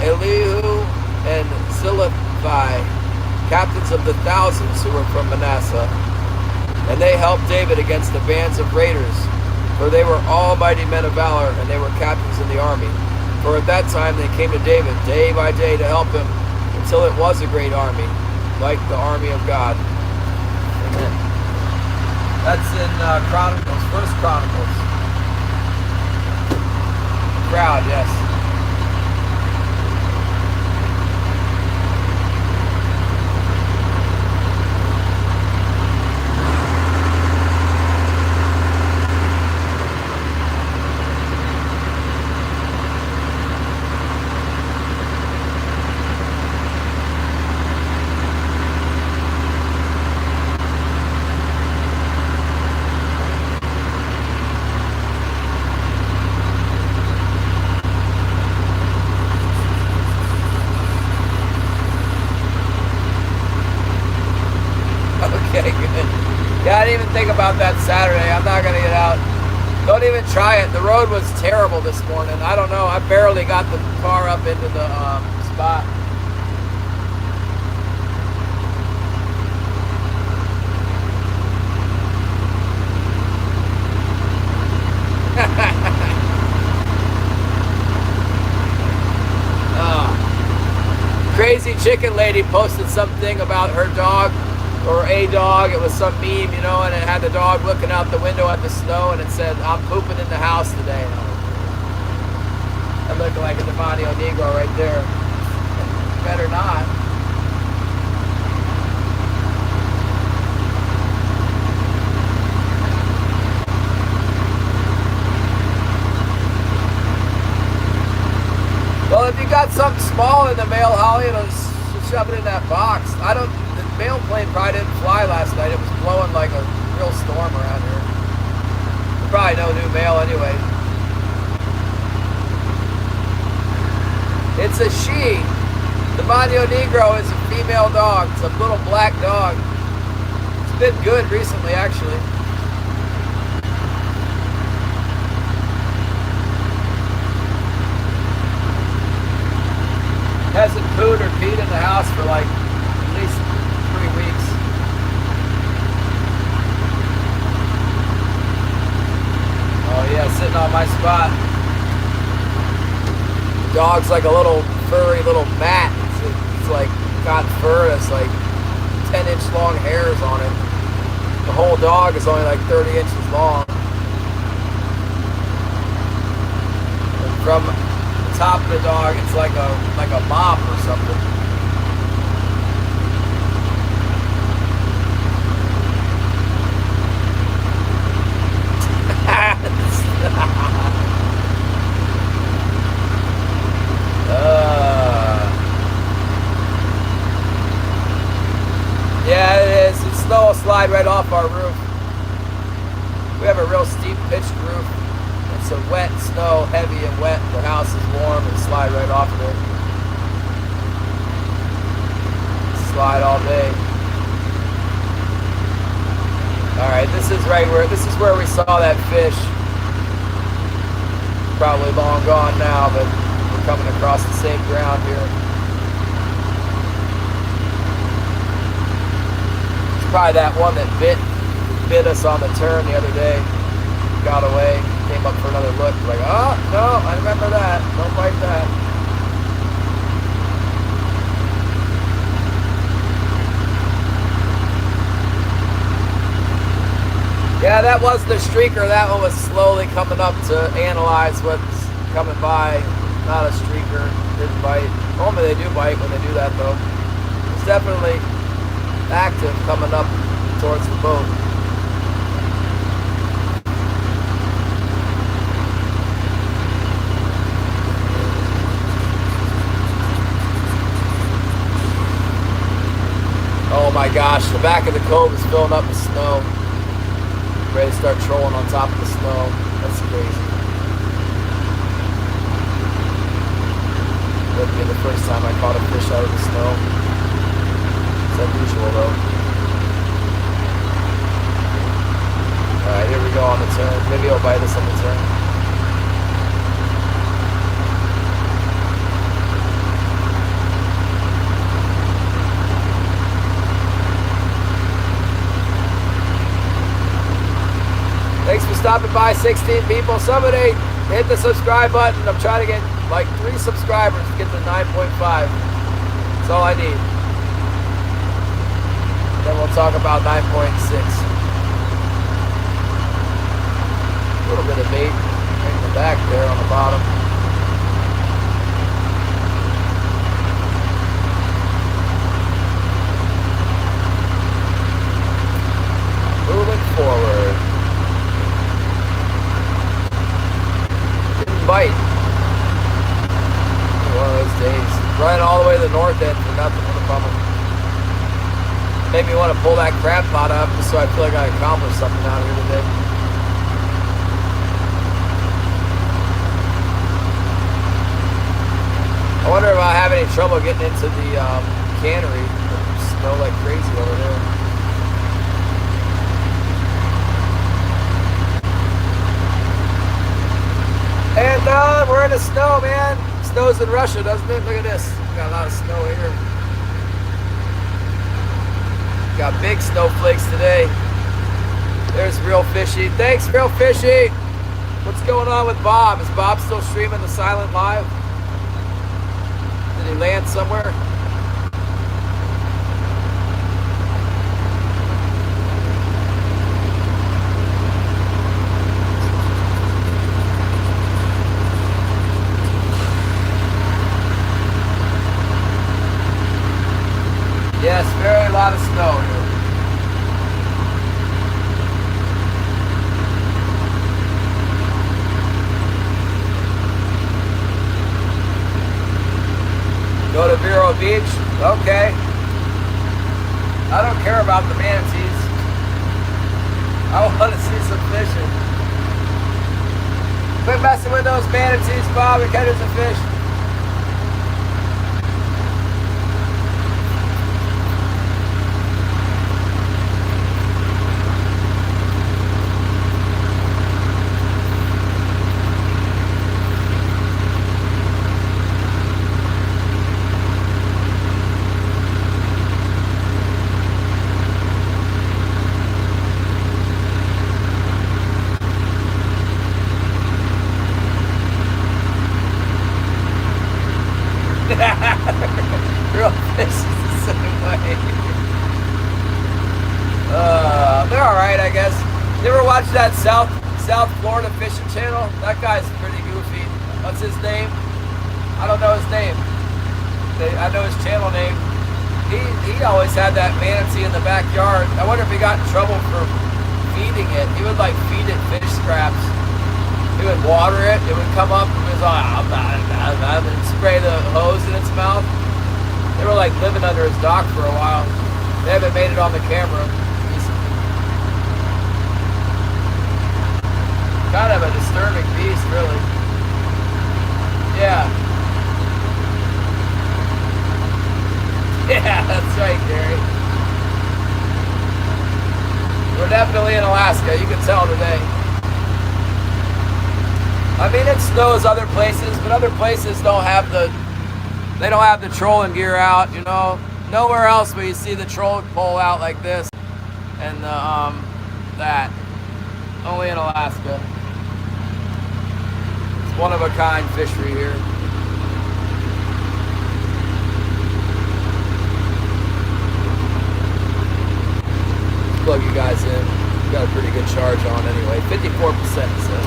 Elihu, and Ziliphi, captains of the thousands who were from Manasseh. And they helped David against the bands of raiders, for they were all mighty men of valor, and they were captains in the army. For at that time they came to David day by day to help him, until it was a great army, like the army of God. Amen. That's in Chronicles, First Chronicles. Crowd, yes. Okay, good. Yeah, I didn't even think about that Saturday. I'm not going to get out. Don't even try it. The road was terrible this morning. I don't know. I barely got the car up into the spot. Crazy chicken lady posted something about her dog, or a dog. It was some meme, you know, and it had the dog looking out the window at the snow, and it said, I'm pooping in the house today. I'm looking like a demonio Negro right there. Better not. Well, if you got something small in the mail, Holly, shove it in that box. The mail plane probably didn't fly last night. It was blowing like a real storm around here. Probably no new mail anyway. It's a she. The Demonio Negro is a female dog. It's a little black dog. It's been good recently, actually. Hasn't pooed or peed in the house for like at least 3 weeks. Oh yeah, sitting on my spot. The dog's like a little furry little mat. It's like got fur that's like 10-inch long hairs on it. The whole dog is only like 30 inches long. And from top of the dog, it's like a mop or something. Yeah, it is. The snow will slide right off our roof. We have a real steep pitched roof. It's a wet snow, heavy and wet. The house is warm and slide right off of it. Slide all day. All right, this is where we saw that fish. Probably long gone now, but we're coming across the same ground here. It's probably that one that bit us on the turn the other day. Got away, came up for another look. Like, oh no, I remember that. Don't bite that. Yeah, that was the streaker. That one was slowly coming up to analyze what's coming by. Not a streaker. Didn't bite. Normally they do bite when they do that though. It's definitely active coming up towards the boat. Oh my gosh, the back of the cove is filling up with snow. Ready to start trolling on top of the snow. That's crazy. That'd be the first time I caught a fish out of the snow. It's unusual though. Alright, here we go on the turn. Maybe he'll bite us on the turn. Thanks for stopping by, 16 people. Somebody hit the subscribe button. I'm trying to get like 3 subscribers to get to 9.5. That's all I need. Then we'll talk about 9.6. A little bit of bait in the back there on the bottom. Moving forward. Bite. One of those days. Running all the way to the north end for nothing. What a bummer. Made me want to pull that crab pot up just so I feel like I accomplished something out here today. I wonder if I have any trouble getting into the cannery. There's snow like crazy over there. And we're in the snow, man. Snows in Russia, doesn't it? Look at this. Got a lot of snow here. Got big snowflakes today. There's Real Fishy. Thanks, Real Fishy. What's going on with Bob? Is Bob still streaming the silent live? Did he land somewhere? Yes, very lot of snow here. Go to Vero Beach? Okay. I don't care about the manatees. I want to see some fishing. Quit messing with those manatees, Bob, and catch some fish. Real fish is the same way. They're alright, I guess. You ever watch that South Florida fishing channel? That guy's pretty goofy. What's his name? I don't know his name. I know his channel name. He always had that manatee in the backyard. I wonder if he got in trouble for feeding it. He would like feed it fish scraps. He would water it. It would come up and it was like, and spray the hose in its mouth. They were like living under his dock for a while. They haven't made it on the camera. Kind of a disturbing beast, really. Yeah. Yeah, that's right, Gary. We're definitely Alaska. You can tell today. I mean, it snows other places, but other places don't have the trolling gear out, you know. Nowhere else will you see the trolling pole out like this and that. Only in Alaska. It's one of a kind fishery here. Plug you guys in. You got a pretty good charge on anyway. 54% it says.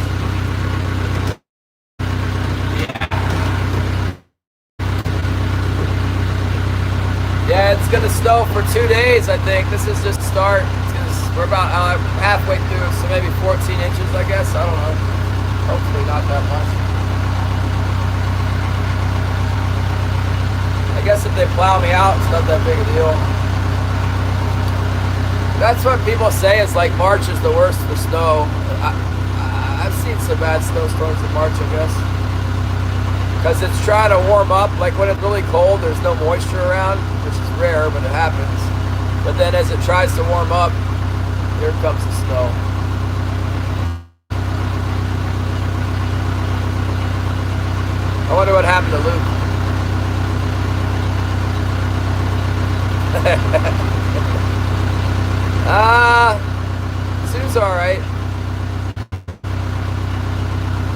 Yeah, it's gonna snow for 2 days, I think. This is just a start. We're about halfway through, so maybe 14 inches, I guess. I don't know. Hopefully not that much. I guess if they plow me out, it's not that big a deal. That's what people say is like March is the worst for snow. I've seen some bad snowstorms in March, I guess. Because it's trying to warm up. Like when it's really cold, there's no moisture around, which is rare, but it happens. But then as it tries to warm up, here comes the snow. I wonder what happened to Luke. Sue's alright.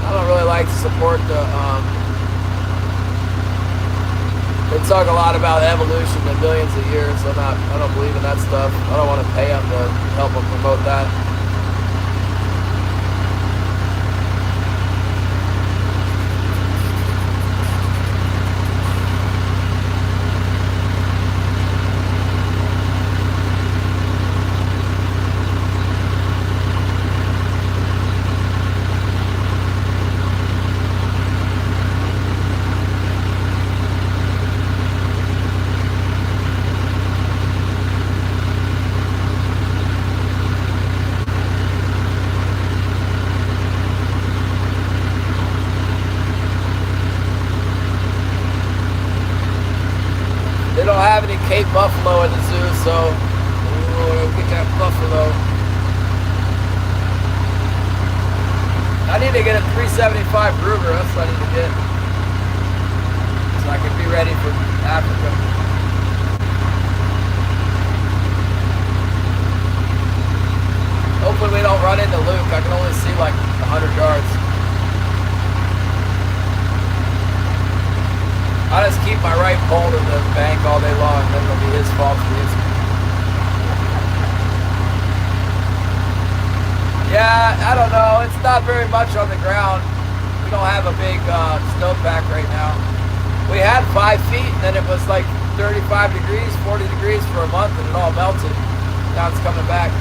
I don't really like to support the, they talk a lot about evolution in billions of years. I don't believe in that stuff. I don't want to pay them to help them promote that. They don't have any Cape buffalo in the zoo, so we'll get that buffalo. I need to get a 375 Ruger, that's what I need to get. So I can be ready for Africa. Hopefully we don't run into Luke. I can only see like 100 yards. I just keep my right pole to the bank all day long, and then it'll be his fault for using it. Yeah, I don't know. It's not very much on the ground. We don't have a big snowpack right now. We had 5 feet, and then it was like 35 degrees, 40 degrees for a month, and it all melted. Now it's coming back.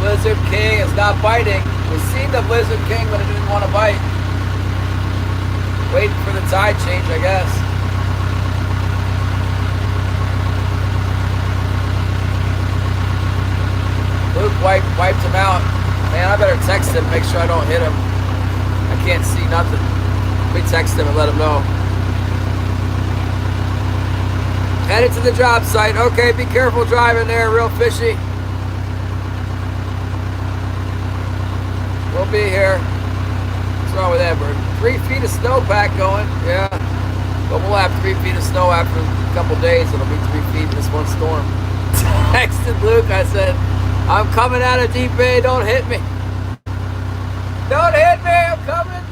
Blizzard King is not biting. We've seen the Blizzard King, but it didn't want to bite. Waiting for the tide change, I guess. Luke wiped him out. Man, I better text him, make sure I don't hit him. I can't see nothing. Let me text him and let him know. Headed to the job site. Okay, be careful driving there, real fishy. We'll be here. What's wrong with that bird? 3 feet of snowpack going. Yeah. But we'll have 3 feet of snow after a couple days. It'll be 3 feet in this one storm. Texted Luke. I said, I'm coming out of Deep Bay. Don't hit me. Don't hit me. I'm coming.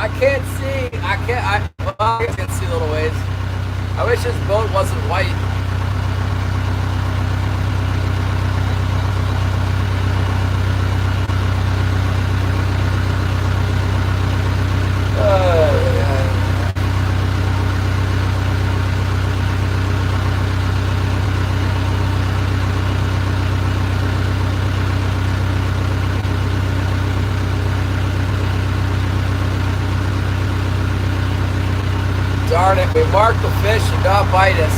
I can't see. Well, I guess I can see a little ways. I wish this boat wasn't white. Darn it, we marked the fish and not bite us.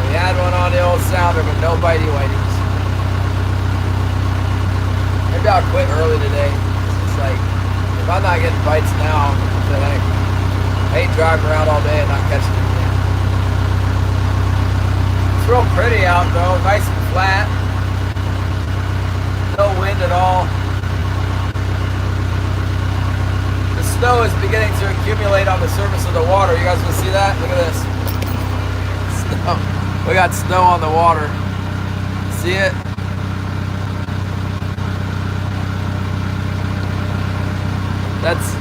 We had one on the old sounder, but no bitey whiteys. Maybe I'll quit early today. It's like, if I'm not getting bites now, then I ain't driving around all day and not catching anything. It's real pretty out though, nice and flat. No wind at all. Snow is beginning to accumulate on the surface of the water. You guys want to see that? Look at this. Snow. We got snow on the water. See it? That's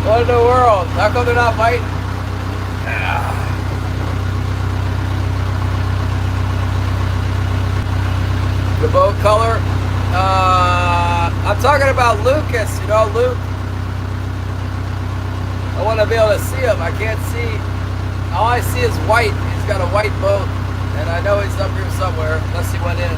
what in the world? How come they're not biting? The boat color? I'm talking about Lucas, you know, Luke. I want to be able to see him. I can't see. All I see is white. He's got a white boat. And I know he's up here somewhere, unless he went in.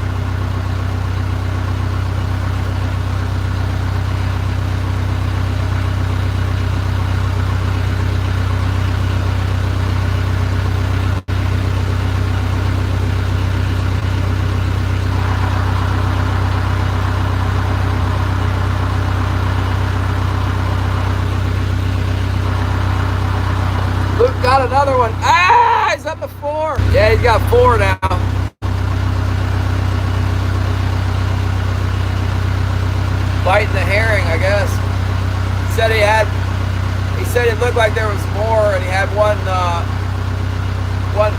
Got another one. Ah, he's up to 4. Yeah, he's got 4 now. Biting the herring, I guess. He said it looked like there was more, and he had one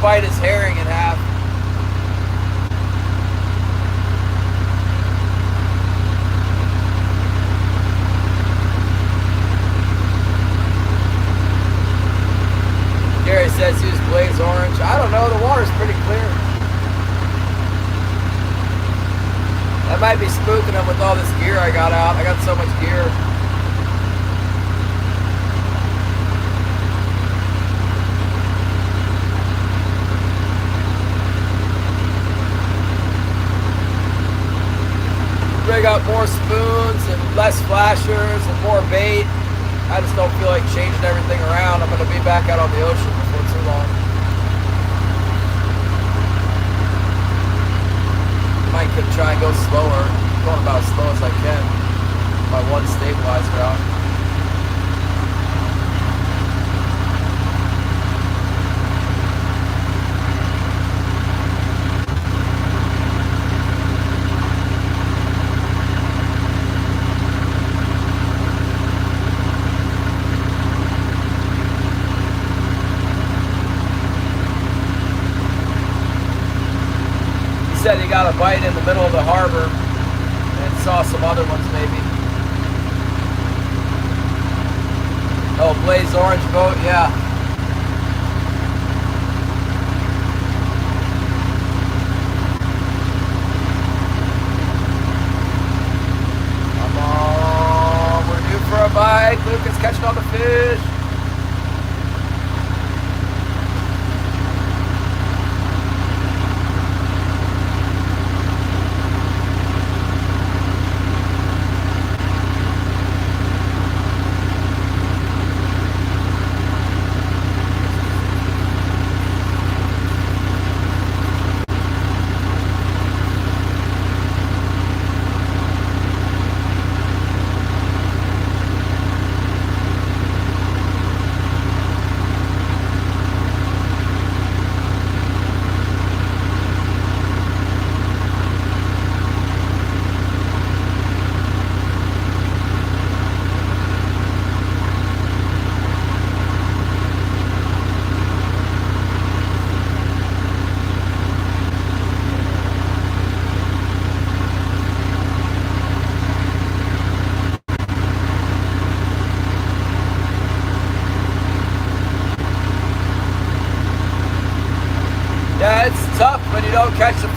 bite his herring in half. Gary says use blaze orange. I don't know, the water's pretty clear. I might be spooking them with all this gear I got out. I got so much gear. Rig up more spoons and less flashers and more bait. I just don't feel like changing everything around. I'm going to be back out on the ocean before too long. Might could try and go slower. I'm going about as slow as I can. My one stabilizer out. Said he got a bite in the middle of the harbor and saw some other ones maybe. Oh, blaze orange boat, yeah. Come on, we're due for a bite. Lucas catching all the fish.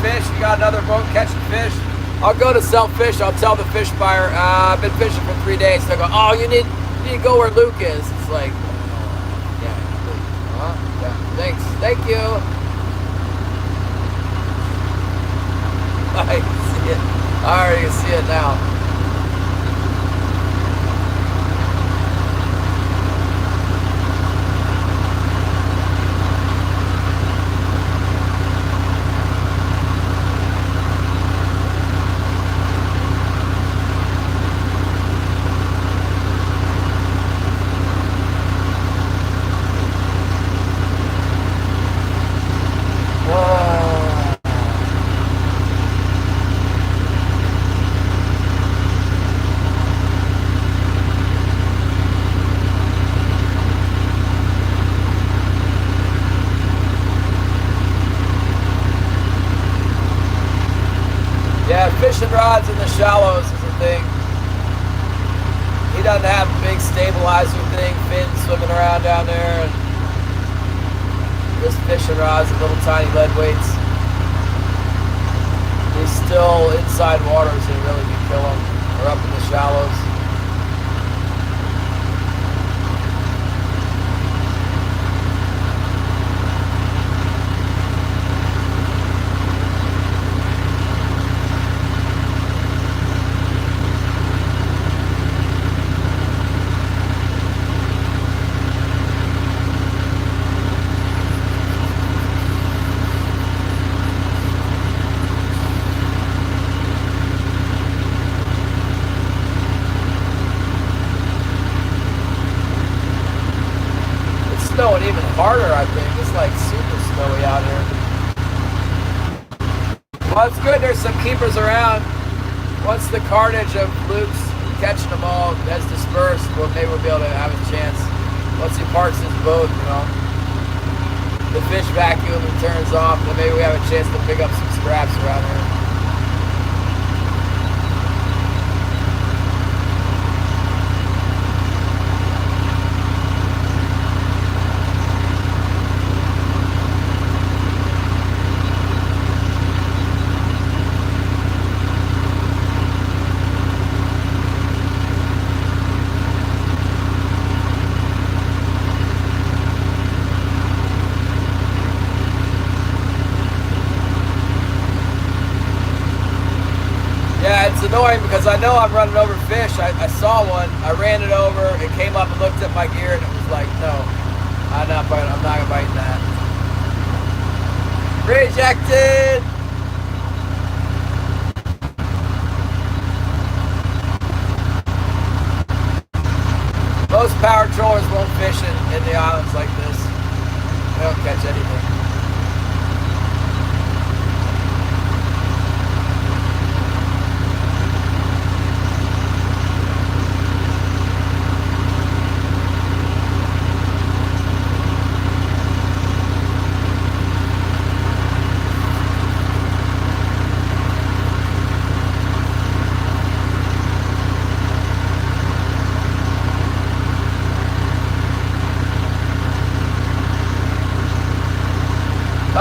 fish, you got another boat catching fish, I'll go to sell fish. I'll tell the fish buyer, I've been fishing for 3 days. They'll go, oh, you need to go where Luke is. It's like, yeah, thanks, thank you. I see it. I already see it now. Fishing rods in the shallows is a thing. He doesn't have a big stabilizer thing, fins swimming around down there, and just fishing rods and little tiny lead weights. He's still inside waters that really can kill him, or up in the shallows. Snowing even harder, I think. It's like super snowy out here. Well, it's good there's some keepers around. Once the carnage of Luke's catching them all has dispersed, well, maybe we'll be able to have a chance. Once he parks his boat, you know, the fish vacuum and turns off, then maybe we have a chance to pick up some scraps around here. It's annoying because I know I'm running over fish. I saw one, I ran it over, it came up and looked at my gear and it was like, no, I'm not biting that. Rejected! Most power trollers won't fish in the islands like this. They don't catch anything.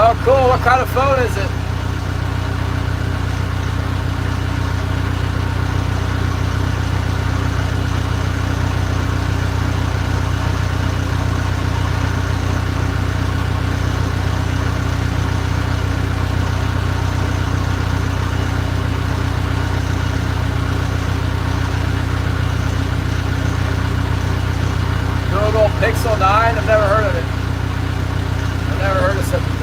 Oh, cool. What kind of phone is it? Google Pixel 9? I've never heard of it. I've never heard of such a thing.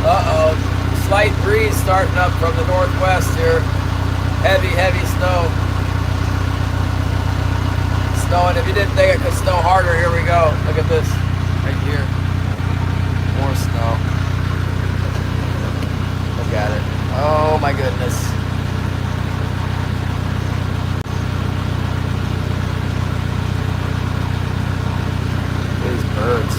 Uh-oh, slight breeze starting up from the northwest here. Heavy, heavy snow. Snowing. If you didn't think it could snow harder, here we go. Look at this, right here. More snow. Look at it. Oh my goodness. These birds.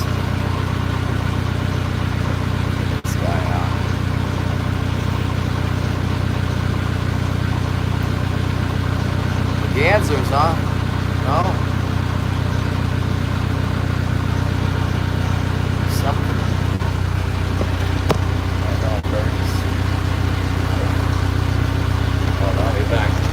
huh? No? Something. I know, birds. Oh, no, I'll be back.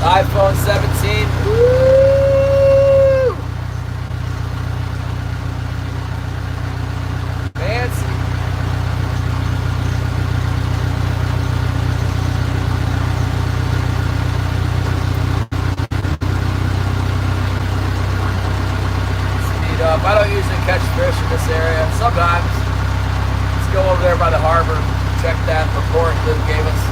iPhone 17. Woo! Fancy. Speed up. I don't usually catch fish in this area. Sometimes. Let's go over there by the harbor. Check that report Luke gave us.